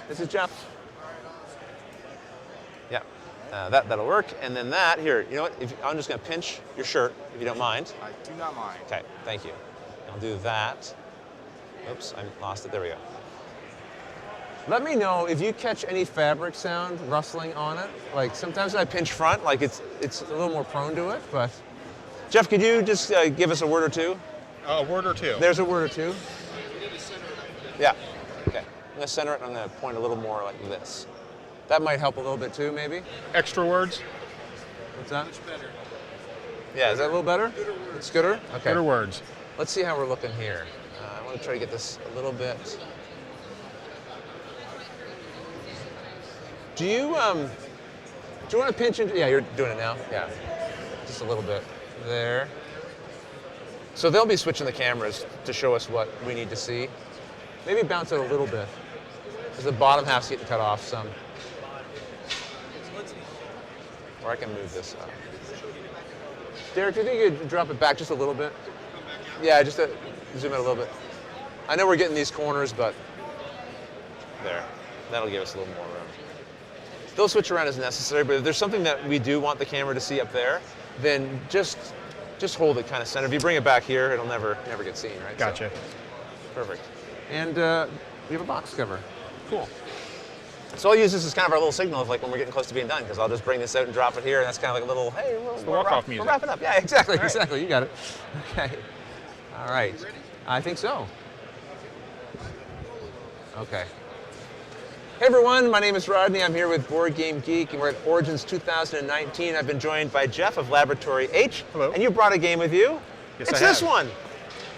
This is Jeff. Yeah. That'll work. And then that, here, you know what? I'm just going to pinch your shirt, if you don't mind. I do not mind. Okay, thank you. I'll do that. Oops, I lost it. There we go. Let me know if you catch any fabric sound rustling on it. Like sometimes when I pinch front, like it's a little more prone to it, but. Jeff, could you just give us a word or two? A word or two. There's a word or two. Yeah. Okay. I'm going to center it and I'm going to point a little more like this. That might help a little bit too, maybe. Extra words? What's that? Much better. Yeah, is that a little better? Gooder words. It's gooder? Okay. Gooder words. Let's see how we're looking here. I want to try to get this a little bit. Do you want to pinch into? Yeah, you're doing it now. Yeah, just a little bit there. So they'll be switching the cameras to show us what we need to see. Maybe bounce it a little bit, because the bottom half's getting cut off some. Or I can move this up. Derek, do you think you could drop it back just a little bit? Yeah, just to zoom in a little bit. I know we're getting these corners, but there. That'll give us a little more room. They'll switch around as necessary, but if there's something that we do want the camera to see up there, then just hold it kind of center. If you bring it back here, it'll never get seen, right? Gotcha. So, perfect. And we have a box cover. Cool. So I'll use this as kind of our little signal of like when we're getting close to being done, because I'll just bring this out and drop it here, and that's kind of like a little, hey, we're wrapping up. Yeah, exactly, right. Exactly. You got it. Okay. All right. I think so. Okay. Hey everyone, my name is Rodney. I'm here with Board Game Geek, and we're at Origins 2019. I've been joined by Jeff of Laboratory H. Hello. And you brought a game with you. Yes, it's I this have. one.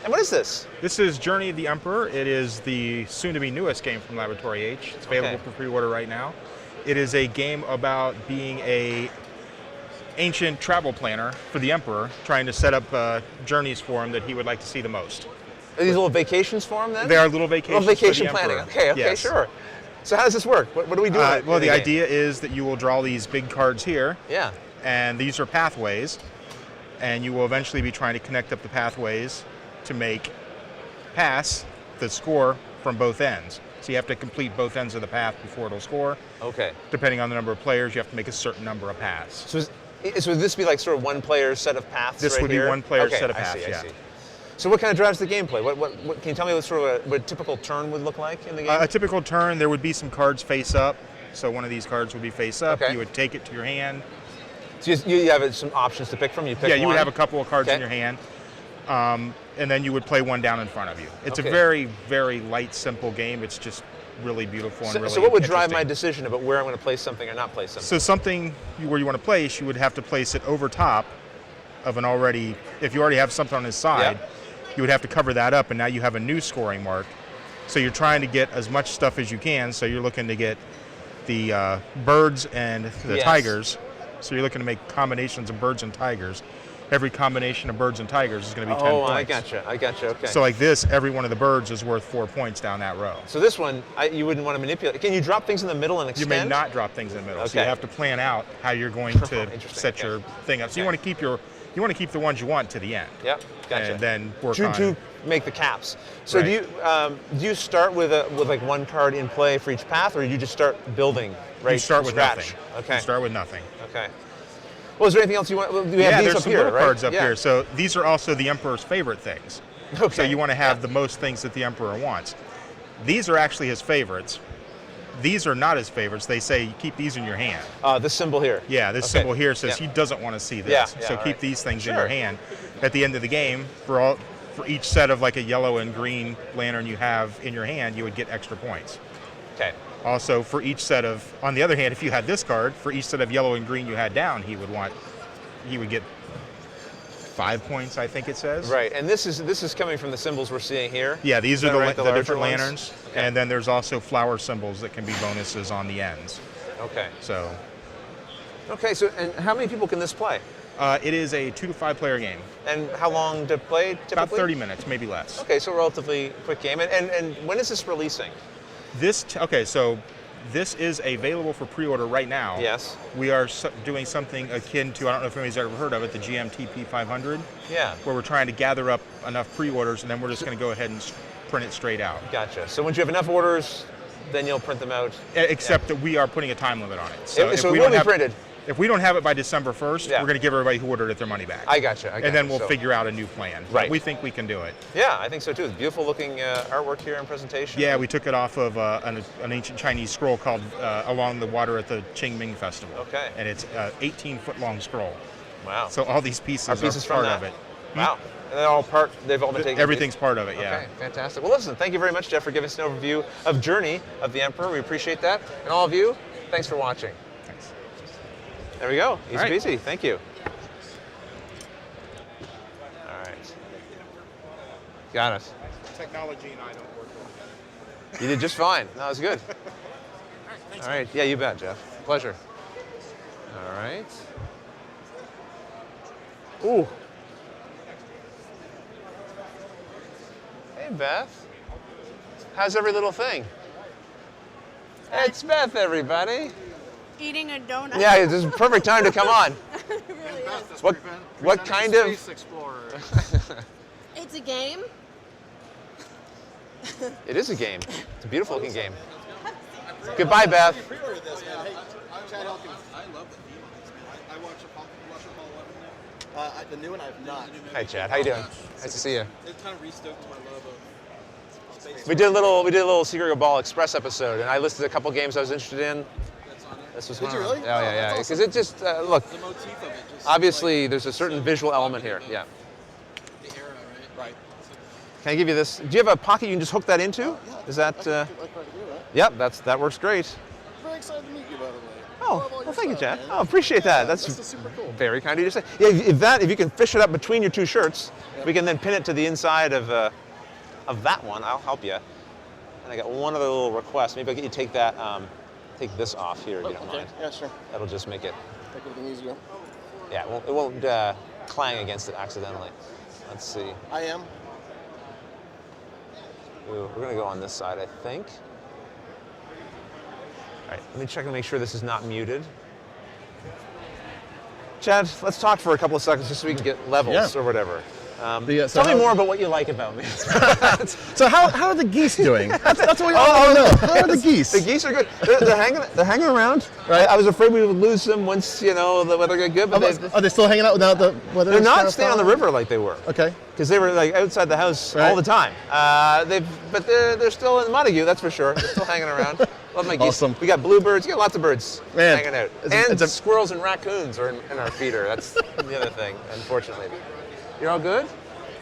And what is this? This is Journey of the Emperor. It is the soon-to-be newest game from Laboratory H. It's available for pre-order right now. It is a game about being a ancient travel planner for the Emperor, trying to set up journeys for him that he would like to see the most. Are these little vacations for him then? They are little vacations. Little vacation for the planning. Emperor. Okay, yes. sure. So how does this work? What do we do? Well, the idea is that you will draw these big cards here. Yeah. And these are pathways, and you will eventually be trying to connect up the pathways to make pass the score from both ends. So you have to complete both ends of the path before it'll score. Okay. Depending on the number of players, you have to make a certain number of paths. So would this be like sort of one player's set of paths? This right would here? be one player's Okay, set of I paths. see, yeah. I see. So what kind of drives the gameplay? What can you tell me what sort of what a typical turn would look like in the game? A typical turn, there would be some cards face up. So one of these cards would be face up. Okay. You would take it to your hand. So you have some options to pick from. You pick Yeah, you would one? have a couple of cards Okay. in your hand. And then you would play one down in front of you. It's Okay. a very, very light, simple game. It's just really beautiful and really So what would drive interesting. my decision about where I'm going to place something or not place something? So something where you want to place, you would have to place it over top of an already, if you already have something on his side, you would have to cover that up, and now you have a new scoring mark. So you're trying to get as much stuff as you can, so you're looking to get the birds and the Yes. tigers. So you're looking to make combinations of birds and tigers. Every combination of birds and tigers is going to be 10 points. I gotcha, okay. So like this, every one of the birds is worth 4 points down that row. So this one, you wouldn't want to manipulate. Can you drop things in the middle and You extend? may not drop things in the middle, so you Okay. have to plan out how you're going to set your thing up. So you want to keep the ones you want to the end. Yep, gotcha. And then work to, on to make the caps. So Right. do you start with like one card in play for each path, or do you just start building right You start from with scratch? nothing. Okay. You start with nothing. Okay. Well, is there anything else you want? Well, we have Yeah, these there's up some here, little right? cards up Yeah. here. So these are also the Emperor's favorite things. Okay. So you want to have the most things that the Emperor wants. These are actually his favorites. These are not his favorites. They say keep these in your hand. This symbol here. Yeah, this Okay. symbol here says Yeah. he doesn't want to see this. Yeah, So all keep right. these things in Sure. your hand. At the end of the game, for each set of like a yellow and green lantern you have in your hand, you would get extra points. Okay. Also, for each set of, on the other hand, if you had this card, for each set of yellow and green you had down, he would get 5 points, I think it says. Right, and this is coming from the symbols we're seeing here. Yeah, these Is are that the, right, the larger different ones? lanterns, Okay. and then there's also flower symbols that can be bonuses on the ends. Okay. So Okay, so and how many people can this play? it is a 2 to 5 player game. And how long to play typically? About 30 minutes, maybe less. Okay, so relatively quick game. And when is this releasing? So this is available for pre-order right now. Yes. We are doing something akin to, I don't know if anybody's ever heard of it, the GMTP 500. Yeah. Where we're trying to gather up enough pre-orders, and then we're just going to go ahead and print it straight out. Gotcha. So once you have enough orders, then you'll print them out. Except that we are putting a time limit on it. So if it we will don't be have, printed. If we don't have it by December 1st, Yeah. we're going to give everybody who ordered it their money back. I gotcha. And then we'll So- figure out a new plan. But Right. we think we can do it. Yeah, I think so too. Beautiful looking artwork here and presentation. Yeah, we took it off of an ancient Chinese scroll called Along the Water at the Qingming Festival. Okay. And it's an 18-foot long scroll. Wow. So all these pieces Are pieces are from part that? of it. Wow. And they've all been taken. Everything's part of it, yeah. Okay, fantastic. Well, listen, thank you very much, Jeff, for giving us an overview of Journey of the Emperor. We appreciate that. And all of you, thanks for watching. Thanks. There we go. Easy All right. peasy. Thank you. All right. Got it. Technology and I don't work together. You did just fine. That was good. All right. Yeah, you bet, Jeff. Pleasure. All right. Ooh. Hey, Beth. How's every little thing? It's Beth, everybody. Eating a donut. Yeah, this is a perfect time to come on. It really is. What kind of? Space Explorer. It's a game. It is a game. It's a beautiful looking game. Goodbye, Beth. I love the theme on this, man. I watched Apollo 11 now. The new one I've not. Hi, Chad. How you doing? Nice to see you. It kind of restoked my love of space. We did a little Secret Ball Express episode, and I listed a couple games I was interested in. This was Did one you of really? them. Yeah, Oh, yeah, yeah. that's Because awesome. it just look. The motif of it just. Obviously, there's a certain visual element here. Yeah. The era, right? Right. Can I give you this? Do you have a pocket you can just hook that into? Is that? Yep, that works great. Very excited to meet you, by the way. Oh, well, thank you, Chad. Oh, appreciate that. That's super cool. very kind of you to say. Yeah, if you can fish it up between your two shirts, we can then pin it to the inside of that one. I'll help you. And I got one other little request. Maybe I'll get you to take that, take this off here if you don't mind. Yeah, sure. That'll just make it. Make everything easier. Yeah, it won't clang against it accidentally. Let's see. I am. Ooh, we're gonna go on this side, I think. All right, let me check and make sure this is not muted. Chad, let's talk for a couple of seconds just so we can get levels or whatever. Tell me more about what you like about me. So how are the geese doing? That's what we all want to know. How are the geese? The geese are good. They're hanging around. Right. I was afraid we would lose them once the weather got good. But are they still hanging out without the weather? They're not staying on the river like they were. Okay. Because they were like outside the house all the time. But they're still in Montague, that's for sure. They're still hanging around. Love my geese. Awesome. We got bluebirds. We got lots of birds hanging out. And it's squirrels and raccoons are in our feeder. That's the other thing, unfortunately. You're all good?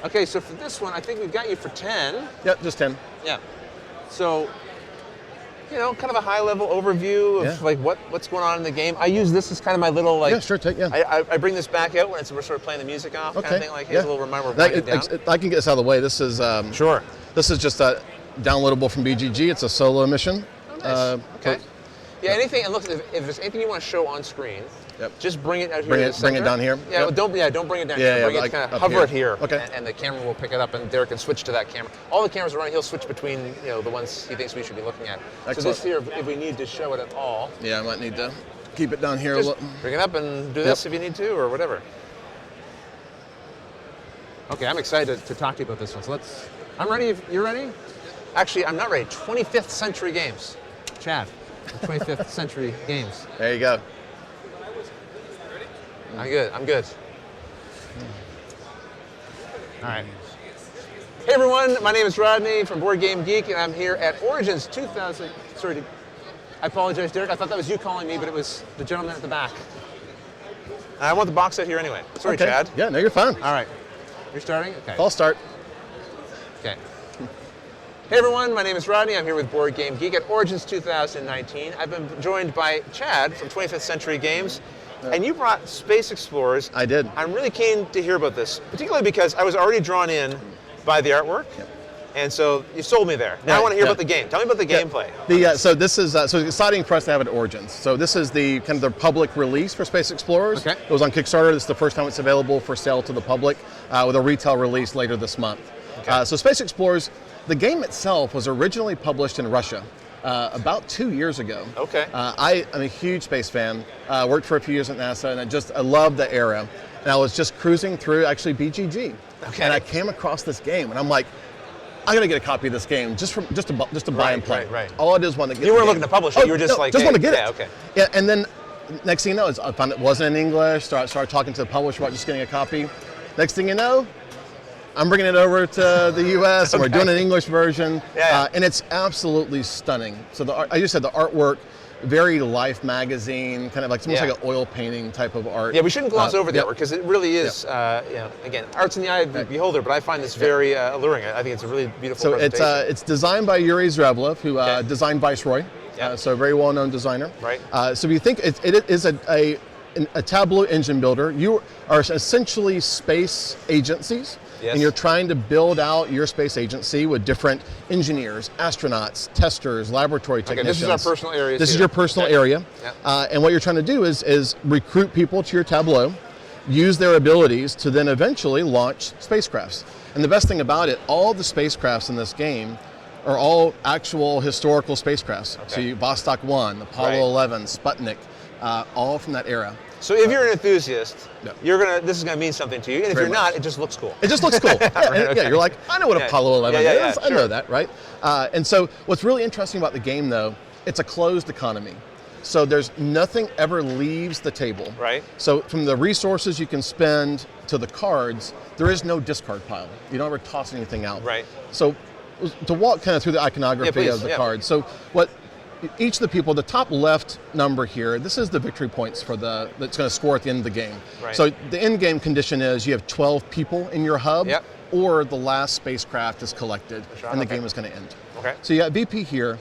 Okay, so for this one, I think we've got you for 10. Yep, just 10. Yeah. So, kind of a high-level overview of like what's going on in the game. I use this as kind of my little like. Yeah, sure. I bring this back out when we're sort of playing the music off, kind of thing. Like, here's a little reminder we're winding down. I can get this out of the way. This is sure. This is just downloadable from Bgg. It's a solo mission. Oh, nice. Okay. Yeah, anything. And look, if there's anything you want to show on screen, just bring it out here. Bring it down here. Yeah, don't bring it down here. Bring it kind of hover it here. Okay. And the camera will pick it up, and Derek can switch to that camera. All the cameras are running. He'll switch between the ones he thinks we should be looking at. Excellent. So this here, if we need to show it at all. Yeah, I might need to keep it down here Just a little. bring it up and do this if you need to, or whatever. Okay, I'm excited to talk to you about this one. So I'm ready. If you're ready? Actually, I'm not ready. 25th century games. Chad. 25th century games. There you go. I'm good. All right. Hey everyone, my name is Rodney from Board Game Geek, and I'm here at Origins 2000. Sorry, I apologize, Derek. I thought that was you calling me, but it was the gentleman at the back. I want the box set here anyway. Sorry, okay. Chad. Yeah, no, you're fine. All right. You're starting? Okay. I'll start. Okay. Hey everyone, my name is Rodney. I'm here with Board Game Geek at Origins 2019. I've been joined by Chad from 25th Century Games, and you brought Space Explorers. I did. I'm really keen to hear about this, particularly because I was already drawn in by the artwork, and so you sold me there. Now I want to hear about the game. Tell me about the gameplay. So this is so it's exciting for us to have it at Origins. So this is the kind of the public release for Space Explorers. Okay. It was on Kickstarter. This is the first time it's available for sale to the public, with a retail release later this month. Okay. So Space Explorers. The game itself was originally published in Russia about 2 years ago. Okay. I'm a huge space fan. Worked for a few years at NASA, and I love the era. And I was just cruising through actually Bgg, and I came across this game, and I'm like, I gotta get a copy of this game just to buy and play. Right. All it is want to get. You weren't looking to publish it. You were just like, just want to get it. Yeah. Okay. Yeah, and then next thing you know, I found it wasn't in English. Started talking to the publisher about just getting a copy. Next thing you know, I'm bringing it over to the U.S. and we're doing an English version, and it's absolutely stunning. So I just said the artwork, very Life magazine, kind of like almost like an oil painting type of art. Yeah, we shouldn't gloss over the artwork because it really is, again, art's in the eye of the beholder. But I find this very alluring. I think it's a really beautiful. So it's designed by Yuri Zrevlev, who designed Viceroy. Yeah. So a very well-known designer. Right. So if you think it is a Tableau engine builder, you are essentially space agencies. Yes. And you're trying to build out your space agency with different engineers, astronauts, testers, laboratory technicians. This is our personal area. This is your personal area. Yeah. And what you're trying to do is recruit people to your Tableau, use their abilities to then eventually launch spacecrafts. And the best thing about it, all the spacecrafts in this game are all actual historical spacecrafts. Okay. So Vostok 1, Apollo 11, Sputnik, all from that era. So if you're an enthusiast, this is gonna mean something to you. And if Very you're much. not, it just looks cool. It just looks cool. Yeah, you're like, I know what Apollo 11 is. I know that, right? And so what's really interesting about the game, though, it's a closed economy. So there's nothing ever leaves the table. Right. So from the resources you can spend to the cards, there is no discard pile. You don't ever toss anything out. Right. So to walk kind of through the iconography of the cards. So what each of the people, the top left number here, this is the victory points for that's going to score at the end of the game. Right. So the end game condition is you have 12 people in your hub, or the last spacecraft is collected, and the game is going to end. Okay. So you got VP here.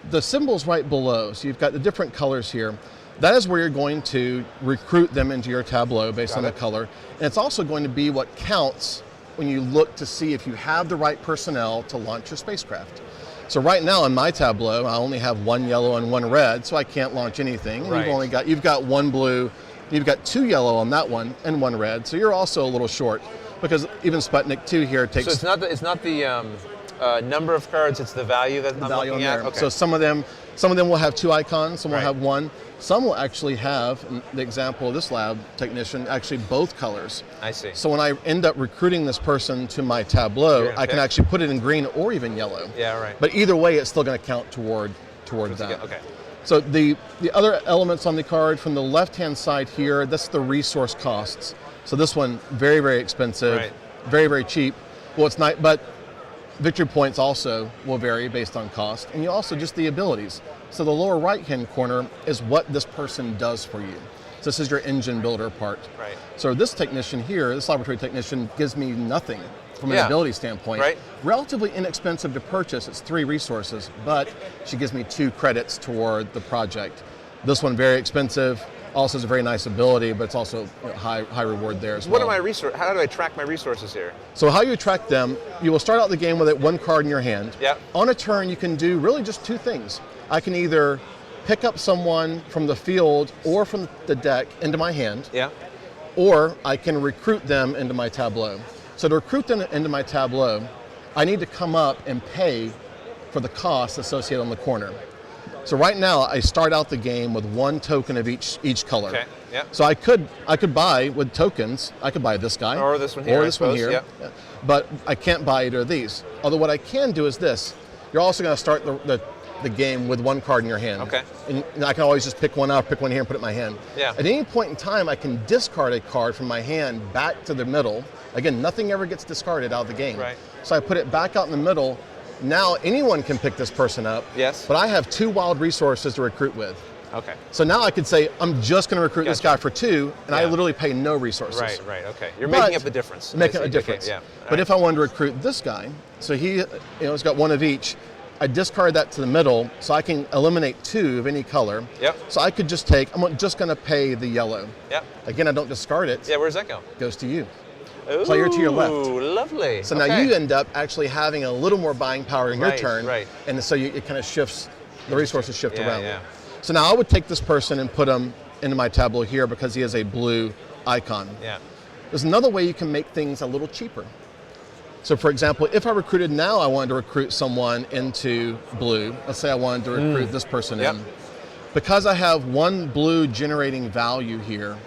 The symbol's right below, so you've got the different colors here. That is where you're going to recruit them into your Tableau based on the color. And it's also going to be what counts when you look to see if you have the right personnel to launch your spacecraft. So right now in my Tableau, I only have one yellow and one red, so I can't launch anything. Right. You've got one blue, you've got two yellow on that one and one red, so you're also a little short because even Sputnik 2 here takes. So it's not the number of cards; it's the value that I'm looking at. Okay. So some of them, Some of them will have 2 icons, some will have 1. Some will actually have, in the example of this lab technician, actually both colors. I see. So when I end up recruiting this person to my tableau, I can actually put it in green or even yellow. Yeah, right. But either way, it's still going to count toward that. Okay. So the other elements on the card from the left-hand side here, that's the resource costs. So this one, very, very expensive, very, very cheap. Well, it's not, but victory points also will vary based on cost. And you also just the abilities. So the lower right-hand corner is what this person does for you. So this is your engine builder part. Right. So this technician here, this laboratory technician, gives me nothing from an ability standpoint. Right. Relatively inexpensive to purchase. It's 3 resources, but she gives me 2 credits toward the project. This one very expensive. Also has a very nice ability, but it's also high reward there as well. What are my resources? How do I track my resources here? So how you track them, you will start out the game with 1 card in your hand. Yeah. On a turn, you can do really just 2 things. I can either pick up someone from the field or from the deck into my hand. Yeah. Or I can recruit them into my tableau. So to recruit them into my tableau, I need to come up and pay for the costs associated on the corner. So right now, I start out the game with 1 token of each color. Okay. Yeah. So I could buy with tokens. I could buy this guy, or this one here, or this one here. Yeah. But I can't buy either of these. Although what I can do is this: you're also going to start the game with 1 card in your hand. Okay. And I can always just pick one up, pick one here, and put it in my hand. Yeah. At any point in time, I can discard a card from my hand back to the middle. Again, nothing ever gets discarded out of the game. Right. So I put it back out in the middle. Now anyone can pick this person up. Yes. But I have 2 wild resources to recruit with. Okay. So now I could say, I'm just going to recruit this guy for 2, and I literally pay no resources. Right, okay. You're making up the difference. Making up a difference. Okay, But if I wanted to recruit this guy, so he has got 1 of each, I discard that to the middle, so I can eliminate 2 of any color. Yep. So I could just I'm just going to pay the yellow. Yep. Again, I don't discard it. Yeah, where does that go? Goes to you. Ooh, Player to your left. Lovely. So now you end up actually having a little more buying power in your turn. Right. And so it kind of shifts, the resources shift around. Yeah. So now I would take this person and put him into my tableau here because he has a blue icon. Yeah. There's another way you can make things a little cheaper. So for example, if I recruited now, I wanted to recruit someone into blue. Let's say I wanted to recruit this person in. Because I have 1 blue generating value here,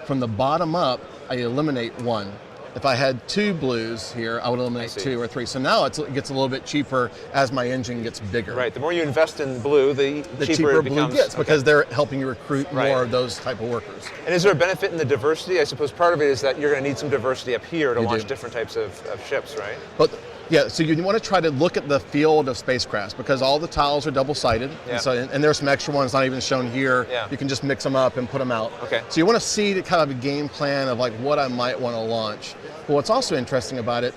from the bottom up, I eliminate 1. If I had 2 blues here, I would eliminate 2 or 3. So now it gets a little bit cheaper as my engine gets bigger. Right. The more you invest in blue, the cheaper it becomes. blue gets because they're helping you recruit more of those type of workers. And is there a benefit in the diversity? I suppose part of it is that you're going to need some diversity up here to launch different types of ships, right? But yeah, so you want to try to look at the field of spacecrafts because all the tiles are double-sided. Yeah. And there's some extra ones not even shown here. Yeah. You can just mix them up and put them out. Okay. So you want to see the kind of a game plan of like what I might want to launch. But what's also interesting about it,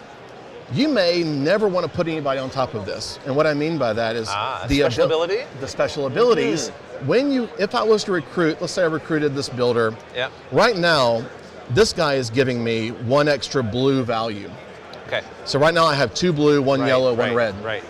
you may never want to put anybody on top of this. And what I mean by that is the special ability? The special abilities. If I was to recruit, let's say I recruited this builder. Yeah. Right now, this guy is giving me 1 extra blue value. Okay. So right now I have 2 blue, 1 yellow, 1 red. Right.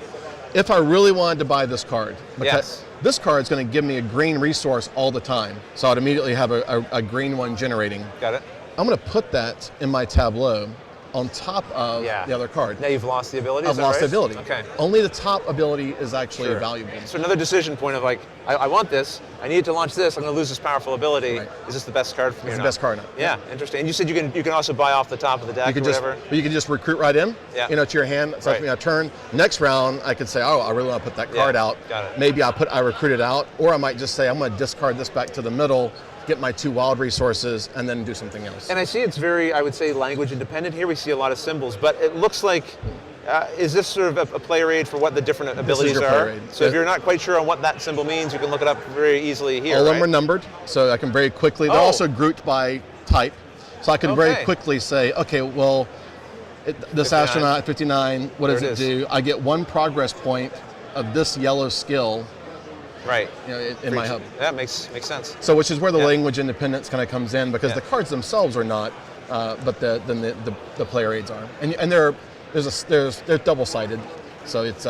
If I really wanted to buy this card, because this card is going to give me a green resource all the time, so I'd immediately have a green one generating. Got it. I'm going to put that in my tableau on top of the other card. Now you've lost the ability. I've lost the ability. Okay. Only the top ability is actually valuable. So another decision point of like, I want this. I need to launch this. I'm going to lose this powerful ability. Right. Is this the best card for me? It's the best card. Yeah, interesting. And you said you can also buy off the top of the deck you can or whatever. You can just recruit right in. Yeah. To your hand. So I turn. Next round, I could say, I really want to put that card out. Got it. Maybe I recruit it out, or I might just say I'm going to discard this back to the middle, get my 2 wild resources, and then do something else. And I see it's very, I would say, language independent here. We see a lot of symbols, but it looks like, is this sort of a player aid for what the different abilities are? So if you're not quite sure on what that symbol means, you can look it up very easily here, All of them are numbered, so I can very quickly, they're also grouped by type, so I can very quickly say, okay, well, this 59. Astronaut, 59, what does it do? I get 1 progress point of this yellow skill. Right. In my hub. That makes sense. So which is where the language independence kind of comes in because the cards themselves are not, but the player aids are. And they're double-sided. So it's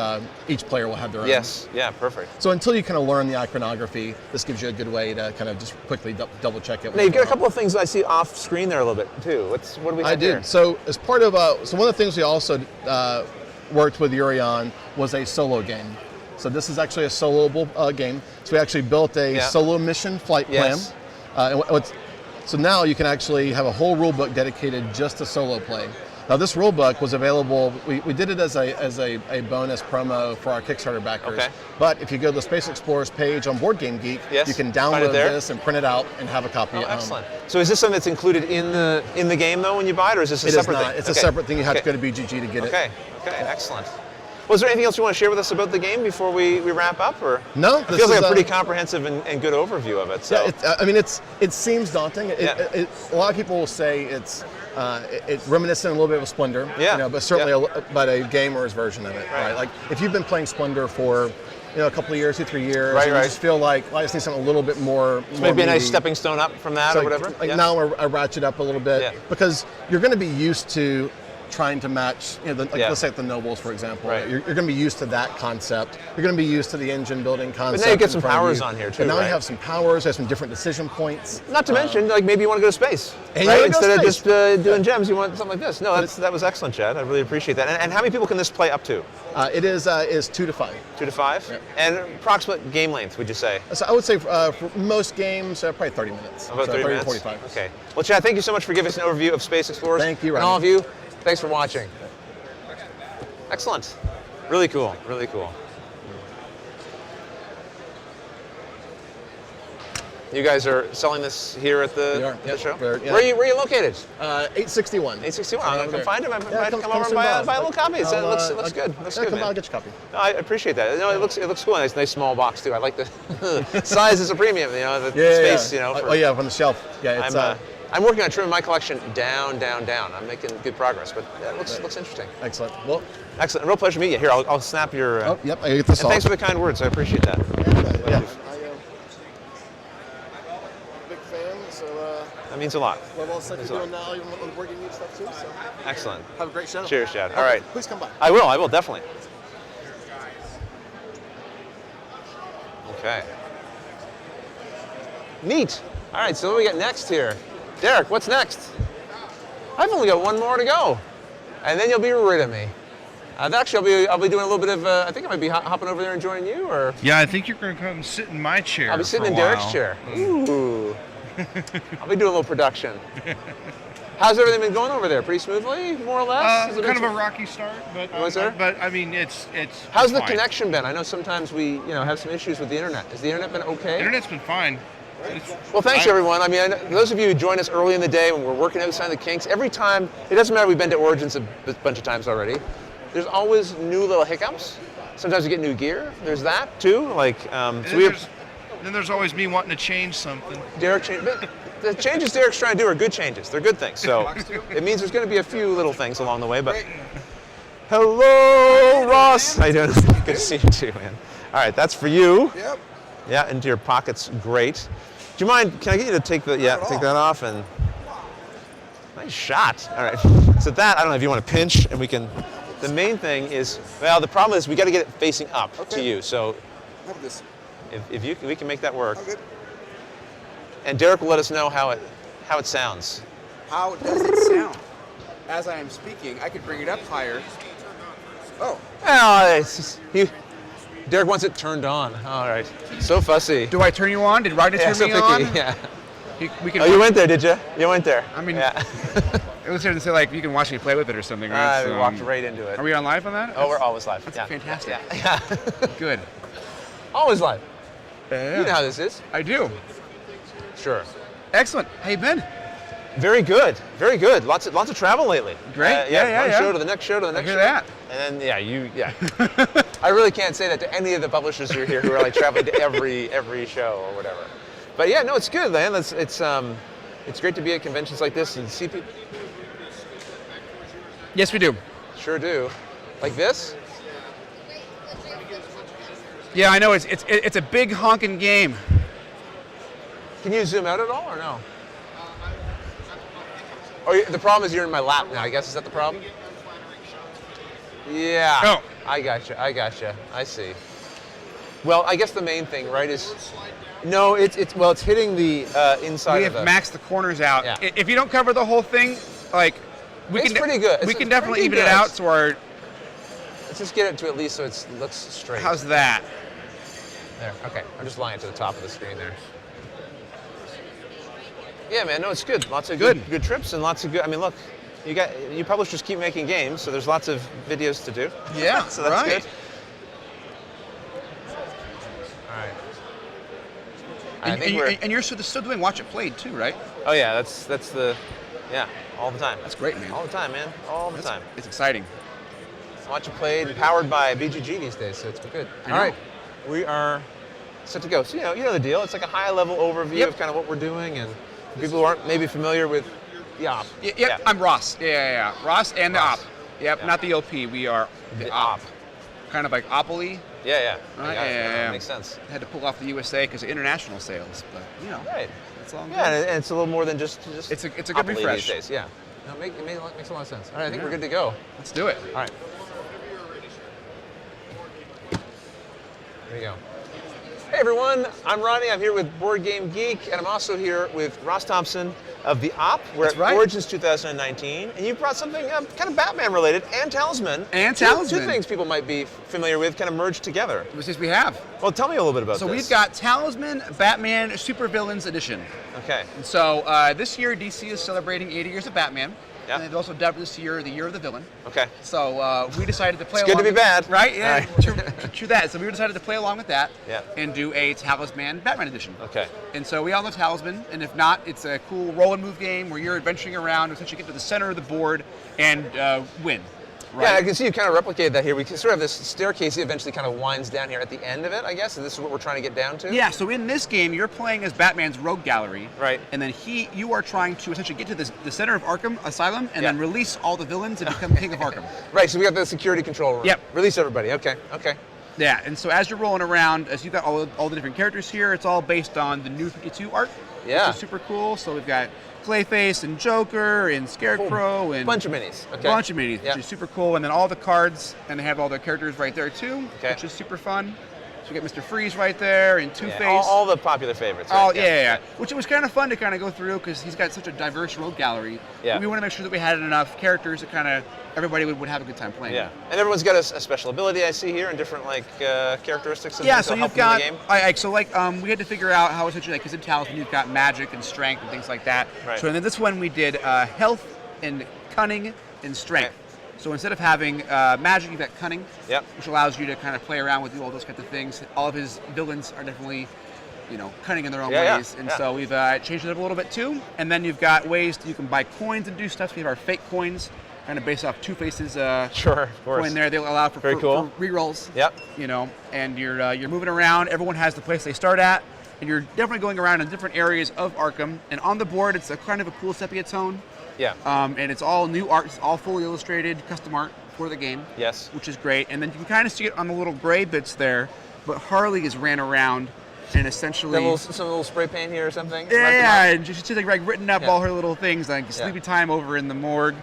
each player will have their own. Yes, yeah, perfect. So until you kind of learn the iconography, this gives you a good way to kind of just quickly double check it. Now you've got a couple of things I see off screen there a little bit too. What do we have here? I did. So as part of so one of the things we also worked with Yuri on was a solo game. So this is actually a soloable game. So we actually built a solo mission flight plan. So now you can actually have a whole rule book dedicated just to solo play. Now this rule book was available, we did it as a bonus promo for our Kickstarter backers. Okay. But if you go to the Space Explorers page on Board Game Geek, you can download this and print it out and have a copy at home. Excellent. So is this something that's included in the game though when you buy it, or is this a separate thing? It's a separate thing. You have to go to Bgg to get it. Okay, excellent. Well, is there anything else you want to share with us about the game before we wrap up? Or no, it feels like a pretty comprehensive and good overview of it. So. Yeah, it seems daunting. A lot of people will say it's reminiscent a little bit of Splendor. Yeah. But certainly but a gamer's version of it. Right. Like if you've been playing Splendor for a couple of years, 2-3 years, and you just feel like I just need something a little bit more. Maybe a nice stepping stone up from that or whatever. Now I ratchet up a little bit because you're going to be used to trying to match, let's say the Nobles, for example. Right. You're going to be used to that concept. You're going to be used to the engine building concept. But now you get some powers on here too. But now you have some powers. There's some different decision points. Not to mention, like maybe you want to go to space, right? Instead of just doing gems, you want something like this. No, that was excellent, Chad. I really appreciate that. And how many people can this play up to? It is 2 to 5. 2 to 5. Yeah. And approximate game length, would you say? So I would say for most games, probably 30 minutes. About 30 minutes. 45. Okay. Well, Chad, thank you so much for giving us an overview of Space Explorers. Thank you, Ryan. And all of you, thanks for watching. Excellent. Really cool. Really cool. You guys are selling this here at the show? Where are you located? 861. 861. I'm going to come find him. I might come over and buy a little copy. It looks good. Looks good, man. I'll get you a copy. No, I appreciate that. No, it looks cool. Nice small box too. I like the size is a premium. The space. On the shelf. Yeah, it's. I'm working on trimming my collection down. I'm making good progress, but it looks interesting. Excellent. Well, excellent. Real pleasure to meet you. Here, I'll snap your. I get this. And thanks for the kind words. I appreciate that. Yeah. Big fan, so. That means a lot. Love all the stuff you're doing now, even on the Board Game Geek stuff too. So. Excellent. Have a great show. Cheers, Chad. All right. Please come by. I will definitely. Okay. Neat. All right, so what do we got next here? Derek, what's next? I've only got one more to go, and then you'll be rid of me. Actually, I'll be doing a little bit of. I think I might be hopping over there and joining you, or. Yeah, I think you're going to come and sit in my chair. I'll be sitting in Derek's chair. Ooh. I'll be doing a little production. How's everything been going over there? Pretty smoothly, more or less? Kind of a rocky start, but I mean it's. How's the fine. connection been? I know sometimes we have some issues with the internet. Has the internet been okay? Internet's been fine. Well, thanks everyone. I mean, those of you who joined us early in the day when we're working outside the kinks, every time, it doesn't matter, we've been to Origins a bunch of times already. There's always new little hiccups. Sometimes we get new gear. There's that too. Then there's always me wanting to change something. Derek, the changes Derek's trying to do are good changes. They're good things. So it means there's going to be a few little things along the way. But hello, Ross. How you doing? Good to see you too, man. All right, that's for you. Yep. Yeah, into your pockets. Great. Do you mind? Can I get you to take take that off and nice shot. All right. So that I don't know if you want to pinch and we can. The main thing is the problem is we got to get it facing up to you. So if we can make that work. Okay. And Derek will let us know how it sounds. How does it sound? As I am speaking, I could bring it up higher. Oh. Derek wants it turned on. All right. So fussy. Do I turn you on? Did Ryder turn me on? Yeah. You went there, did you? You went there. I mean, it was here to say you can watch me play with it or something, right? We walked right into it. Are we on live on that? Oh, we're always live. That's fantastic. Yeah. Good. Always live. Yeah. You know how this is. I do. Sure. Excellent. How you been? Very good. Very good. Lots of travel lately. Great. One show to the next show to the next show. I hear that. And then I really can't say that to any of the publishers who are here who are traveling to every show or whatever. But yeah, no, it's good, man. It's great to be at conventions like this and see people. Yes, we do. Sure do. Like this? Yeah, I know. It's a big honking game. Can you zoom out at all or no? Oh, the problem is you're in my lap now. I guess is that the problem? Yeah. Oh. I gotcha. I see. Well, I guess the main thing, right, is no. It's hitting the inside. We have maxed the corners out. Yeah. If you don't cover the whole thing, it's pretty good. We can definitely even it out so our. Let's just get it to at least so it looks straight. How's that? There. Okay. I'm just lying to the top of the screen there. Yeah, man. No, it's good. Lots of good trips and lots of good. I mean, look, you publishers keep making games, so there's lots of videos to do. Yeah. So that's good. All right. And you're still doing Watch It Played too, right? Oh yeah, that's all the time. That's great, man. All the time, man. All the time. It's exciting. Watch It Played, powered by Bgg these days, so it's good. All right, we are set to go. So you know the deal. It's like a high-level overview of kind of what we're doing, and people who aren't maybe familiar with the op. Yep, yeah. I'm Ross. Yeah. Ross and the op. Yep, not the OP. We are the op. Kind of like Opoly. Yeah. Yeah. Makes sense. Had to pull off the USA because of international sales, but Right. it's all good. Yeah, and it's a little more than just it's a good Opoly refresh. these days. Yeah. No, it makes a lot of sense. All right, I think we're good to go. Let's do it. All right. Here we go. Hey everyone, I'm Ronnie. I'm here with Board Game Geek, and I'm also here with Ross Thompson of the Op. We're at Origins 2019, and you brought something kind of Batman related and Talisman. Two things people might be familiar with, kind of merged together. Which is we have. Well, tell me a little bit about this. So we've got Talisman Batman Supervillains Edition. Okay. And so this year DC is celebrating 80 years of Batman. Yeah. And they've also dubbed this year the Year of the Villain. Okay. So we decided to play It's good to be bad. Right? Yeah, Right. true that. So we decided to play along with that Yeah. and do a Talisman Batman edition. Okay. And so we all know Talisman, and if not, it's a cool roll and move game where you're adventuring around, essentially get to the center of the board and win. Right? Yeah, I can see you kind of replicated that here. We sort of have this staircase that eventually kind of winds down here at the end of it, I guess, and this is what we're trying to get down to? Yeah, so in this game, you're playing as Batman's rogue gallery. Right. And then you are trying to essentially get to the center of Arkham Asylum and then release all the villains and become King of Arkham. Right, so we got the security control room. Yep. Release everybody, okay. Yeah, and so as you're rolling around, as you've got all the different characters here, it's all based on the New 52 art. Yeah. Which is super cool. So we've got Clayface and Joker and Scarecrow and bunch of minis. Okay. Bunch of minis, which is super cool. And then all the cards, and they have all their characters right there too, which is super fun. So we got Mr. Freeze right there and Two-Face. Yeah, all the popular favorites. Right? Oh yeah. Which it was kind of fun to kind of go through because he's got such a diverse rogue gallery. Yeah. We want to make sure that we had enough characters that kind of everybody would have a good time playing. Yeah, and everyone's got a special ability I see here and different characteristics. And Yeah, things so that you've help got, in the game. we had to figure out how essentially, because in Talisman you've got magic and strength and things like that. Right. So in this one we did health and cunning and strength. So instead of having magic, you've got cunning, which allows you to kind of play around with all those kinds of things. All of his villains are definitely, cunning in their own ways. And so we've changed it up a little bit too. And then you've got ways you can buy coins and do stuff. So we have our fake coins, kind of based off Two-Face's coin there. They'll allow for rerolls. Yep. And you're moving around. Everyone has the place they start at, and you're definitely going around in different areas of Arkham. And on the board, it's a kind of a cool sepia tone. Yeah. And it's all new art. It's all fully illustrated, custom art for the game. Yes. Which is great. And then you can kind of see it on the little gray bits there. But Harley has ran around and essentially some little spray paint here or something. Yeah, and she's just like written up all her little things, like sleepy time over in the morgue,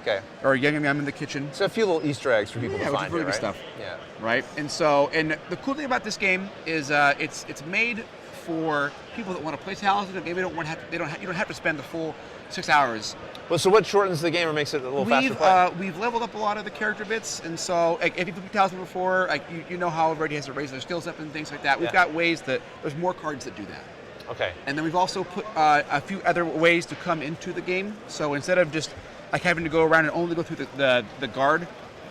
or Young Yum in the kitchen. So a few little Easter eggs for people to find. Really here, good right? stuff. Yeah. Right. And the cool thing about this game is it's made for people that want to play Talisman. Maybe you don't have to spend the full 6 hours. Well, so what shortens the game or makes it a little faster play? We've leveled up a lot of the character bits, and so if you've played Talisman before, you know how everybody has to raise their skills up and things like that. We've got ways that there's more cards that do that. Okay. And then we've also put a few other ways to come into the game. So instead of just having to go around and only go through the guard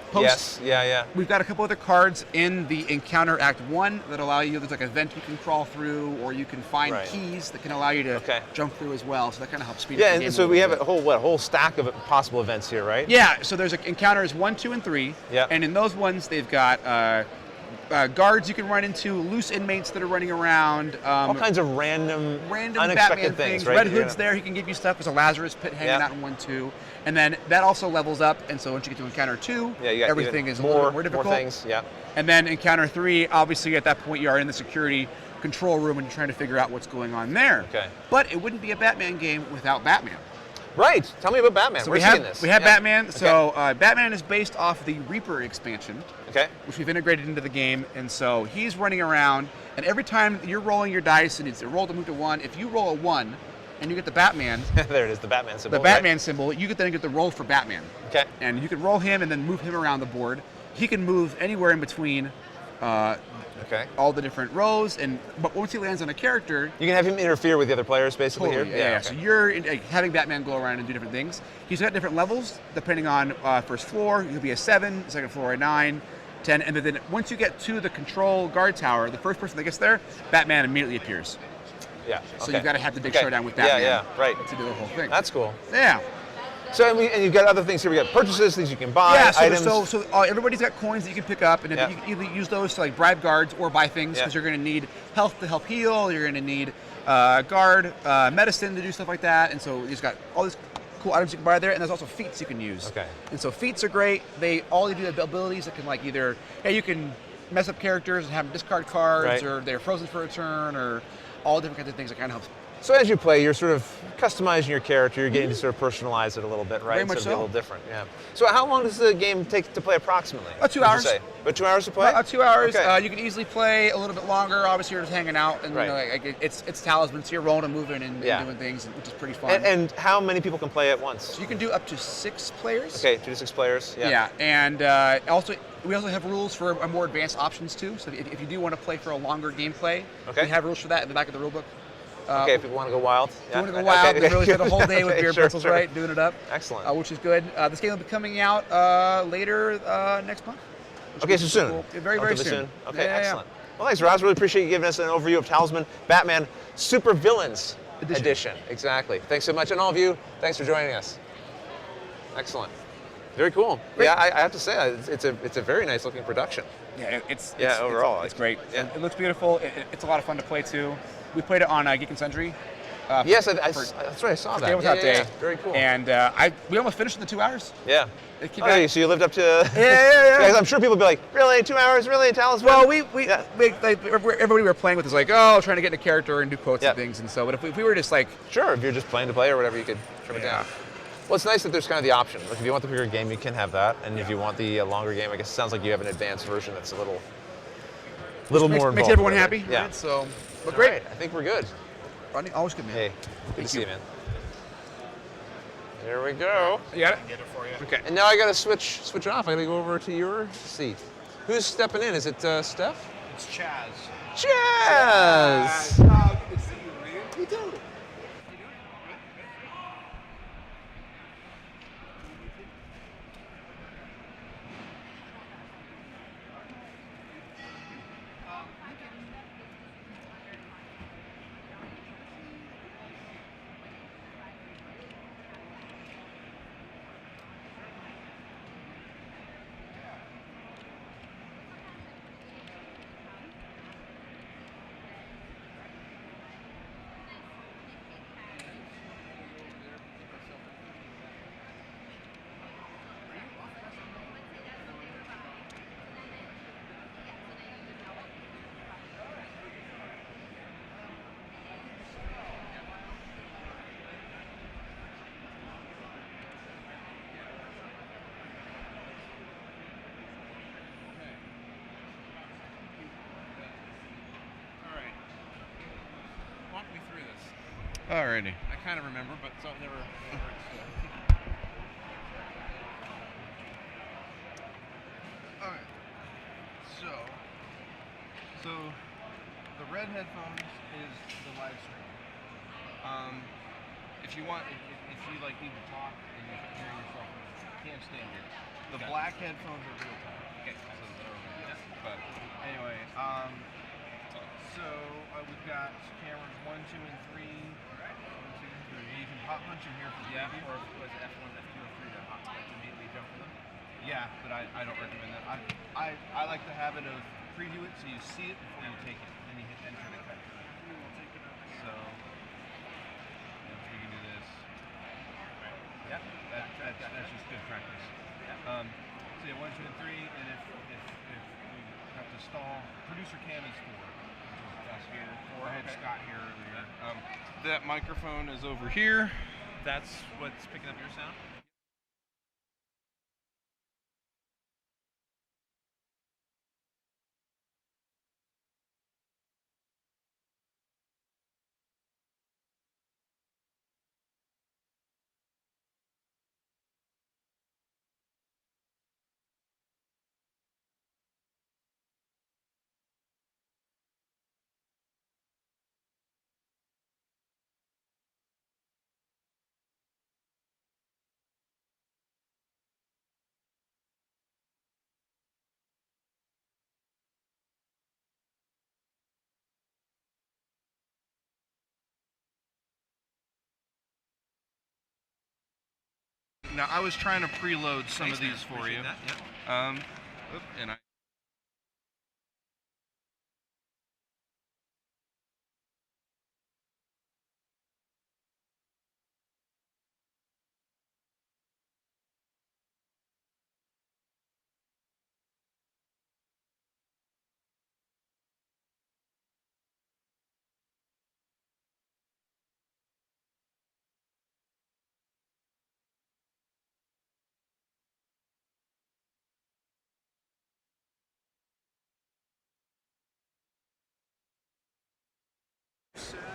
posts. Yes. Yeah. We've got a couple other cards in the Encounter Act 1 that allow you, there's like a vent you can crawl through, or you can find keys that can allow you to jump through as well. So that kind of helps speed up the game. Yeah, and so we have a whole stack of possible events here, right? Yeah, so there's Encounters 1, 2, and 3. Yeah. And in those ones, they've got guards you can run into, loose inmates that are running around. All kinds of random unexpected Batman things, things. right? Red Hood's there, he can give you stuff. There's a Lazarus pit hanging out in 1, 2. And then that also levels up, and so once you get to Encounter 2, you got everything is a little bit more difficult. More things, yeah. And then Encounter 3, obviously at that point you are in the security control room and you're trying to figure out what's going on there. Okay. But it wouldn't be a Batman game without Batman. Right. Tell me about Batman. So Where's we he have, in this? We have Batman. Okay. So Batman is based off the Reaper expansion, which we've integrated into the game. And so he's running around, and every time you're rolling your dice and it's a roll to move to 1, if you roll a 1 and you get the Batman, there it is, the Batman symbol. The Batman symbol, you then get the roll for Batman. Okay. And you can roll him and then move him around the board. he can move anywhere in between all the different rows, but once he lands on a character, you can have him interfere with the other players, basically. Totally, here. yeah. So you're having Batman go around and do different things. He's got different levels depending on first floor. He'll be a 7, second floor a 9, 10, and then once you get to the control guard tower, the first person that gets there, Batman immediately appears. Yeah. So you've got to have the big showdown with Batman. Yeah, right. To do the whole thing. That's cool. Yeah. So and you've got other things here. We got purchases, things you can buy, items. So everybody's got coins that you can pick up, and you can either use those to like bribe guards or buy things because you're going to need health to help heal. You're going to need guard medicine to do stuff like that, and so you've got all these cool items you can buy there, and there's also feats you can use. Okay. And so feats are great. They all give you the abilities that can like either you can mess up characters and have them discard cards, or they're frozen for a turn, or all different kinds of things that kind of help. So as you play, you're sort of customizing your character. You're getting to sort of personalize it a little bit, right? Very much so. It'll be a so. little different, yeah. So how long does the game take to play approximately? About 2 Would you hours. say? About 2 hours to play? About 2 hours. Okay. You can easily play a little bit longer. Obviously, you're just hanging out, and it's talisman, so you're rolling and moving and doing things, which is pretty fun. And how many people can play at once? So you can do up to 6 players. Okay, 2 to 6 players. Yeah. Yeah, and we also have rules for more advanced options too. So if you do want to play for a longer gameplay, we have rules for that in the back of the rulebook. Okay, if people want to go wild. If you want to go wild, they really spend a whole day with beer pretzels, sure. right, doing it up. Excellent. Which is good. This game will be coming out later next month. Okay, so soon. Cool. Very, very soon. Okay, excellent. Well, thanks, Roz. Really appreciate you giving us an overview of Talisman Batman Super Villains Edition. Exactly. Thanks so much, and all of you, thanks for joining us. Excellent. Very cool. Great. Yeah, I have to say, it's a very nice looking production. Yeah, overall, it's great. Yeah. It looks beautiful. It's a lot of fun to play too. We played it on Geek and Sundry. Yes, that's right. I saw that. Tabletop Day. Very cool. And we almost finised in the 2 hours. Yeah. So you lived up to. Yeah. Guys, I'm sure people will be like, really, 2 hours, really, Talisman? Well, everybody we were playing with is like, trying to get into character and do quotes and things, and so. But if we were just like, sure, if you're just playing to play or whatever, you could trim it down. Well, it's nice that there's kind of the option. Like if you want the bigger game, you can have that, and if you want the longer game, I guess it sounds like you have an advanced version that's a little more involved. Makes everyone happy. Yeah. Right? So, but great. Right, I think we're good. Rodney, always good, man. Hey, good to see you, man. There we go. You got it? Get it for you. Okay. And now I got to switch it off. I got to go over to your seat. Who's stepping in? Is it Steph? It's Chaz. Chaz! Good to see you, man. You too. Alrighty. I kind of remember, but so never. Alright. So the red headphones is the live stream. If you want, if you like need to talk and you're hearing yourself, you can't stand it. The black headphones are real time. Okay. But anyway, so we've got cameras 1, 2, and 3. 1, 2, 3. You can hot punch in here for preview. Or was it F1, F2, or 3 to hot punch immediately jump for them? Yeah, but I don't recommend that. I like the habit of preview it so you see it before you take it. Then you hit enter to cut. So we can do this. Yeah, that's just good practice. So yeah, 1, 2, and 3, and if we have to stall, producer cam is 4. I had Scott here earlier. That microphone is over here. That's what's picking up your sound? Now, I was trying to preload some of these for you. That, yeah. And I.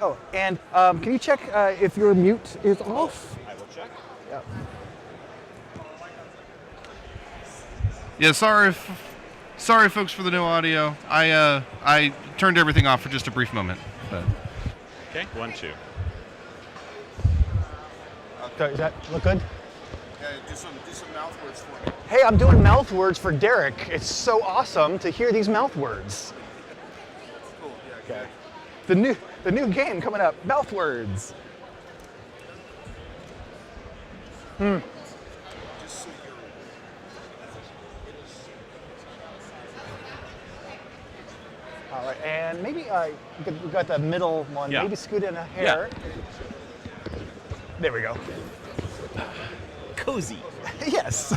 Oh, and can you check if your mute is off? I will check. Yeah. Yeah, sorry, folks, for the no audio. I turned everything off for just a brief moment. But. Okay, 1, 2. Does that look good? Yeah, do some mouth words for me. Hey, I'm doing mouth words for Derek. It's so awesome to hear these mouth words. Cool. Yeah. Okay. The new game coming up, mouth words. Just so All right, and maybe we got the middle one. Yeah. Maybe scoot in a hair. Yeah. There we go. Cozy. Yes.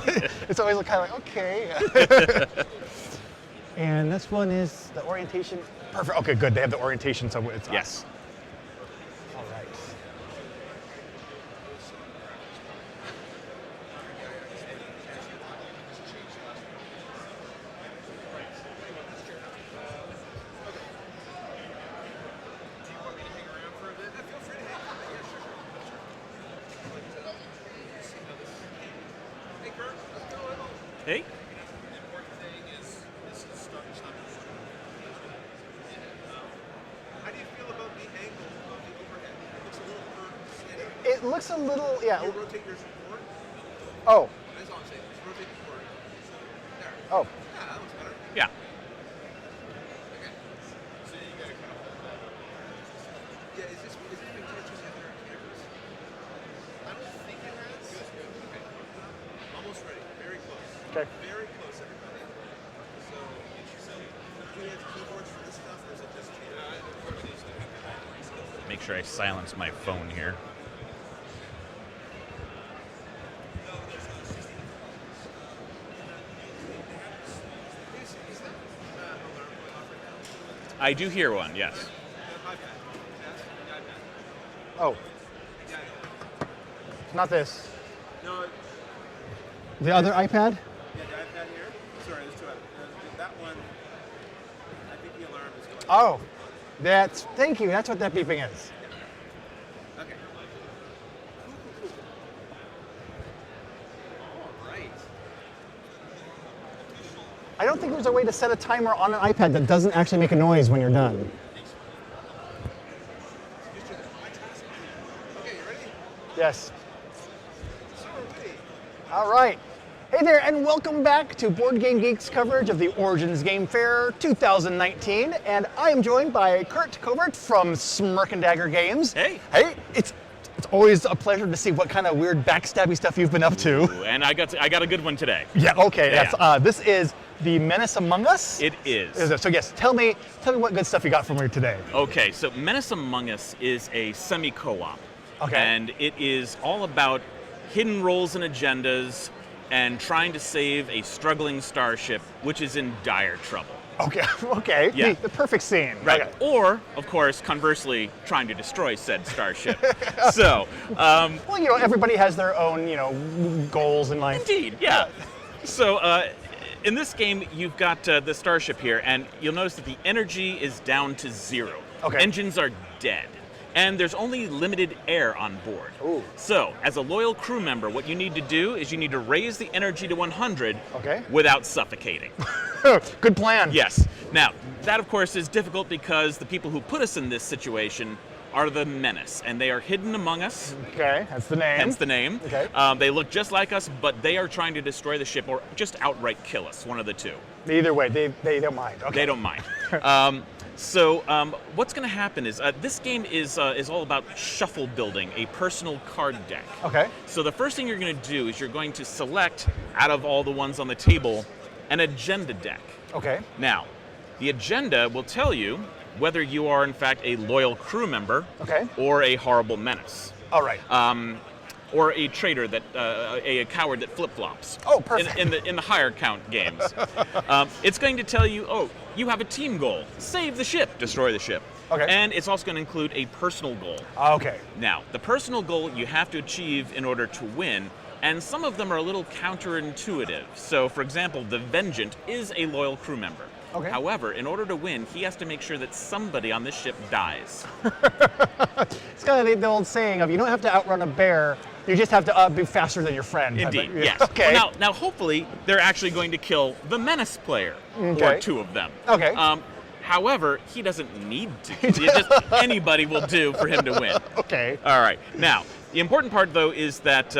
It's always kind of like, okay. And this one is the orientation. Perfect. Okay, good. They have the orientation, so it's yes. Us. All right. Hey. It looks a little, yeah. You rotate yours forward. Oh. That's all I'm saying. Just rotate it forward. There. Oh. Yeah, that looks better. Yeah. Okay. So you gotta kind of hold that. Yeah, is this been touches in their cameras? I don't think it has. Good. Okay. Almost ready. Very close. Okay. Very close, everybody. So, do we have keyboards for this stuff, or is it just Make sure I silence my phone here. I do hear one, yes. Oh. Not this. No. The other iPad? Yeah, the iPad here. Sorry, there's two iPads. That one, I think the alarm is going. Oh. Thank you. That's what that beeping is. Okay. Cool. All right. I don't think there's a way to set a timer on an iPad that doesn't actually make a noise when you're done. Okay, you ready? Yes. All right. Hey there, and welcome back to Board Game Geek's coverage of the Origins Game Fair 2019. And I am joined by Kurt Covert from Smirk and Dagger Games. Hey. Hey, it's always a pleasure to see what kind of weird backstabby stuff you've been up to. Ooh, and I got a good one today. Yeah. Okay. Yeah, Yes. yeah. This is the Menace Among Us. It is. Is it? So yes, tell me what good stuff you got from me today. Okay, so Menace Among Us is a semi-co-op. Okay. And it is all about hidden roles and agendas and trying to save a struggling starship which is in dire trouble. Okay. Okay. Yeah. The perfect scene. Right. Okay. Or, of course, conversely, trying to destroy said starship. So, well, everybody has their own, goals in life. Indeed, yeah. So, in this game, you've got the starship here, and you'll notice that the energy is down to 0. Okay. Engines are dead. And there's only limited air on board. Ooh. So, as a loyal crew member, what you need to do is you need to raise the energy to 100 Okay. without suffocating. Good plan. Yes. Now, that of course is difficult because the people who put us in this situation are the Menace, and they are hidden among us. Okay, that's the name. Hence the name. Okay. They look just like us, but they are trying to destroy the ship or just outright kill us, one of the two. Either way, they don't mind. Okay. They don't mind. So what's going to happen is this game is all about shuffle building a personal card deck. Okay. So the first thing you're going to do is you're going to select out of all the ones on the table an agenda deck. Okay. Now, the agenda will tell you whether you are in fact a loyal crew member or a horrible menace. All right. Or a traitor that a coward that flip-flops. Oh, perfect. In the higher count games, it's going to tell you, oh, you have a team goal: save the ship, destroy the ship. Okay. And it's also going to include a personal goal. Okay. Now, the personal goal you have to achieve in order to win, and some of them are a little counterintuitive. So, for example, the Vengeant is a loyal crew member. Okay. However, in order to win, he has to make sure that somebody on this ship dies. It's kind of the old saying of you don't have to outrun a bear, you just have to be faster than your friend. Indeed, Yeah. yes. Okay. Well, now, hopefully, they're actually going to kill the Menace player, Okay. or two of them. Okay. However, he doesn't need to. Just anybody will do for him to win. Okay. All right. Now, the important part, though, is that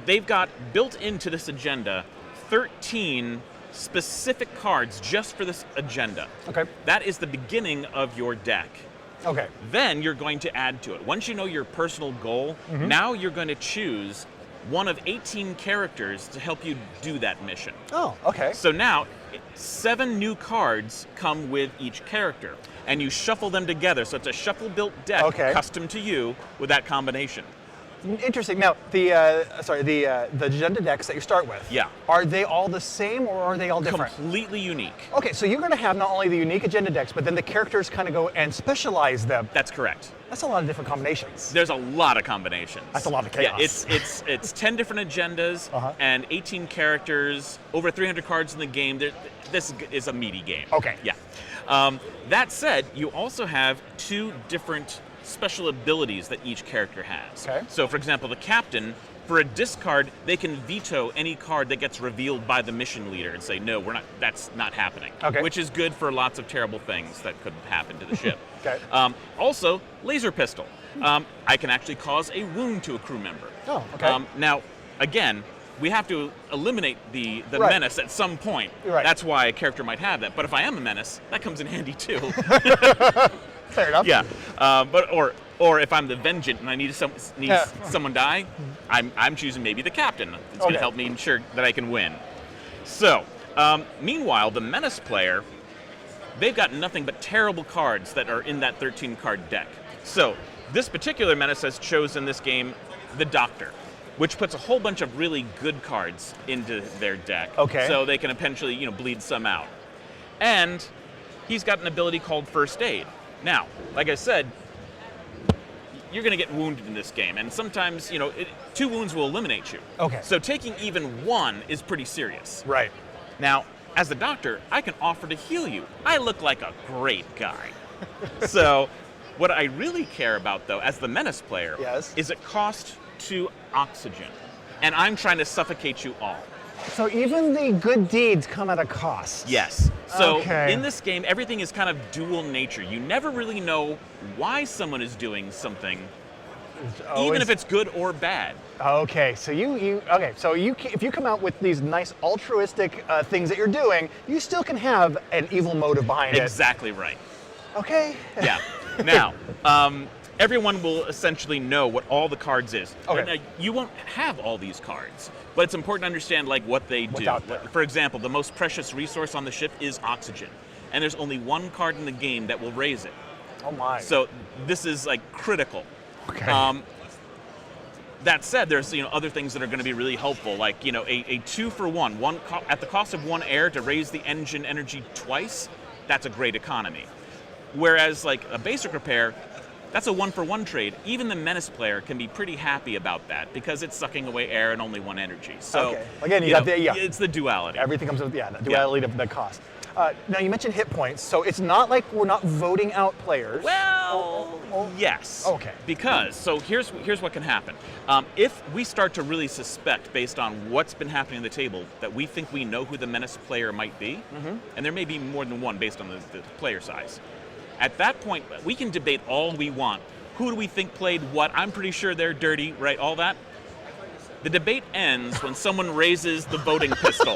they've got built into this agenda 13 specific cards just for this agenda. Okay. That is the beginning of your deck. Okay. Then you're going to add to it. Once you know your personal goal, Mhm. now you're going to choose one of 18 characters to help you do that mission. Oh, okay. So now, 7 new cards come with each character, and you shuffle them together. So it's a shuffle-built deck, Okay. custom to you, with that combination. Interesting. Now, the agenda decks that you start with. Yeah. Are they all the same or are they all different? Completely unique. Okay, so you're going to have not only the unique agenda decks, but then the characters kind of go and specialize them. That's correct. That's a lot of different combinations. There's a lot of combinations. That's a lot of chaos. Yeah, it's 10 different agendas and 18 characters, over 300 cards in the game. This is a meaty game. Okay. Yeah. That said, you also have 2 different special abilities that each character has. Okay. So, for example, the captain, for a discard, they can veto any card that gets revealed by the mission leader and say, no, that's not happening. Okay. Which is good for lots of terrible things that could happen to the ship. Okay. Also, laser pistol. I can actually cause a wound to a crew member. Oh, okay. Now, again, we have to eliminate the Right. menace at some point. Right. That's why a character might have that. But if I am a menace, that comes in handy too. Fair enough. Yeah. Or if I'm the Vengeant and I need someone die, I'm choosing maybe the captain. It's going Okay. to help me ensure that I can win. So, meanwhile, the menace player, they've got nothing but terrible cards that are in that 13-card deck. So, this particular menace has chosen this game the Doctor, which puts a whole bunch of really good cards into their deck. Okay. So they can eventually, bleed some out. And he's got an ability called First Aid. Now, like I said, you're going to get wounded in this game, and sometimes, 2 wounds will eliminate you. Okay. So taking even 1 is pretty serious. Right. Now, as the Doctor, I can offer to heal you. I look like a great guy. So, what I really care about, though, as the Menace player, is it cost 2 oxygen, and I'm trying to suffocate you all. So even the good deeds come at a cost. Yes. So Okay. in this game, everything is kind of dual nature. You never really know why someone is doing something, even if it's good or bad. Okay, so if you come out with these nice altruistic things that you're doing, you still can have an evil motive behind it. Exactly right. Okay. Yeah. Now, everyone will essentially know what all the cards is. Okay. Now, you won't have all these cards, but it's important to understand what they do. out there. For example, the most precious resource on the ship is oxygen, and there's only 1 card in the game that will raise it. Oh my. So this is critical. Okay. That said, there's other things that are going to be really helpful, like a 2-for-1, at the cost of 1 air to raise the engine energy twice. That's a great economy. Whereas a basic repair, that's a 1-for-1 trade. Even the Menace player can be pretty happy about that because it's sucking away air and only 1 energy. So okay. Again, you got it's the duality. Everything comes with the duality of the cost. Now you mentioned hit points, so it's not like we're not voting out players. Well, yes. Okay. Because here's what can happen. If we start to really suspect, based on what's been happening on the table, that we think we know who the Menace player might be, and there may be more than one based on the player size. At that point, we can debate all we want. Who do we think played what? I'm pretty sure they're dirty, right? All that. The debate ends when someone raises the voting pistol.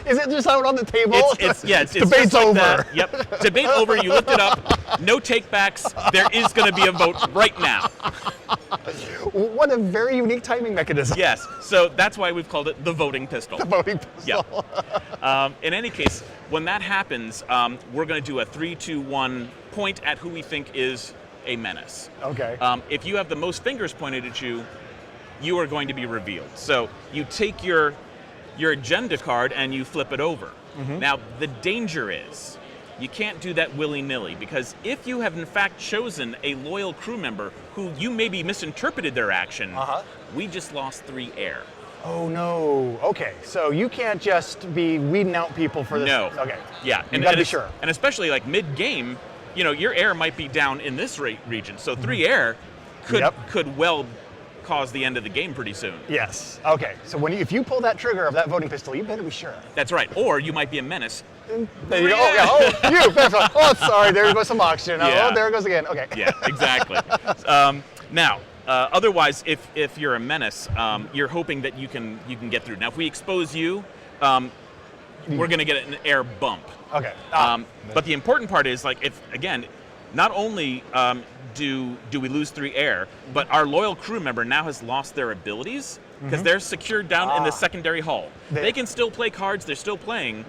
Is it just out on the table? It's Debate's just like over. that. Yep. Debate over. You lift it up. No takebacks. There is going to be a vote right now. What a very unique timing mechanism. Yes. So that's why we've called it the voting pistol. The voting pistol. Yeah. In any case, when that happens, we're going to do a 3, 2, 1 point at who we think is a menace. Okay. If you have the most fingers pointed at you, you are going to be revealed. So you take your agenda card and you flip it over. Mm-hmm. Now, the danger is you can't do that willy-nilly, because if you have in fact chosen a loyal crew member who you maybe misinterpreted their action, we just lost 3 air. Oh no. Okay, so you can't just be weeding out people for this. No. Okay. Yeah. You gotta be sure. And especially like mid-game, your air might be down in this region, so 3 air could well cause the end of the game pretty soon. Yes. Okay. So if you pull that trigger of that voting pistol, you better be sure. That's right. Or you might be a menace. There you go. Oh, yeah. Oh, you. Oh, sorry. There goes some oxygen. Yeah. Oh, there it goes again. Okay. Yeah. Exactly. Now, otherwise, if you're a menace, you're hoping that you can get through. Now, if we expose you, we're going to get an air bump. Okay. But the important part is, like, if again, not only do we lose 3 air, but our loyal crew member now has lost their abilities because they're secured down in the secondary hull. They can still play cards. They're still playing.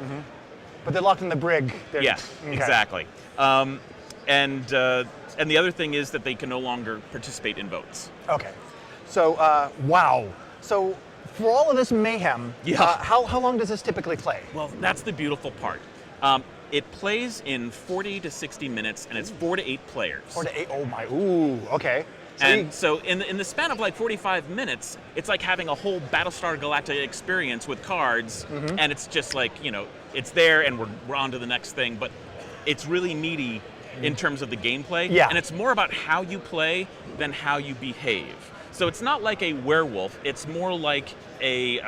But they're locked in the brig. Yeah, exactly. And the other thing is that they can no longer participate in votes. Okay. So, wow. So, for all of this mayhem, how long does this typically play? Well, that's the beautiful part. It plays in 40 to 60 minutes, and it's 4 to 8 players. 4 to 8. Oh my. Ooh. Okay. So in the span of like 45 minutes, it's like having a whole Battlestar Galactica experience with cards, and it's just like, it's there, and we're on to the next thing. But it's really meaty in terms of the gameplay, and it's more about how you play than how you behave. So it's not like a werewolf; it's more like a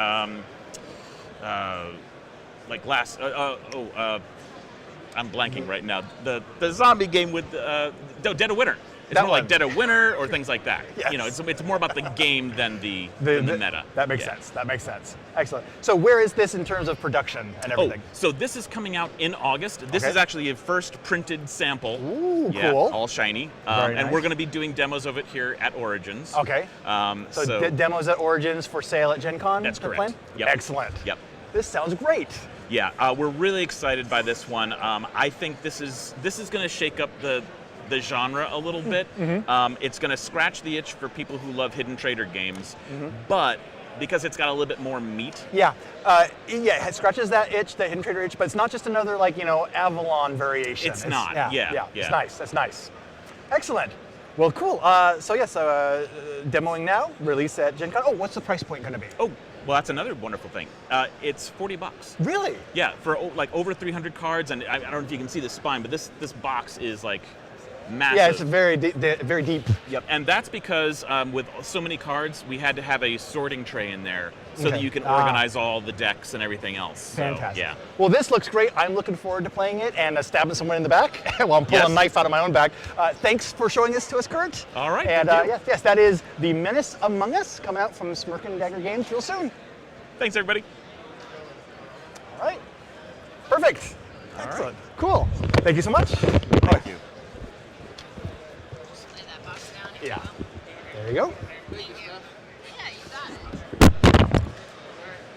I'm blanking right now. The zombie game with Dead of Winter. It's more like Dead of Winter or things like that. Yes. It's more about the game than the meta. That makes sense. That makes sense. Excellent. So where is this in terms of production and everything? So this is coming out in August. This is actually a first printed sample. Ooh, cool. All shiny. Very and nice. we're going to be doing demos of it here at Origins. Okay. So demos at Origins for sale at Gen Con? That's correct. Plan? Yep. Excellent. Yep. This sounds great. Yeah, we're really excited by this one. I think this is going to shake up the genre a little bit. It's going to scratch the itch for people who love hidden trader games, but because it's got a little bit more meat. Yeah, it scratches that itch, that hidden trader itch, but it's not just another Avalon variation. It's not. Yeah. It's nice. That's nice. Excellent. Well, cool. So demoing now, release at Gen Con. Oh, what's the price point going to be? Oh, well, that's another wonderful thing. It's $40. Really? Yeah, for over 300 cards, and I don't know if you can see the spine, but this box is like massive. Yeah, it's very deep. Yep, and that's because with so many cards, we had to have a sorting tray in there so that you can organize all the decks and everything else. So, Fantastic. Yeah. Well, this looks great. I'm looking forward to playing it and stabbing someone in the back while I'm pulling a knife out of my own back. Thanks for showing this to us, Kurt. All right. And yes, that is The Menace Among Us, coming out from Smirk and Dagger Games real soon. Thanks, everybody. All right. Perfect. Excellent. Cool. Thank you so much. Thank you. Just lay that box down. Yeah. There you go.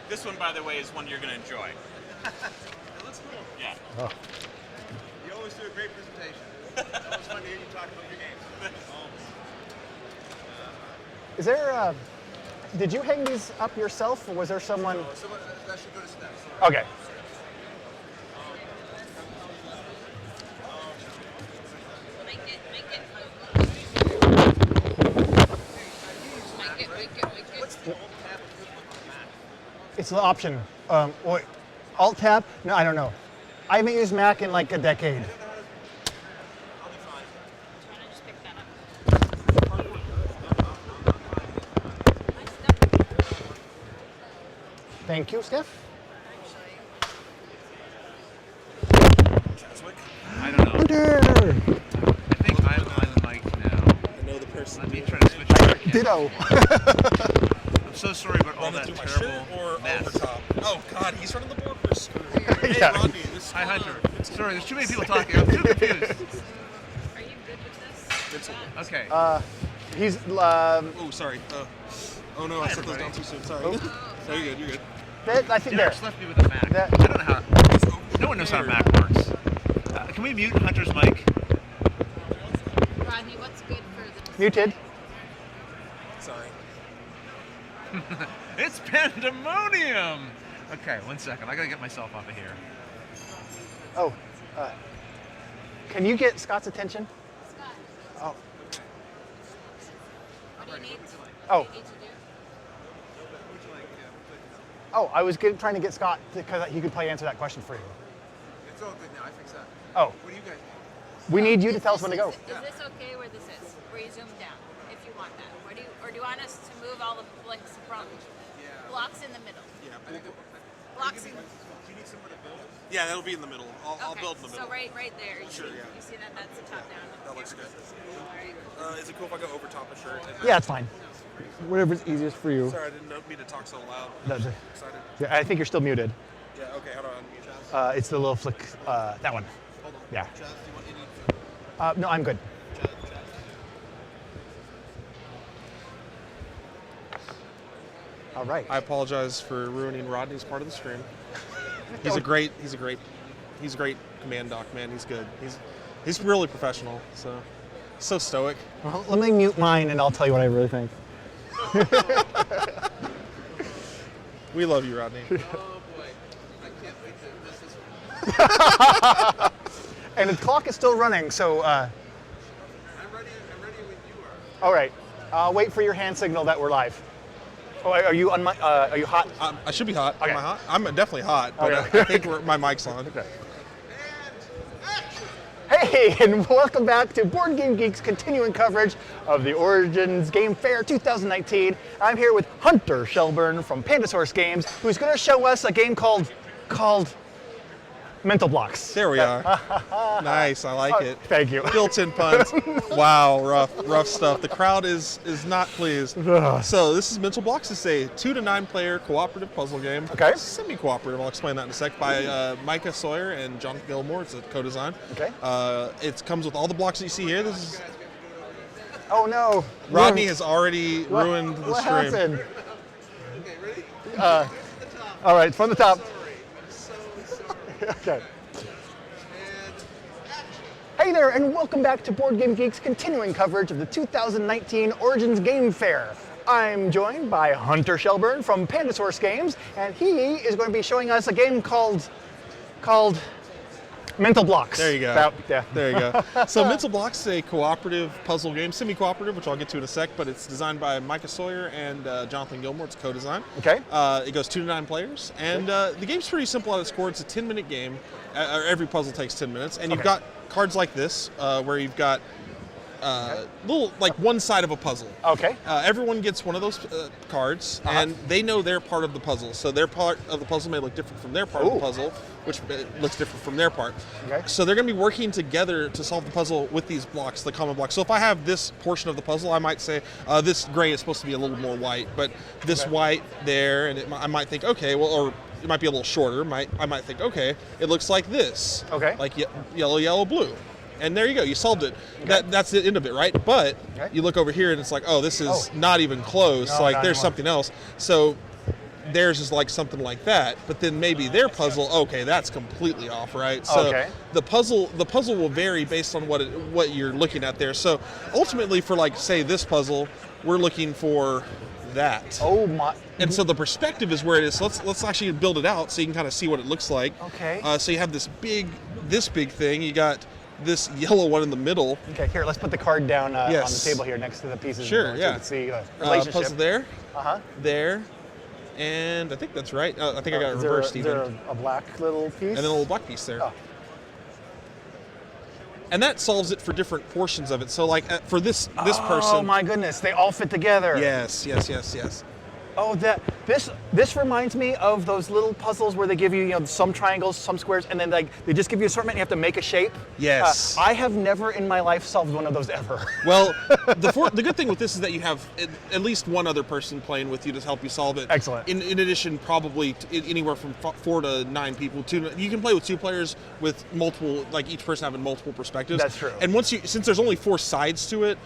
This one, by the way, is one you're going to enjoy. It looks cool. Yeah. Oh. You always do a great presentation. It's always fun to hear you talk about your games. Is there did you hang these up yourself, or was there someone? No, someone that should go to steps. Okay. It's the option. Alt tab? No, I don't know. I haven't used Mac in like a decade. Thank you, Steph. I don't know. Hunter! I think I'm on the mic now. I know the person. Let me try to switch over again. Ditto. I'm so sorry about all that through my terrible shirt or mess. over top? Oh God, he's running the board for screw. Hey, Yeah. Rodney, this is Hi, Hunter. Sorry, there's too many people talking. I'm too confused. Are you good with this? Okay. He's. Oh, sorry. Oh no, I set those down too soon. Sorry. Oh. No, you're good. You're good. I think Derek there. left me with a Mac. I don't know how. No one knows how a Mac works. Can we mute Hunter's mic? Rodney, what's good for the Muted. Sorry. It's pandemonium. Okay, 1 second. I gotta get myself off of here. Oh. Can you get Scott's attention? Oh. What do you need? Oh. What do you need to do? Oh, I was trying to get Scott because he could play answer that question for you. It's all good now. I fixed that. Oh. What do you guys need? We need you to tell us when to go. Is this okay where this is? Where you zoom down, if you want that? Or do you want us to move all the blocks in the middle? Yeah. Blocks in. Do you need somewhere to build? Yeah, that'll be in the middle. I'll build in the middle. So right there. You Sure, see, yeah. You see that? That's the top down. That looks good. All right. Is it cool if I go over top a shirt? Yeah, it's fine. Whatever's easiest for you. Sorry, I didn't mean to talk so loud. That's it. Excited. Yeah, I think you're still muted. Yeah. Okay. How do I unmute? It's the little flick. That one. Hold on. Yeah. Chaz, do you want any? No, I'm good. All right. I apologize for ruining Rodney's part of the stream. He's a great command doc, man. He's good. He's really professional. So stoic. Well, let me mute mine and I'll tell you what I really think. We love you, Rodney. Oh boy, I can't wait to miss this one. And the clock is still running, so. I'm ready when you are. All right. Wait for your hand signal that we're live. Oh, are you on my? Are you hot? I should be hot. Okay. Am I hot? I'm definitely hot, but Okay. I think my mic's on. Okay. Hey, and welcome back to Board Game Geek's continuing coverage of the Origins Game Fair 2019. I'm here with Hunter Shelburne from Pandasaurus Games, who's going to show us a game called Mental Blocks. There we are. Nice, I like it. Thank you. Built-in puns. Wow, rough stuff. The crowd is not pleased. So this is Mental Blocks. It's a 2 to 9 player cooperative puzzle game. Okay. Semi-cooperative. I'll explain that in a sec. By Micah Sawyer and John Gilmore. It's a co-design. Okay. It comes with all the blocks that you see here. This is. Oh no. Rodney has already ruined the what stream. Happened? All right, from the top. Okay. Hey there, and welcome back to Board Game Geek's continuing coverage of the 2019 Origins Game Fair. I'm joined by Hunter Shelburne from Pandasaurus Games, and he is going to be showing us a game called Mental Blocks. There you go. Yeah. There you go. So Mental Blocks is a cooperative puzzle game, semi-cooperative, which I'll get to in a sec, but it's designed by Micah Sawyer and Jonathan Gilmore. It's co-design. Okay. It goes 2 to 9 players, and the game's pretty simple at its core. It's a 10-minute game. Every puzzle takes 10 minutes, and you've got cards like this, where you've got little, like one side of a puzzle. Okay. Everyone gets one of those cards, and they know their part of the puzzle. So their part of the puzzle may look different from their part of the puzzle, which looks different from their part. Okay. So they're going to be working together to solve the puzzle with these blocks, the common blocks. So if I have this portion of the puzzle, I might say this gray is supposed to be a little more white, but this white there, and I might think, okay, well, or it might be a little shorter. I might think, okay, it looks like this. Okay. Like yellow, yellow, blue. And there you go, you solved it. Okay. That's the end of it, right? But you look over here and it's like, oh, this is not even close. No, like not there's anymore. something else. So theirs is like something like that. But then maybe their puzzle, okay, that's completely off, right? So the puzzle will vary based on what you're looking at there. So ultimately for like say this puzzle, we're looking for that. Oh my! And so the perspective is where it is. So let's actually build it out so you can kind of see what it looks like. Okay. So you have this big thing. You got this yellow one in the middle. Okay, here, let's put the card down on the table here next to the pieces. Sure, so yeah. you can see the relationship. Puzzle there. Uh-huh. There. And I think that's right. I think I got it reversed even. Is there a black little piece? And then a little black piece there. Oh. And that solves it for different portions of it. So like for this person. Oh my goodness, they all fit together. Yes. Oh, this reminds me of those little puzzles where they give you, some triangles, some squares, and then they just give you assortment and you have to make a shape. Yes. I have never in my life solved one of those ever. Well, the good thing with this is that you have at least one other person playing with you to help you solve it. Excellent. In addition, probably anywhere from 4 to 9 people. You can play with 2 players with multiple, like each person having multiple perspectives. That's true. And since there's only 4 sides to it,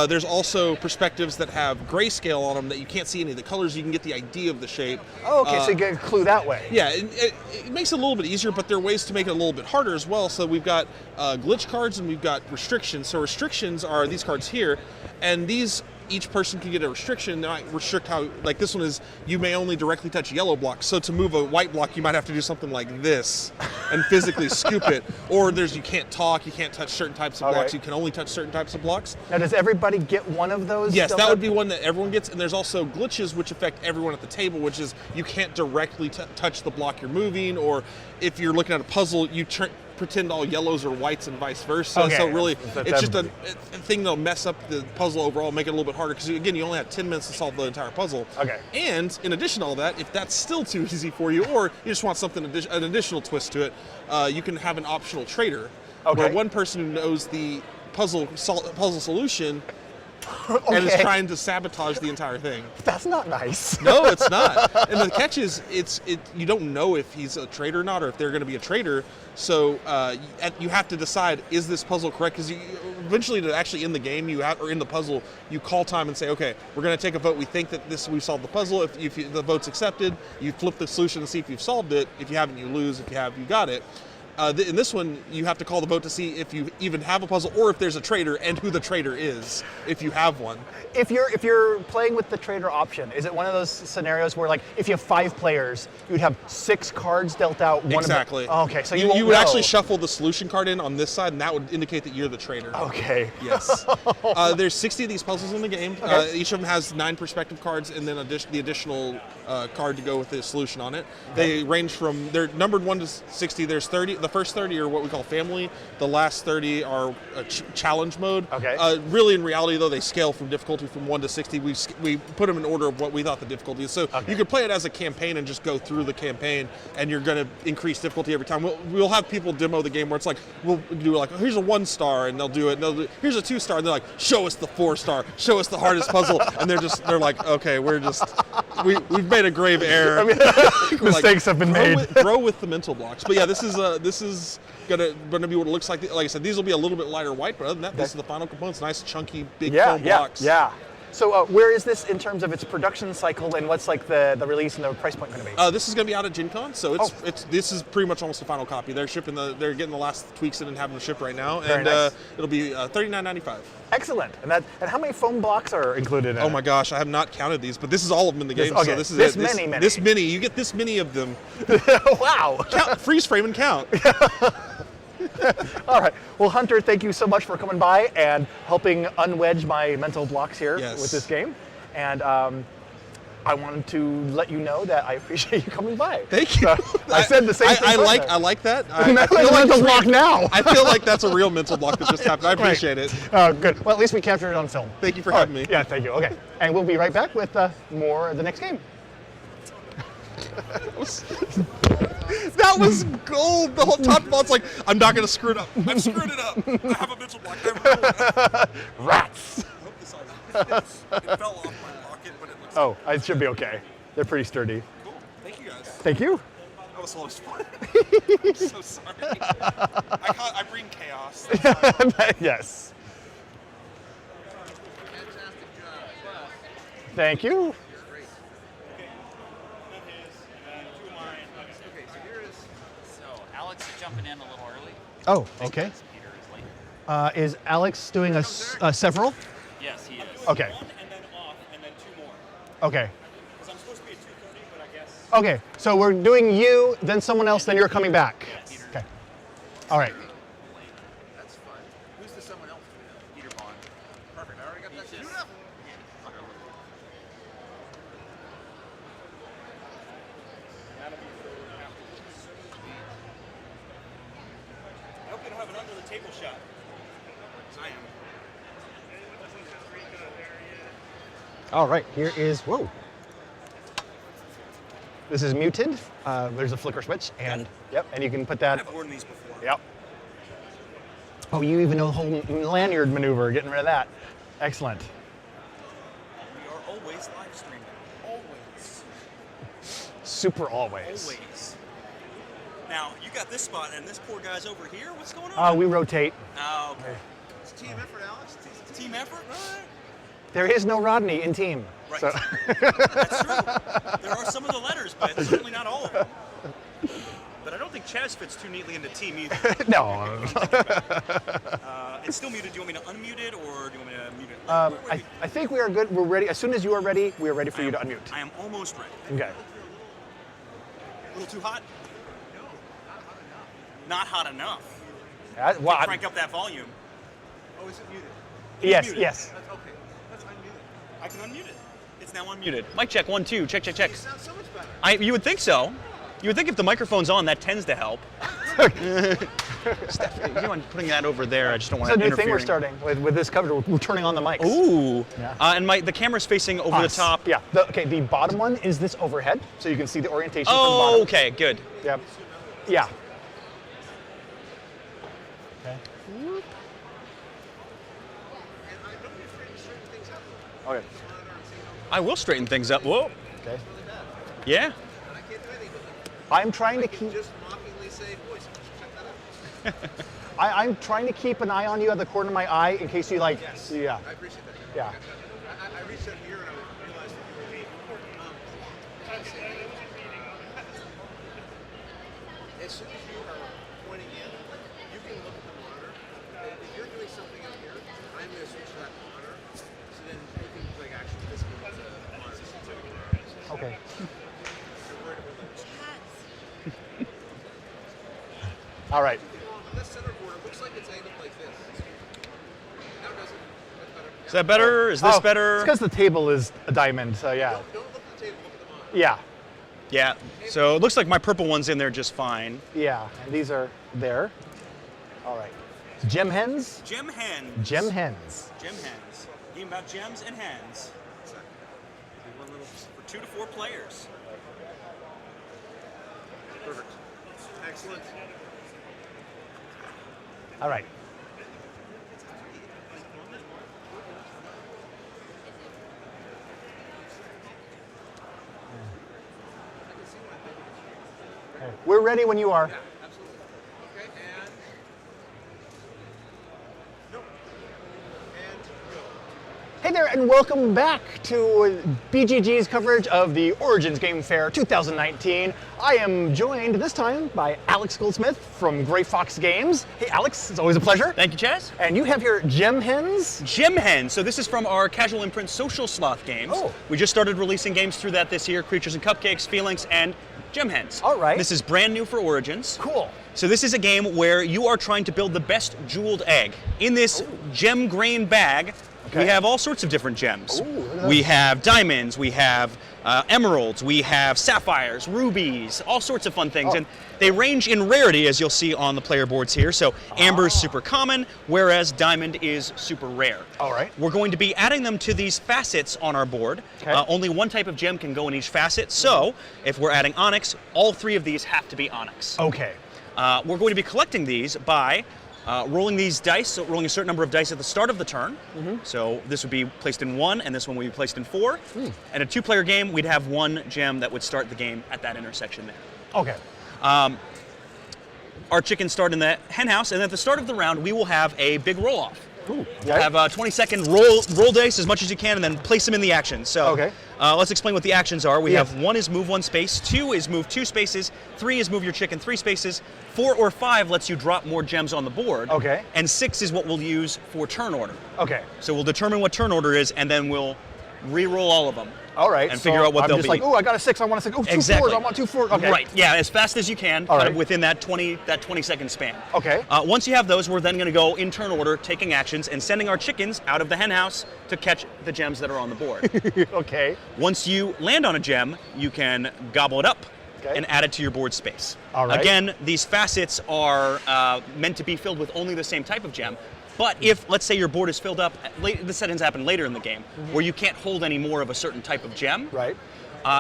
there's also perspectives that have grayscale on them that you can't see any of the colors. You can get the idea of the shape. Oh, okay, so you get a clue that way. Yeah, it makes it a little bit easier, but there are ways to make it a little bit harder as well. So we've got glitch cards and we've got restrictions. So restrictions are these cards here, and each person can get a restriction. They might restrict how, like this one is, you may only directly touch yellow blocks. So to move a white block, you might have to do something like this and physically scoop it. Or you can't talk, you can't touch certain types of blocks, you can only touch certain types of blocks. Now, does everybody get one of those? Yes, that would be one that everyone gets. And there's also glitches which affect everyone at the table, which is you can't directly touch the block you're moving, or if you're looking at a puzzle, you pretend all yellows are whites and vice versa. Okay. So really, it's just a thing that'll mess up the puzzle overall, make it a little bit harder, because again, you only have 10 minutes to solve the entire puzzle. Okay. And in addition to all that, if that's still too easy for you, or you just want something an additional twist to it, you can have an optional trader, where one person who knows the puzzle solution and is trying to sabotage the entire thing. That's not nice. No, it's not. And the catch is, you don't know if he's a traitor or not, or if they're going to be a traitor. So you have to decide, is this puzzle correct? Because eventually, to actually end the game, or in the puzzle, you call time and say, okay, we're going to take a vote. We think that we've solved the puzzle. If the vote's accepted, you flip the solution and see if you've solved it. If you haven't, you lose. If you have, you got it. In this one, you have to call the vote to see if you even have a puzzle, or if there's a traitor, and who the traitor is, if you have one. If you're playing with the traitor option, is it one of those scenarios where, like, if you have 5 players, you'd have 6 cards dealt out? Exactly. Okay, so you would actually shuffle the solution card in on this side, and that would indicate that you're the traitor. Okay. Yes. There's 60 of these puzzles in the game. Okay. Each of them has 9 perspective cards, and then the additional card to go with the solution on it. They range from, they're numbered 1 to 60. There's 30. The first 30 are what we call family. The last 30 are challenge mode. Okay. Really, in reality, though, they scale from difficulty from 1 to 60. We put them in order of what we thought the difficulty is. So you could play it as a campaign and just go through the campaign, and you're going to increase difficulty every time. We'll have people demo the game where it's like, we'll do like, here's a 1-star, and they'll do it. And here's a 2-star, and they're like, show us the 4-star, show us the hardest puzzle, and they're like, okay, we've made a grave error. I mean, mistakes have been made. Grow with the mental blocks. But yeah, this is gonna be what it looks like. Like I said, these will be a little bit lighter white, but other than that, this is the final components. Nice, chunky, big foam blocks. Yeah. So where is this in terms of its production cycle, and what's like the release and the price point going to be? This is going to be out at Gen Con, so this is pretty much almost the final copy. They're getting the last tweaks in and having them shipped right now, Very nice. It'll be $39.95. Excellent. And how many foam blocks are included in it? Oh my gosh, I have not counted these, but this is all of them in the game. Okay. So this is This it. many. This many. You get this many of them. Wow. Freeze frame and count. All right. Well, Hunter, thank you so much for coming by and helping unwedge my mental blocks here with this game. And I wanted to let you know that I appreciate you coming by. Thank you. I said the same thing. I like that. I feel like mental block now. I feel like that's a real mental block that just happened. I appreciate it. Good. Well, at least we captured it on film. Thank you for having me. Yeah, thank you. Okay. And we'll be right back with more of the next game. That was gold. The whole top ball's like, I'm not going to screw it up. I've screwed it up. I have a mental block. Rats. I hope this it fell off my pocket, but it looks Oh, it should be okay. They're pretty sturdy. cool. Thank you guys. Thank you. That was so much fun. I'm so sorry. I bring chaos. Yes. Thank you. So Alex is jumping in a little early. Oh, okay. Peter is late. Is Alex doing a several? Yes, he is. Okay. One and then off, and then 2 more. Okay. Because I'm supposed to be at 2:30, but I guess. Okay. So we're doing you, then someone else, then you're coming back. Yes. Okay. All right. That's fun. Who's the someone else? Peter Bond. Perfect. I already got that queued up. I hope you don't have an under the table shot. I am. All right. Here is, whoa. This is muted. There's a flicker switch, and yep, and you can put that. I've worn these before. Yep. Oh, you even know the whole lanyard maneuver, getting rid of that. Excellent. We are always live streaming. Always. Super always. Always. Now, you got this spot, and this poor guy's over here. What's going on? We rotate. Oh, okay. It's a team effort, Alex. It's a team effort? All right. There is no Rodney in team. Right. So. That's true. There are some of the letters, but certainly not all of them. But I don't think Chaz fits too neatly into team either. No. It's still muted. Do you want me to unmute it, or do you want me to mute it? I think we are good. We're ready. As soon as you are ready, we are ready for you to unmute. I am almost ready. Okay. A little too hot? No, not hot enough. Well, Crank up that volume. Oh, is it muted? Yes, muted. yes. That's okay. Let's unmute it. I can unmute it. It's now unmuted. Muted. Mic check, 1, 2. Check, check, check. You sound so much better. You would think so. You would think if the microphone's on, that tends to help. Steph, you mind putting that over there? I just don't want It's to a new thing we're starting with this coverage. We're turning on the mics. Ooh. Yeah. And the camera's facing over Us. the top. Yeah. The bottom one is this overhead, so you can see the orientation from the Oh, bottom. okay, good. Yep. Yeah. Okay. Okay. I will straighten things up. Whoa. Okay. Yeah. I'm trying to keep. Just mockingly say, voice. Check that out. I'm trying to keep an eye on you at the corner of my eye in case you like. Yes. Yeah. I appreciate that. Yeah. I reached out here and I realized that you were being as soon as you are pointing in, you can look at the monitor. If you're doing something up here, I'm going to switch to that monitor. So then you can like actually physically look at the monitor. Okay. All right. On this center board, it looks like it's angled like this. Now it doesn't. That's better. Is that better? Is this better? It's because the table is a diamond, so yeah. Don't look at the table, look at the monitor. Yeah. Yeah. So it looks like my purple one's in there just fine. Yeah. And these are there. All right. Gem hens? Gem hens. Gem hens. Gem hens. Game about gems and hens. One little for 2 to 4 players. Perfect. Excellent. All right. Okay. We're ready when you are. Yeah, absolutely. Okay, and no. And go. Hey there, and welcome back to BGG's coverage of the Origins Game Fair 2019. I am joined this time by Alex Goldsmith from Gray Fox Games. Hey, Alex, it's always a pleasure. Thank you, Chaz. And you have here Gem Hens. Gem Hens. So this is from our Casual Imprint Social Sloth games. Oh. We just started releasing games through that this year, Creatures and Cupcakes, Phalanx, and Gem Hens. All right. This is brand new for Origins. Cool. So this is a game where you are trying to build the best jeweled egg. In this gem grain bag, we have all sorts of different gems. We have diamonds, we have emeralds, we have sapphires, rubies, all sorts of fun things. And they range in rarity, as you'll see on the player boards here. So amber is super common, whereas diamond is super rare. All right. We're going to be adding them to these facets on our board. Okay. Only one type of gem can go in each facet. So if we're adding onyx, all 3 of these have to be onyx. Okay. We're going to be collecting these by rolling these dice, so rolling a certain number of dice at the start of the turn. So this would be placed in 1, and this one would be placed in 4. And a 2-player game, we'd have 1 gem that would start the game at that intersection there. Okay. Our chickens start in the hen house, and at the start of the round, we will have a big roll-off. We'll have a 20-second roll dice as much as you can, and then place them in the action. So let's explain what the actions are. We have 1 is move 1 space, 2 is move 2 spaces, 3 is move your chicken 3 spaces, 4 or 5 lets you drop more gems on the board. Okay. And 6 is what we'll use for turn order. Okay. So we'll determine what turn order is, and then we'll re-roll all of them. All right. And figure out what they'll I'm just be. like, oh, I got a 6. I want a 6. Oh, 2 Exactly. 4s. I want 2 4s. Okay. Right. Yeah, as fast as you can, All kind right. of within that 20-second span. Okay. Once you have those, we're then going to go in turn order, taking actions and sending our chickens out of the hen house to catch the gems that are on the board. Okay. Once you land on a gem, you can gobble it up and add it to your board space. All right. Again, these facets are meant to be filled with only the same type of gem. But if, let's say, your board is filled up, this tends to happen later in the game, where you can't hold any more of a certain type of gem. Right.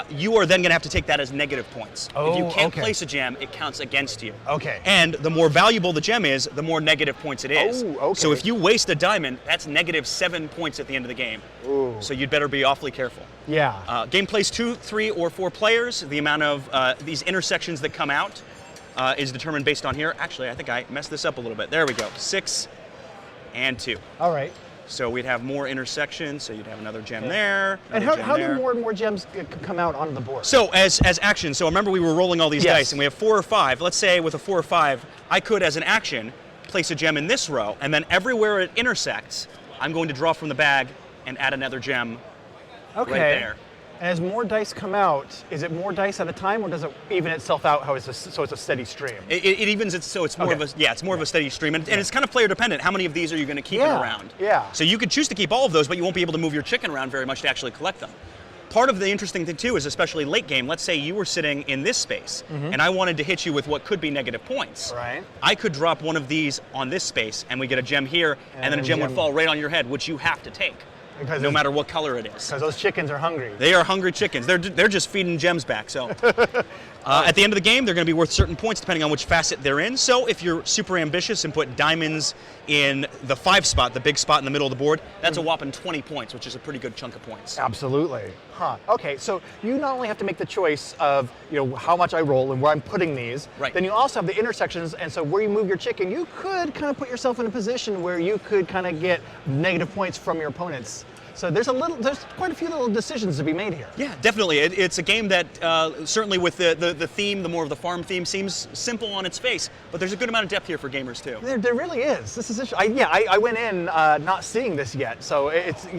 You are then going to have to take that as negative points. If you can't okay. place a gem, it counts against you. Okay. And the more valuable the gem is, the more negative points it is. Okay. So if you waste a diamond, that's negative 7 points at the end of the game. Ooh. So you'd better be awfully careful. Yeah. Game plays 2, 3, or 4 players. The amount of these intersections that come out is determined based on here. Actually, I think I messed this up a little bit. There we go. 6 and 2. All right. So we'd have more intersections, so you'd have another gem there. And how do more and more gems come out onto the board? So as action, so remember we were rolling all these dice, and we have 4 or 5. Let's say with a 4 or 5, I could, as an action, place a gem in this row, and then everywhere it intersects, I'm going to draw from the bag and add another gem right there. And as more dice come out, is it more dice at a time, or does it even itself out? So it's a steady stream. It evens it, so it's more of a it's more of a steady stream, and it's kind of player dependent. How many of these are you going to keep around? Yeah. So you could choose to keep all of those, but you won't be able to move your chicken around very much to actually collect them. Part of the interesting thing too is, especially late game, let's say you were sitting in this space, and I wanted to hit you with what could be negative points. Right. I could drop one of these on this space, and we get a gem here, and then a gem would fall right on your head, which you have to take. No matter what color it is. Because those chickens are hungry. They are hungry chickens. They're just feeding gems back. So at the end of the game, they're going to be worth certain points depending on which facet they're in. So if you're super ambitious and put diamonds in the 5 spot, the big spot in the middle of the board, that's a whopping 20 points, which is a pretty good chunk of points. Absolutely. Huh. Okay, so you not only have to make the choice of how much I roll and where I'm putting these, then you also have the intersections, and so where you move your chicken, you could kind of put yourself in a position where you could kind of get negative points from your opponents. So there's quite a few little decisions to be made here. Yeah, definitely. It's a game that certainly with the theme, the more of the farm theme, seems simple on its face, but there's a good amount of depth here for gamers too. There really is. This is interesting. I went in not seeing this yet, so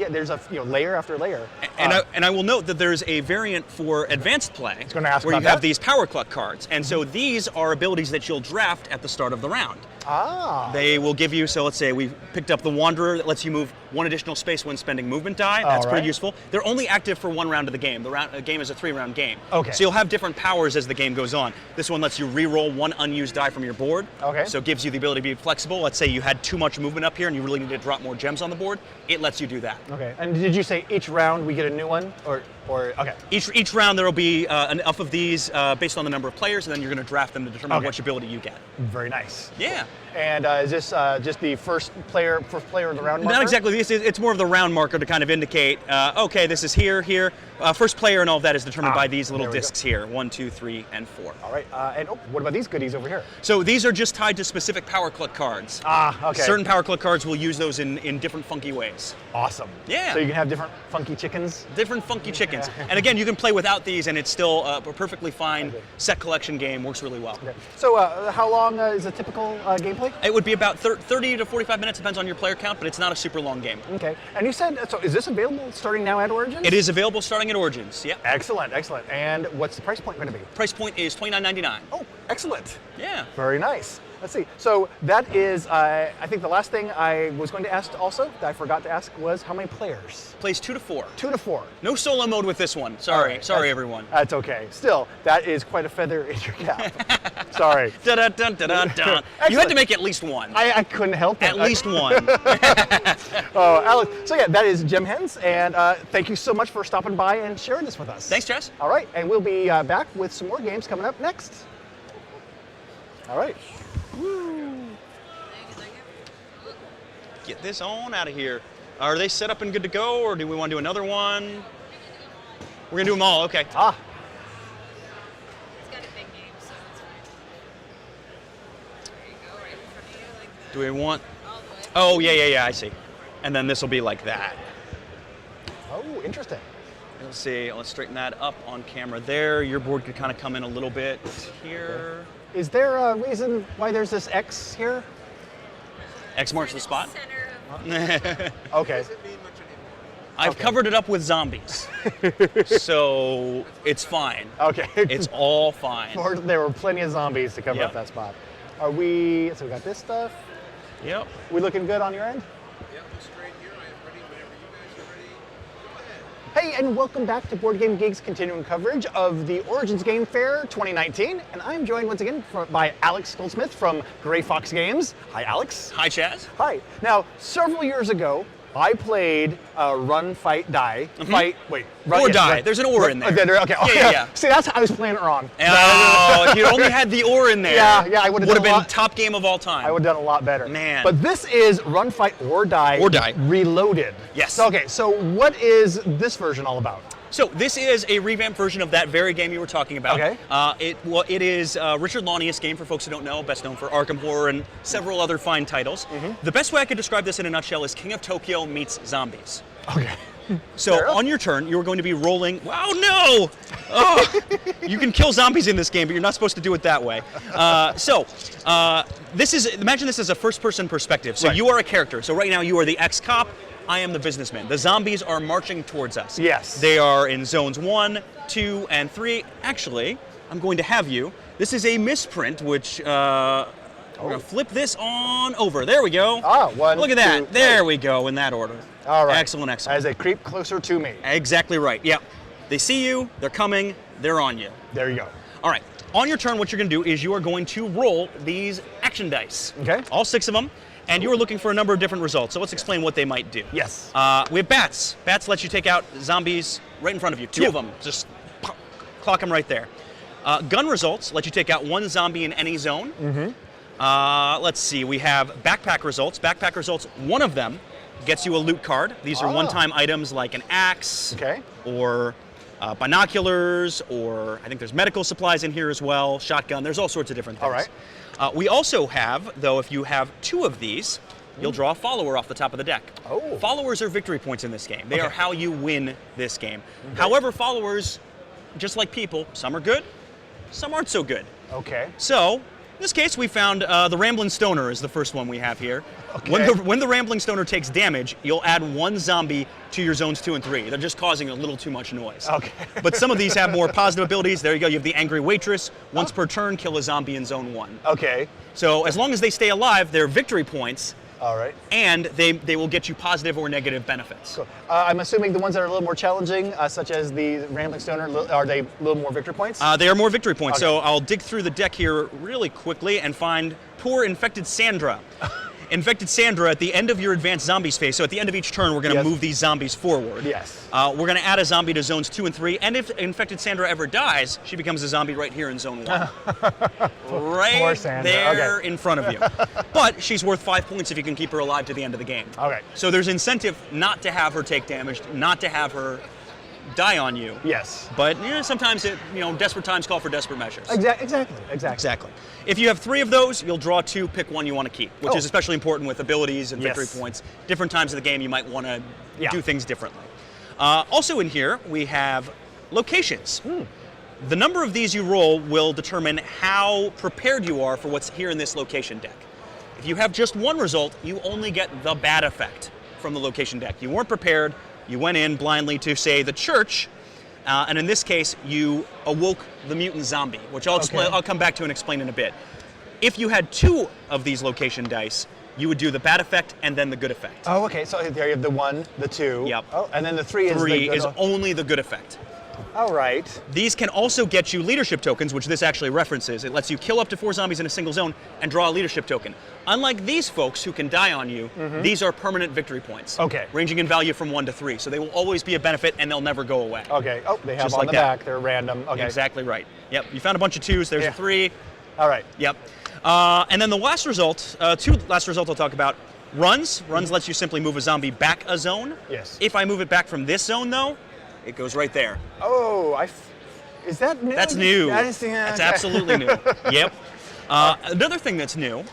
there's a layer after layer. And I will note that there's a variant for advanced play where you have these power cluck cards, and so these are abilities that you'll draft at the start of the round. Ah. They will give you, so let's say we picked up the Wanderer that lets you move 1 additional space when spending movement die. That's pretty useful. They're only active for 1 round of the game. The game is a 3-round game. Okay. So you'll have different powers as the game goes on. This one lets you re-roll 1 unused die from your board. Okay. So it gives you the ability to be flexible. Let's say you had too much movement up here and you really need to drop more gems on the board. It lets you do that. Okay. And did you say each round we get a new one, or okay? Each round there will be enough of these based on the number of players, and then you're going to draft them to determine which ability you get. Very nice. Yeah. And is this just the first player of the round marker? Not exactly. It's more of the round marker to kind of indicate, okay, this is here. First player and all of that is determined by these little discs here, 1, 2, 3, and 4. All right. And what about these goodies over here? So these are just tied to specific power click cards. Ah, okay. Certain power click cards will use those in different funky ways. Awesome. Yeah. So you can have different funky chickens? Different funky chickens. And again, you can play without these, and it's still a perfectly fine set collection game. Works really well. Okay. So how long is a typical gameplay? It would be about 30 to 45 minutes, depends on your player count, but it's not a super long game. Okay. And you said, so is this available starting now at Origins? It is available starting at Origins, yeah. Excellent. And what's the price point going to be? Price point is $29.99. Oh, excellent. Yeah. Very nice. Let's see. So that is, I think the last thing I was going to ask also, that I forgot to ask, was how many players? Plays 2 to 4. 2 to 4. No solo mode with this one. Sorry, everyone. That's okay. Still, that is quite a feather in your cap. Sorry. Dun, dun, dun, dun, dun, dun. You had to make at least one. I couldn't help it. At least one. Oh, Alex. So yeah, that is Gem Hens, and thank you so much for stopping by and sharing this with us. Thanks, Jess. All right, and we'll be back with some more games coming up next. All right. Woo. Get this on out of here. Are they set up and good to go, or do we want to do another one? We're gonna do them all. Okay. Ah. Do we want? Oh, yeah, I see. And then this will be like that. Oh, interesting. Let's see, let's straighten that up on camera there. Your board could kind of come in a little bit here. Is there a reason why there's this X here? X marks the spot. Okay. I've covered it up with zombies. So it's fine. Okay. It's all fine. There were plenty of zombies to cover up that spot. So we got this stuff. Yep. We looking good on your end? Yep, straight here. I am ready whenever you guys are ready. Go ahead. Hey, and welcome back to Board Game Geek's continuing coverage of the Origins Game Fair 2019. And I'm joined once again by Alex Goldsmith from Gray Fox Games. Hi, Alex. Hi, Chaz. Hi. Now, several years ago, I played Run, Fight, Die. Fight, wait. Run, Or Die. There's an or in there. Okay. Yeah. See, that's how I was playing it wrong. Oh, if you only had the or in there. Yeah, I would have been top game of all time. I would have done a lot better. Man. But this is Run, Fight, or Die. Or Die. Reloaded. Yes. Okay, so what is this version all about? So this is a revamped version of that very game you were talking about. Okay. It is Richard Launius' game, for folks who don't know, best known for Arkham Horror and several other fine titles. The best way I could describe this in a nutshell is King of Tokyo meets zombies. Okay. So on your turn, you are going to be rolling. Wow, no! Oh, you can kill zombies in this game, but you're not supposed to do it that way. Imagine this as a first-person perspective. So you are a character. So right now you are the ex-cop. I am the businessman. The zombies are marching towards us. Yes. They are in zones 1, 2, and 3. Actually, I'm going to have you. This is a misprint, which we're going to flip this on over. There we go. One, Look at that. 2, There we go, in that order. All right. Excellent. As they creep closer to me. Exactly right. Yep. They see you. They're coming. They're on you. There you go. All right. On your turn, what you're going to do is you are going to roll these action dice. Okay. All 6 of them. And you are looking for a number of different results. So let's explain what they might do. Yes. We have bats. Bats let you take out zombies right in front of you. 2 of them. Just clock them right there. Gun results let you take out 1 zombie in any zone. Let's see. We have backpack results. Backpack results, 1 of them gets you a loot card. These are one-time items like an axe or binoculars, or I think there's medical supplies in here as well, shotgun. There's all sorts of different things. All right. We also have, though, if you have 2 of these, you'll draw a follower off the top of the deck. Oh. Followers are victory points in this game. They are how you win this game. However, followers, just like people, some are good, some aren't so good. Okay. So, in this case, we found the Rambling Stoner is the first one we have here. Okay. When the Rambling Stoner takes damage, you'll add 1 zombie to your zones 2 and 3. They're just causing a little too much noise. Okay. But some of these have more positive abilities. There you go. You have the Angry Waitress. Once per turn, kill a zombie in zone 1. Okay. So as long as they stay alive, they're victory points. All right. And they will get you positive or negative benefits. Cool. I'm assuming the ones that are a little more challenging, such as the Rambling Stoner, are they a little more victory points? They are more victory points. Okay. So I'll dig through the deck here really quickly and find poor Infected Sandra. Infected Sandra at the end of your advanced zombies phase. So at the end of each turn, we're going to move these zombies forward. Yes. We're going to add a zombie to zones 2 and 3. And if Infected Sandra ever dies, she becomes a zombie right here in zone 1. Right there in front of you. But she's worth 5 points if you can keep her alive to the end of the game. Okay. So there's incentive not to have her take damage, not to have her die on you. Yes. But sometimes desperate times call for desperate measures. Exactly. If you have 3 of those, you'll draw 2, pick 1 you want to keep, which is especially important with abilities and victory points. Different times of the game, you might want to do things differently. Also in here, we have locations. The number of these you roll will determine how prepared you are for what's here in this location deck. If you have just 1 result, you only get the bad effect from the location deck. You weren't prepared. You went in blindly to, say, the church, and in this case, you awoke the mutant zombie, which I'll come back to and explain in a bit. If you had 2 of these location dice, you would do the bad effect and then the good effect. Oh, okay. So there you have the 1, the 2. Yep. Oh, and then the 3 is Three is only the good effect. All right. These can also get you leadership tokens, which this actually references. It lets you kill up to 4 zombies in a single zone and draw a leadership token. Unlike these folks who can die on you, these are permanent victory points. Okay. Ranging in value from 1 to 3. So they will always be a benefit and they'll never go away. Okay. Oh, they have Just on like the that. back. They're random. Okay. Exactly right. Yep. You found a bunch of 2s. There's a 3. All right. Yep. And then the last result, 2 last results I'll talk about. Runs. Runs lets you simply move a zombie back a zone. Yes. If I move it back from this zone, though, it goes right there. Oh, is that new? That's new. That's absolutely new. Yep. Another thing that's new,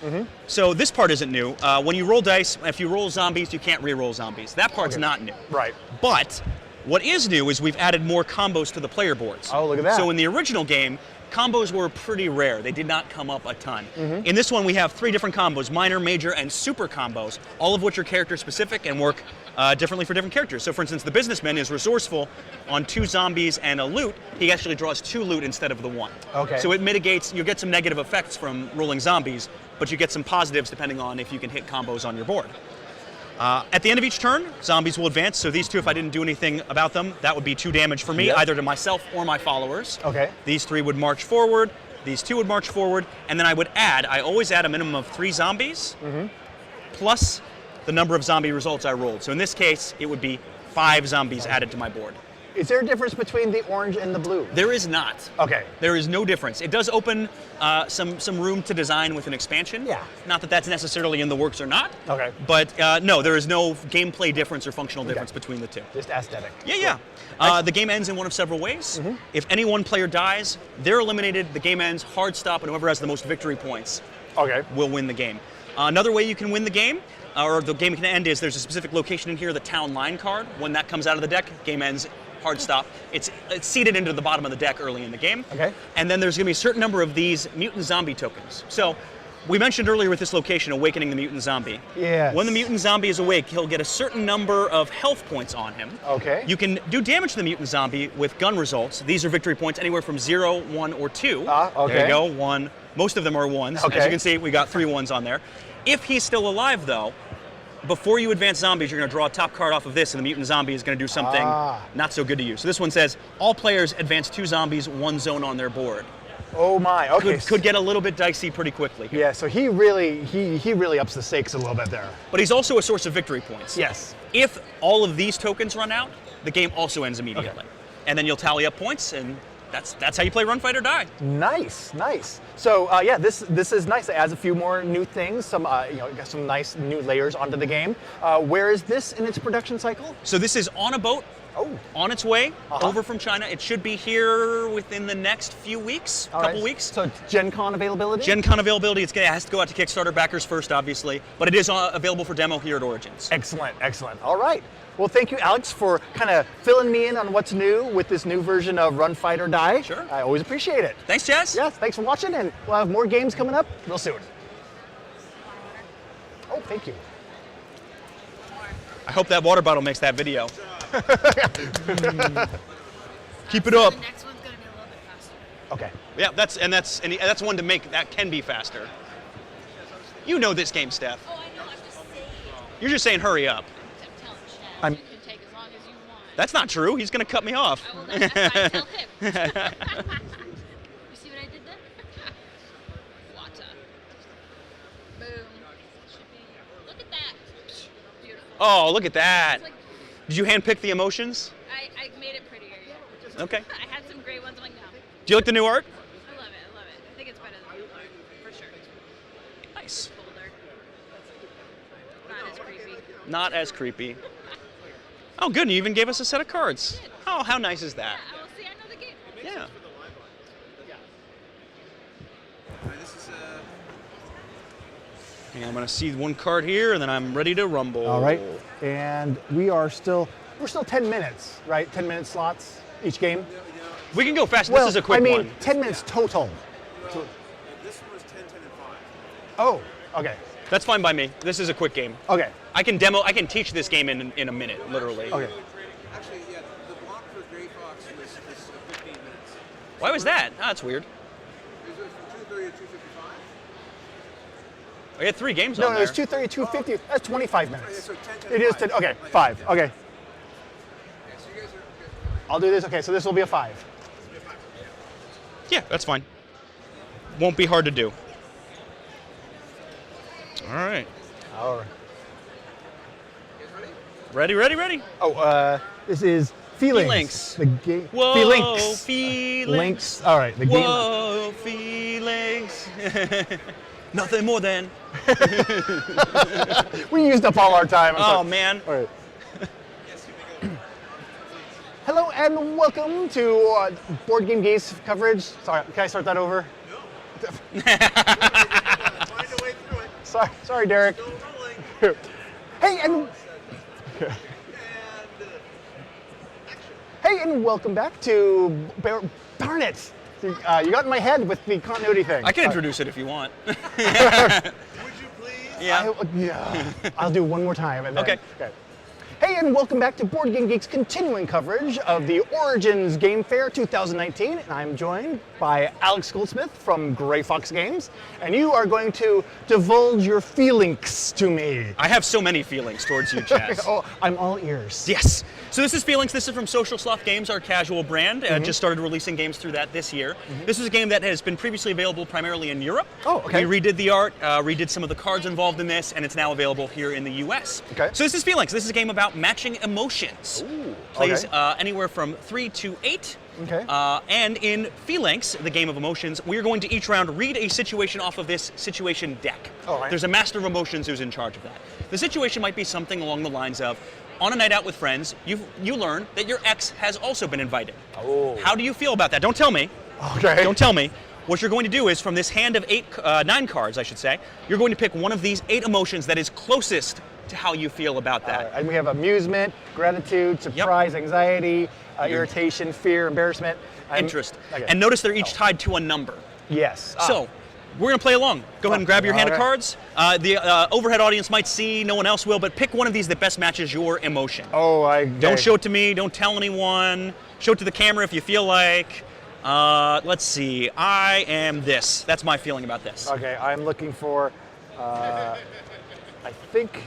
so this part isn't new. When you roll dice, if you roll zombies, you can't re-roll zombies. That part's not new. Right. But what is new is we've added more combos to the player boards. Oh, look at that. So in the original game, combos were pretty rare. They did not come up a ton. In this one, we have 3 different combos, minor, major, and super combos, all of which are character specific and work differently for different characters. So for instance, the businessman is resourceful on 2 zombies and a loot. He actually draws 2 loot instead of the 1. Okay. So it mitigates, you get some negative effects from rolling zombies, but you get some positives depending on if you can hit combos on your board. At the end of each turn, zombies will advance. So these two, if I didn't do anything about them, that would be 2 damage for me, either to myself or my followers. Okay. These 3 would march forward. These 2 would march forward, and then I always add a minimum of 3 zombies, plus the number of zombie results I rolled. So in this case, it would be 5 zombies added to my board. Is there a difference between the orange and the blue? There is not. Okay. There is no difference. It does open some room to design with an expansion. Yeah. Not that that's necessarily in the works or not. Okay. But no, there is no gameplay difference or functional difference between the two. Just aesthetic. Yeah. The game ends in one of several ways. If any one player dies, they're eliminated. The game ends, hard stop, and whoever has the most victory points will win the game. Another way you can win the game, or the game can end, is there's a specific location in here, the town line card. When that comes out of the deck, game ends, hard stop. It's seeded into the bottom of the deck early in the game. Okay. And then there's going to be a certain number of these mutant zombie tokens. So we mentioned earlier with this location, awakening the mutant zombie. Yes. When the mutant zombie is awake, he'll get a certain number of health points on him. Okay. You can do damage to the mutant zombie with gun results. These are victory points anywhere from 0, 1, or 2. Okay. There you go, 1. Most of them are 1s. Okay. As you can see, we got 3 1s on there. If he's still alive, though, before you advance zombies, you're going to draw a top card off of this, and the mutant zombie is going to do something not so good to you. So this one says, all players advance 2 zombies, 1 zone on their board. Oh my, okay. Could get a little bit dicey pretty quickly. Yeah, so he really ups the stakes a little bit there. But he's also a source of victory points. Yes. If all of these tokens run out, the game also ends immediately. Okay. And then you'll tally up points, and that's how you play Run, Fight, or Die. Nice. So yeah, this is nice. It adds a few more new things, some got some nice new layers onto the game. Where is this in its production cycle? So this is on a boat. On its way over from China. It should be here within the next few weeks, couple weeks. So Gen Con availability? Gen Con availability, it has to go out to Kickstarter backers first, obviously, but it is available for demo here at Origins. Excellent. All right. Well, thank you, Alex, for kind of filling me in on what's new with this new version of Run, Fight, or Die. Sure. I always appreciate it. Thanks, Jess. Yes, thanks for watching, and we'll have more games coming up real soon. Oh, thank you. I hope that water bottle makes that video. Keep it up. The next one's gonna be a little bit faster. Okay. Yeah, that's one to make that can be faster. You know this game, Steph. Oh, I know. I'm just saying. You're just saying hurry up. I'm telling Chad. I'm- You can take as long as you want. That's not true. He's gonna cut me off. Well, that's fine. Tell him. You see what I did there? Water. Boom. Should be. Look at that. Beautiful. Oh, look at that. Did you handpick the emotions? I made it prettier. Yeah. Okay. I had some great ones. I'm like, no. Do you like the new art? I love it. I think it's better than the old art, for sure. Nice. Colder. Not as creepy. Not as creepy. Oh, good. You even gave us a set of cards. Oh, how nice is that? Yeah, well, see, I know the game. Yeah. And I'm going to see one card here, and then I'm ready to rumble. All right. And we're still 10 minutes, right? 10-minute slots each game. We can go fast. Well, This is a quick I mean, one. 10 minutes total. This one was 10, 10, and 5. Oh, okay. That's fine by me. This is a quick game. Okay. I can teach this game in a minute, literally. Okay. Actually, yeah, the block for Gray Fox was 15 minutes. Why was that? Oh, that's weird. It was from 2:30 to 2:55. We had 3 games No, on no, there. it's 2:30, 2:50. That's 25 minutes. So 10, 10, It is 5. 10. Okay, 5. Okay. Yeah, so you guys are good. I'll do this. Okay, so this will be a 5. Yeah, that's fine. Won't be hard to do. All right. All right. Ready? Oh, this is Feelings. Feelings. The game. Whoa, Feelings. feelings. Links. All right, the game. Whoa, feelings. Nothing more than. We used up all our time. I'm Oh, sorry. man. All right. Hello and welcome to Board Game Geeks coverage. Sorry, can I start that over? No. Find a way through it. Sorry, Derek. Hey and hey and welcome back to darn it. You got in my head with the continuity thing. I can introduce it if you want. Would you please? Yeah. Yeah. I'll do one more time. And then, Okay. Hey, and welcome back to Board Game Geek's continuing coverage of the Origins Game Fair 2019. And I'm joined by Alex Goldsmith from Gray Fox Games. And you are going to divulge your feelings to me. I have so many feelings towards you, Chaz. Oh, I'm all ears. Yes. So this is Feelings. This is from Social Sloth Games, our casual brand. Just started releasing games through that this year. This is a game that has been previously available primarily in Europe. Oh, okay. We redid the art, redid some of the cards involved in this, and it's now available here in the US. Okay. So this is Feelings. This is a game about matching emotions. Ooh, Plays okay. anywhere from 3 to 8. Okay. And in Feelings, the game of emotions, we are going to each round read a situation off of this situation deck. All right. There's a master of emotions who's in charge of that. The situation might be something along the lines of, on a night out with friends, you learn that your ex has also been invited. Oh. How do you feel about that? Don't tell me. Okay. Don't tell me. What you're going to do is, from this hand of 9 cards, I should say, you're going to pick one of these 8 emotions that is closest to how you feel about that. And we have amusement, gratitude, surprise, anxiety, irritation, fear, embarrassment. Interest. Okay. And notice they're each tied to a number. Yes. So, we're going to play along. Go ahead and grab your hand of Okay. cards. The overhead audience might see, no one else will, but pick one of these that best matches your emotion. Oh, Don't show it to me, don't tell anyone. Show it to the camera if you feel like. Let's see, I am this. That's my feeling about this. Okay, I'm looking for, I think,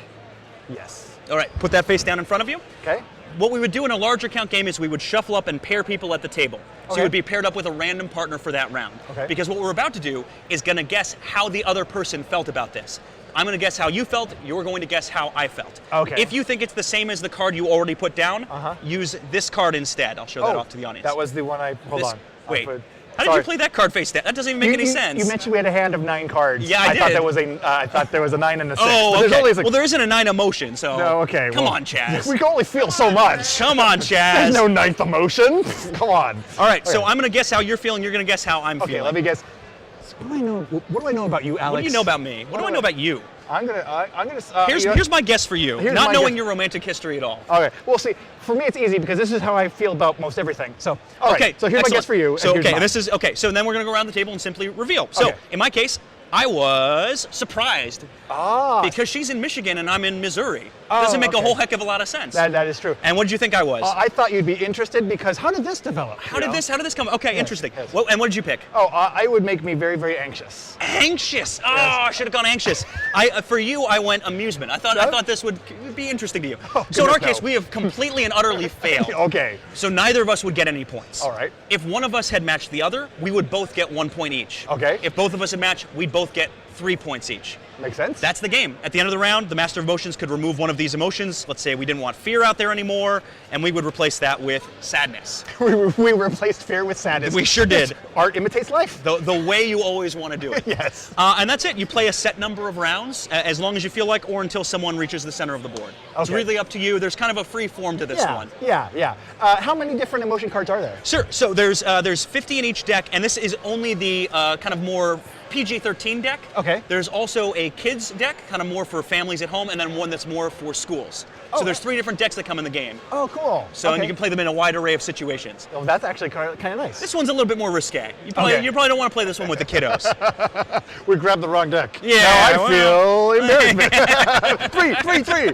yes. All right, put that face down in front of you. Okay. What we would do in a larger count game is we would shuffle up and pair people at the table. So Okay. you would be paired up with a random partner for that round. Okay. Because what we're about to do is going to guess how the other person felt about this. I'm going to guess how you felt, you're going to guess how I felt. Okay. If you think it's the same as the card you already put down, use this card instead. I'll show that off to the audience. That was the one hold This- on. Wait, Sorry. how did you play that card face down? That doesn't even make any sense. You mentioned we had a hand of 9 cards. Yeah, I did. Thought I thought there was a 9 and a 6. Oh, But there's okay. only Well, there isn't a 9 emotion, so. No, okay. Come well, on, Chaz. We can only feel so much. Come on, Chaz. There's no 9th emotion. Come on. All right, so Okay. I'm going to guess how you're feeling. You're going to guess how I'm Okay, feeling. let me guess. What do I know about you, Alex? What do you know about me? What do I know about you? I'm gonna. Here's my guess for you. Here's Not my knowing guess. your romantic history at all. Okay. Well, see, for me it's easy because this is how I feel about most everything. So, all right. Okay. So here's my excellent. guess for you. So and here's okay, mine. this is okay. So then we're going to go around the table and simply reveal. So Okay. in my case, I was surprised. Because she's in Michigan and I'm in Missouri. Doesn't make a whole heck of a lot of sense. That is true. And what did you think I was? I thought you'd be interested because how did this develop? How did this come? Okay, interesting. Well, and what did you pick? Oh, I would make me very, very anxious. Anxious. Oh, I should have gone anxious. For you, I went amusement. I thought this would be interesting to you. So in our case, we have completely and utterly failed. Okay. So neither of us would get any points. All right. If one of us had matched the other, we would both get 1 point each. Okay. If both of us had matched, we'd both get 3 points each. Makes sense. That's the game. At the end of the round, the Master of Emotions could remove one of these emotions. Let's say we didn't want fear out there anymore, and we would replace that with sadness. we replaced fear with sadness. We sure did. Art imitates life. The way you always want to do it. Yes. And that's it. You play a set number of rounds, as long as you feel like, or until someone reaches the center of the board. It's Okay. really up to you. There's kind of a free form to this one. Yeah. How many different emotion cards are there? Sure. So there's 50 in each deck, and this is only the kind of more PG-13 deck. Okay. There's also a kids deck, kind of more for families at home, and then one that's more for schools. So there's 3 different decks that come in the game. Oh, cool. So and you can play them in a wide array of situations. Oh, that's actually kind of nice. This one's a little bit more risque. You probably don't want to play this one with the kiddos. We grabbed the wrong deck. Yeah, Now I feel embarrassment. Three.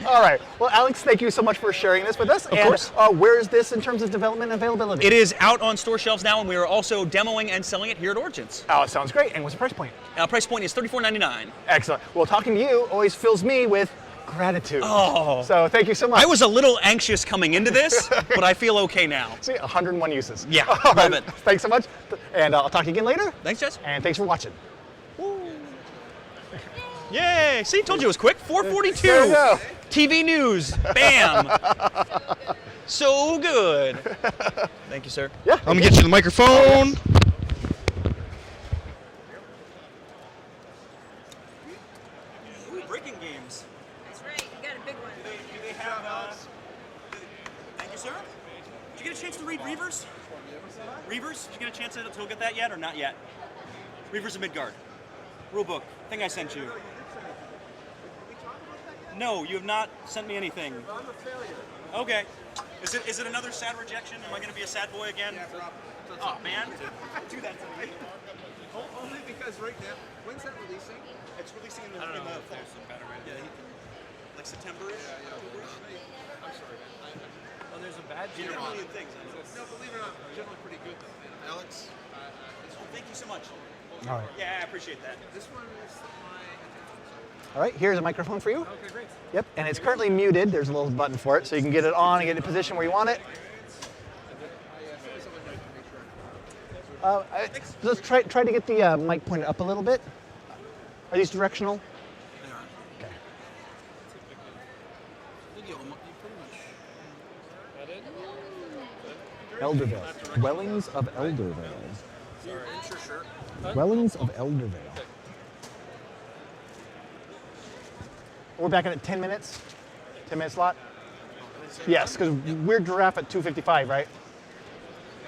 All right. Well, Alex, thank you so much for sharing this with us. Of course. Where is this in terms of development and availability? It is out on store shelves now, and we are also demoing and selling it here at Origins. Oh, it sounds great. And what's the price point? Price point is $34.99. Excellent. Well, talking to you always fills me with gratitude. Oh. So thank you so much. I was a little anxious coming into this, but I feel okay now. See, 101 uses. Yeah, All love right. it. Thanks so much. And I'll talk to you again later. Thanks, Jess. And thanks for watching. Yay! See, told you it was quick. 4:42. There you go. TV news. Bam. So good. Thank you, sir. Yeah. I'm gonna get you the microphone. Ooh, breaking games. That's right. You got a big one. Do they have? Thank you, sir. Did you get a chance to read Reavers? Reavers? Did you get a chance to look at that yet, or not yet? Reavers of Midgard. Rulebook. Thing I sent you. No, you have not sent me anything. I'm a failure. Okay. Is it another sad rejection? Am I going to be a sad boy again? Yeah, Oh man. Do that to me. Only because right now, when's that releasing? It's releasing in the fall. Yeah, like September-ish. I'm sorry, man. Oh, there's a badge There here. are a million things. No, believe it or not, I'm generally pretty good though, man. Alex, Thank you so much. All right. Yeah, I appreciate that. this one is my. All right, here's a microphone for you. Okay, great. Yep, and it's currently muted. There's a little button for it, so you can get it on and get it in position where you want it. Let's try to get the mic pointed up a little bit. Are these directional? Okay. Eldervale. Dwellings of Eldervale. Dwellings of Eldervale. We're back in at 10 minutes? 10-minute slot? Yes, because we're giraffe at 2:55, right?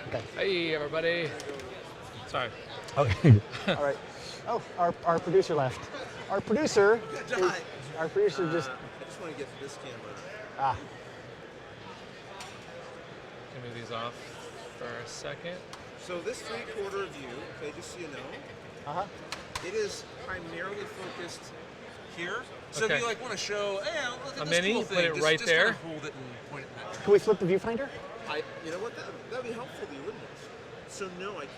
Okay. Hey, everybody. Sorry. Okay. All right. Oh, our producer left. Our producer just. I just want to get to this camera. Ah. Can move these off for a second. So this 3/4 view, okay, just so you know, it is primarily focused here. So Okay. if you like want to show, hey, look at A this mini, cool put thing, it just, right just there. kind of hold it and point it in that direction. Can we flip the viewfinder? You know what? That'd be helpful to you, wouldn't it? So no, I can't.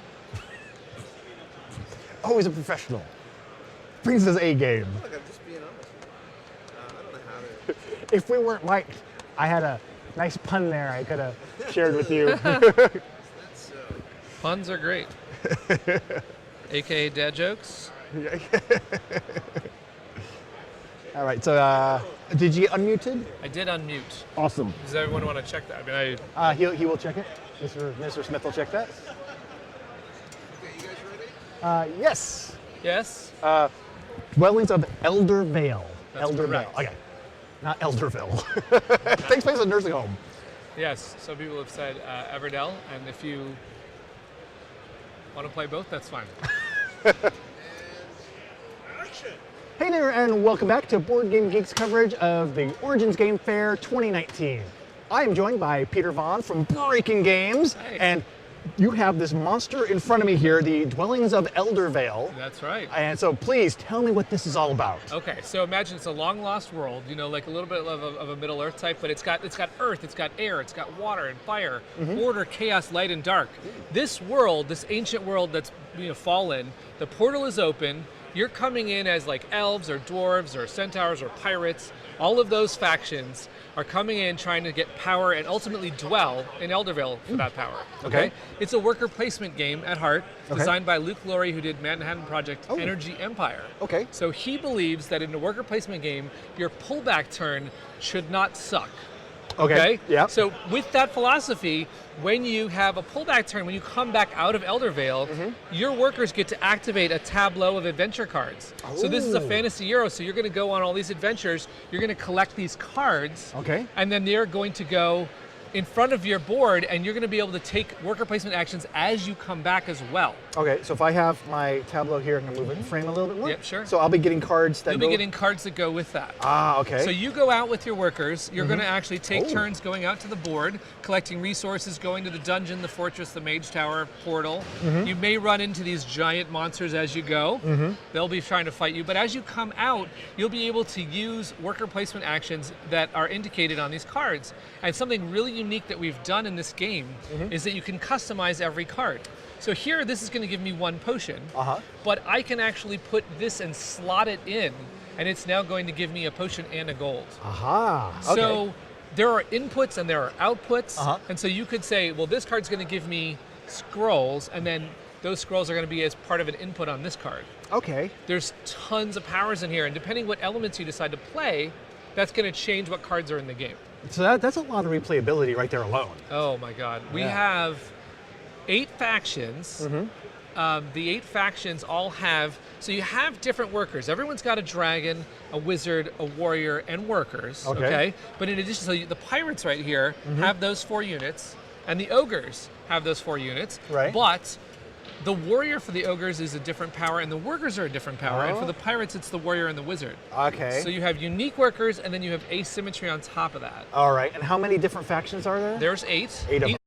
Always a professional. Brings his A game. Look, I'm just being honest. I don't know how to. If we weren't mic'd, I had a nice pun there I could have shared with you. Puns are great. AKA dad jokes. All right, so did you get unmuted? I did unmute. Awesome. Does everyone want to check that? I mean, He will check it. Mr. Smith will check that. Okay, you guys ready? Yes. Yes. Dwellings of Eldervale. That's Eldervale. correct. Okay. Not Elderville. Takes place in a nursing home. yes. Some people have said Everdell, and if you want to play both, that's fine. Hey there, and welcome back to Board Game Geek's coverage of the Origins Game Fair 2019. I am joined by Peter Vaughn from Breaking Games, and you have this monster in front of me here, the Dwellings of Eldervale. That's right. And so please tell me what this is all about. Okay, so imagine it's a long lost world, you know, like a little bit of a Middle Earth type, but it's got earth, it's got air, it's got water and fire, order, chaos, light, and dark. This world, this ancient world that's fallen, the portal is open. You're coming in as like elves or dwarves or centaurs or pirates. All of those factions are coming in trying to get power and ultimately dwell in Eldervale for that power. Okay. It's a worker placement game at heart, Okay. designed by Luke Laurie, who did Manhattan Project Energy Empire. Okay. So he believes that in a worker placement game, your pullback turn should not suck. Okay. Yeah. So with that philosophy, when you have a pullback turn, when you come back out of Eldervale, your workers get to activate a tableau of adventure cards. So this is a Oh. fantasy Euro, so you're going to go on all these adventures, you're going to collect these cards, Okay. and then they're going to go in front of your board, and you're going to be able to take worker placement actions as you come back as well. Okay, so if I have my tableau here, I'm going to move it in frame a little bit more. Yep, sure. So I'll be getting cards that You'll go... be getting cards that go with that. Ah, okay. So you go out with your workers. You're going to actually take Oh. turns going out to the board, collecting resources, going to the dungeon, the fortress, the mage tower, portal. Mhm. You may run into these giant monsters as you go. They'll be trying to fight you. But as you come out, you'll be able to use worker placement actions that are indicated on these cards. And something really unique that we've done in this game is that you can customize every card. So here, this is going to give me one potion, but I can actually put this and slot it in, and it's now going to give me a potion and a gold. Aha. Okay. So there are inputs and there are outputs, and so you could say, well, this card's going to give me scrolls, and then those scrolls are going to be as part of an input on this card. Okay. There's tons of powers in here, and depending what elements you decide to play, that's going to change what cards are in the game. So that's a lot of replayability right there alone. Oh my God. We Yeah. have 8 factions. The 8 factions all have, so you have different workers. Everyone's got a dragon, a wizard, a warrior, and workers. Okay. But in addition, so the pirates right here have those 4 units, and the ogres have those 4 units. Right. But the warrior for the ogres is a different power, and the workers are a different power. And for Oh. the pirates, it's the warrior and the wizard. Okay. So you have unique workers, and then you have asymmetry on top of that. All right, and how many different factions are there? There's 8. Eight of them.